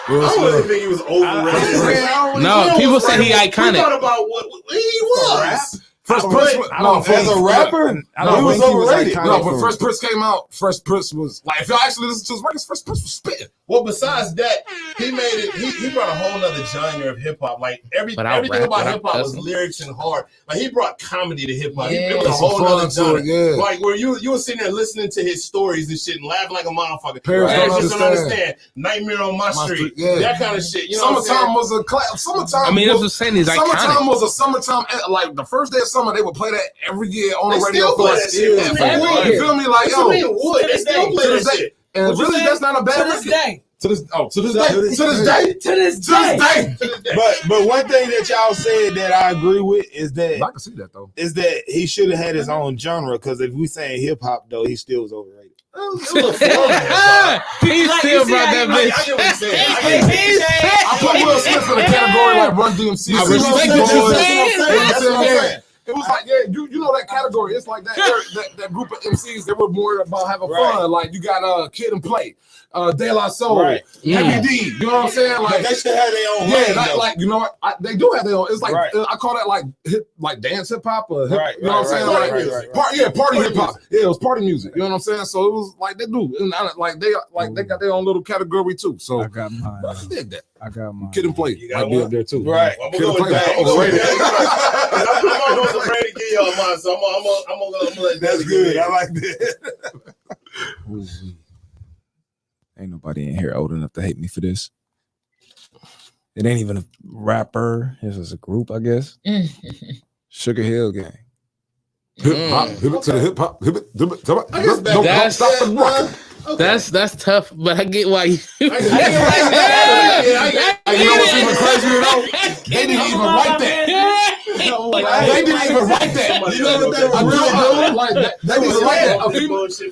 I wouldn't think he was overrated. No, people say he iconic. We thought about what he was. Fresh Prince. No, As a rapper, I don't he was think he was overrated. iconic. No, when Fresh Prince came out, Fresh Prince was like, if y'all actually listen to his records, Fresh Prince was spitting. Well, besides that, he made it. He brought a whole nother genre of hip hop. Like everything Without rap, about without hip hop was cussing. lyrics and hard. Like he brought comedy to hip hop. Yeah. It was a Some whole fun nother to genre. it, yeah. Like where you were sitting there listening to his stories and shit and laughing like a motherfucker. Parents don't just understand. Nightmare on my street. yeah. That kind of shit. You know what I'm Summertime saying? was a class. Summertime. I mean, that's was, what I'm saying. He's summertime iconic. was a summertime. Like the first day of summer, they would play that every year on They the radio. still play that shit. Every You year. feel me? Like What you yo, mean would? They still play to that this day. shit. And What'd you really, say? that's not a bad To this record. day. To this day. To this day. To this day. But one thing that y'all said that I agree with is I that can see that though. he should have had his own genre. Because if we saying hip hop though, he still was overrated. He still brought that I bitch. get what he's saying. I get what he's saying. I put Will Smith in a category like Run DMC. I See respect what I'm what you're saying? saying. That's what I'm saying. It was like, yeah, you know that category. It's like that group of MCs, they were more about having fun. Like you got Kid and Play, De La Soul, Right. Heavy D. You know what I'm saying? Like Like they should have their own. yeah, lane, like, though. like you know what? They do have their own. It's like Right. I call that like dance hip hop or hip, Right, you know what I'm saying? right, Like right. party hip hop. Yeah, it was party music. You know what I'm saying? So it was like they do, and they got their own little category too. So I got mine. I dig that. I got mine. Kid and Play You got might be one? up there too. Right. I'm Kid gonna and go Play with that. was overrated. I'm almost afraid to give y'all mine, so I'm gonna let That's that good. go. I like that. Ooh, ain't nobody in here old enough to hate me for this. It ain't even a rapper. This is a group, I guess. Sugar Hill Gang. Hip hop, hip it to the hip hop, hip it. Don't stop the rock. That's tough, but I get why you. You know what's even crazier though? They didn't even write that. They didn't even write that. You know what they were really doing? Like that. They didn't even write that.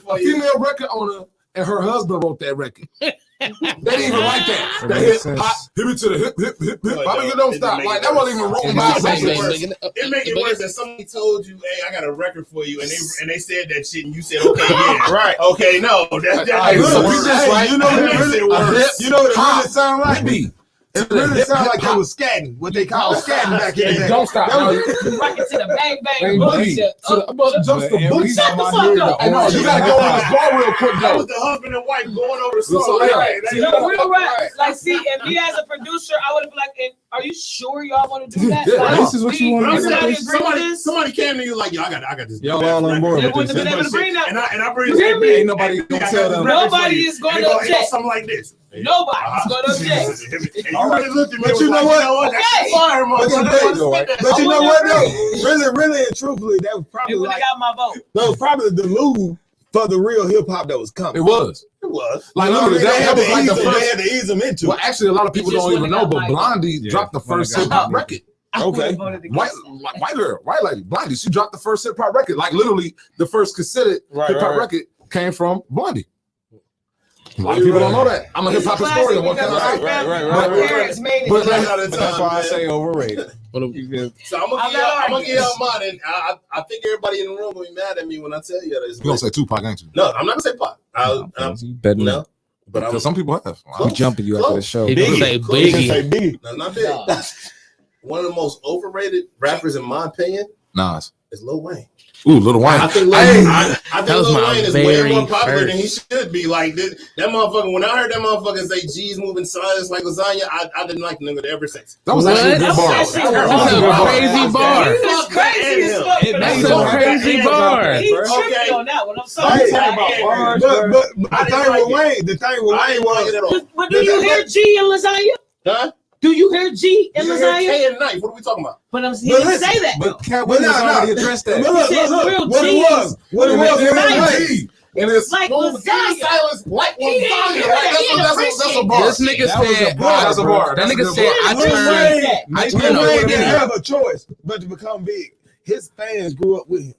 A female record owner and her husband wrote that record. They didn't even write that. The hip hop, hip it to the hip hip. How do you don't stop? Like that wasn't even written by somebody. It make it worse that somebody told you, "Hey, I got a record for you," and they said that shit, and you said, "Okay, yeah, right, okay, no." That's You know what it really sound like? It really sounds like they was scatting, what they call scatting back in the day. Don't stop. Rock it to the bang bang. Just the boots. Shut the fuck up. You gotta go on this bar real quick that though. was the husband and wife going over the song. Real rap. Like, see, and me as a producer, I would be like, "Are you sure y'all want to do that?" Yeah, this is what you want to do. Somebody came to you like, "Yo, I got this." Y'all all on board with this. And I bring Ain't nobody gonna tell them. Nobody is going to object. Something like this. Nobody's going to object. But you know what? That's fire, But you know what though? Really and truthfully, that was probably You would have got my vote. that was probably the move for the real hip hop that was coming. It was. Like literally, they had that was like the they first. had to ease them into Well, it. actually, a lot of people It just don't even know, would've but got Blondie dropped the first hip hop record. Okay. White girl, white lady, Blondie. She dropped the first hip hop record. Like literally, the first considered hip hop record came from Blondie. A lot of people don't know that. I'm a hip hop historian. What can I say? But That's why I say overrated. So I'm gonna give y'all mine, and I think everybody in the room will be mad at me when I tell you this. You gonna say Tupac, ain't you? No, I'm not gonna say Pac. You better No, not. but Because some people have. I'm jumping you after the show. He gonna say Biggie. No, not big. One of the most overrated rappers, in my opinion, Nas. is Lil Wayne. Ooh, Lil Wayne. I think Lil Wayne is way more popular than he should be. Like that motherfucker. When I heard that motherfucker say "G's moving silence like lasagna," I didn't like the nigga ever since. That was actually a good bar. That's a crazy bar. That's crazy as fuck. That's a crazy bar. He tripped on that one. I'm sorry. But the thing with Wayne was. But do you hear G in lasagna? Huh? Do you hear G in lasagna? K and Knife. What are we talking about? But he didn't say that. But Cat Williams already addressed that. Look, what it was. What it was. And it's like lasagna. silence like lasagna. That's a bar. This nigga said, That's a bar. that nigga said, I turned Wayne over. didn't have a choice but to become big. His fans grew up with him.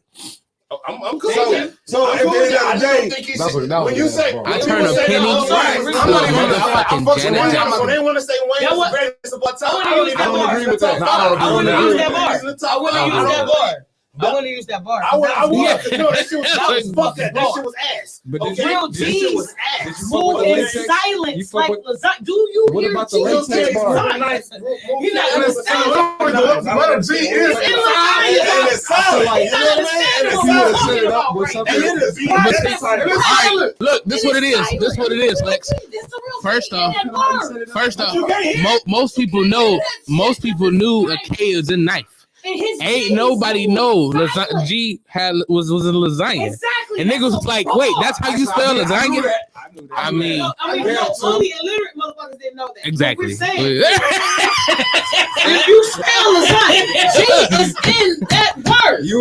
I'm cool. So at the end of the day, when you say I turn a penny to a motherfucking janitor. when they want to say Wayne is the greatest of all time, I don't agree with that. I want to use that bar. I want to use that bar. I would. No, that shit was fuck that. That shit was ass. But Real G's was ass. move in silence like lasagna. Do you What hear about the G's? latex bar? You're not understanding. What a G is. Look, this what it is. This what it is, Lex. First off, most people know. Most people knew a K is a knife. Ain't nobody know G was a lasagna. Exactly. And niggas was like, wait, that's how you spell lasagna? I mean, only illiterate motherfuckers didn't know that. Exactly. If you spell lasagna, G is in that word. You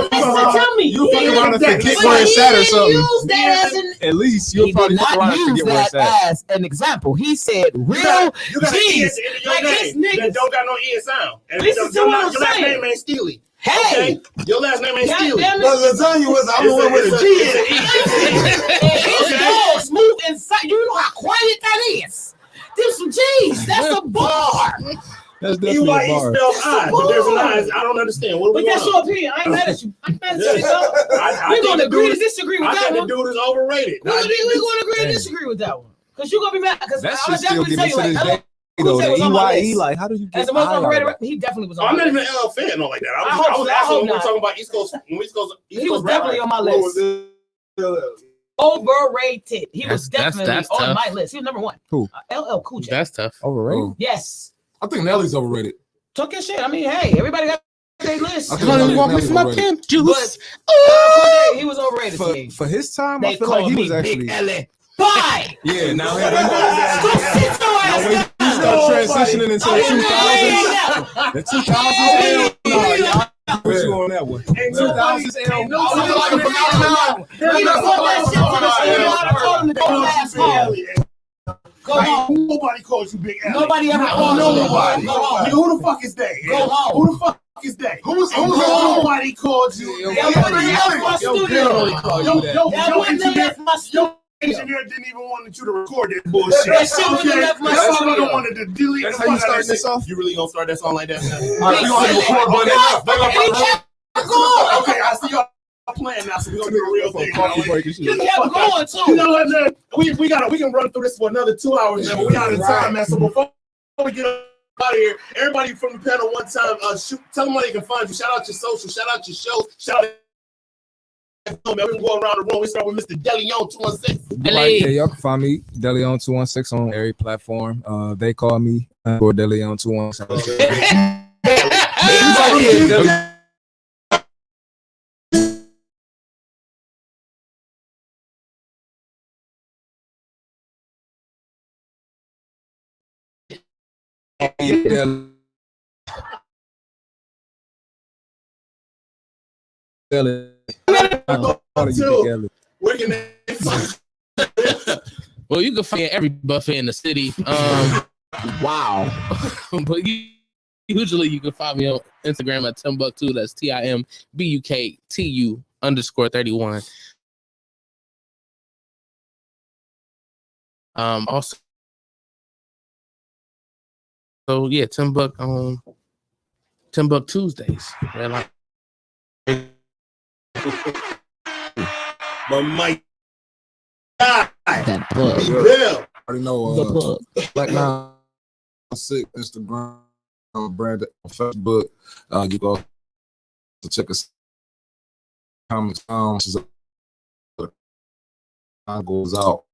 fucking around and forget where it's at or something. Use that as an At least you'll probably fuck around and forget where it's at. as an example. He said real G's. like this nigga. That don't got no E sound. And Listen to what I'm your last saying. name ain't Steely. Hey, Okay? Your last name ain't Steely. goddamn the lasagna was the only one with a G in it. his dogs move inside. You know how quiet that is. Them some G's. That's a bar. That's definitely a EYE bar. spelled I, but there's an I. I don't understand. What But we that's your opinion. I ain't mad at you. I'm mad at you. We're going to agree to disagree with I that think one. the dude is overrated. We're going to agree to disagree with that one. Because you're going to be mad. Because That I shit would still definitely give me tell to you, this like, day. Though, said the was on my EYE, list? like, how do you get as the most I overrated, like that? he definitely was on I'm my not list. even a fan or like that. I I hope was so. I asking hope when we're not. talking about East Coast He was definitely on my list. Overrated. He was definitely that's on tough. my list. He was number one. Who? LL Cool J. That's tough. Overrated? Yes. I think Nelly's overrated. Talk your shit. I mean, hey, everybody got their list. I think Nelly's overrated. Juice. He was overrated to me. For his time, They I feel call like he me was actually. Big L.A. Bye. Yeah, now he Go sit your ass when you start transitioning into the 2000s, the 2000s, I put you on that one. Ain't nobody Nobody calls you Big L. Nobody ever called you nobody. Go home. Nigga, who the fuck is that? Go home. Who the fuck is that? Nobody called you. Your engineer didn't even want you to record that bullshit. That shit wanted to delete. That's how you starting this off? You really gonna start that song like that? All right, we gonna hit record button. Okay, I see y'all playing now, so we're gonna do a real thing. You kept going too. You know what, man? We can run through this for another 2 hours, man. But we out of time, man. So before we get out of here, everybody from the panel one time, tell them where they can find you. Shout out your social, shout out your shows, shout out. Man, we can go around the room. We start with Mr. DeLeon 216. Right, yeah, y'all can find me DeLeon 216 on every platform. They call me for DeLeon 216. Well, you can find every buffet in the city. Wow. But usually you can find me on Instagram at Timbuktu. That's TIMBUKTU_31. Also, so yeah, Timbuk Tuesdays. Redline. But Mike, that plug. Bill. Already know. Black 96 Instagram, Brandon on Facebook. You go to check us. Comments goes out.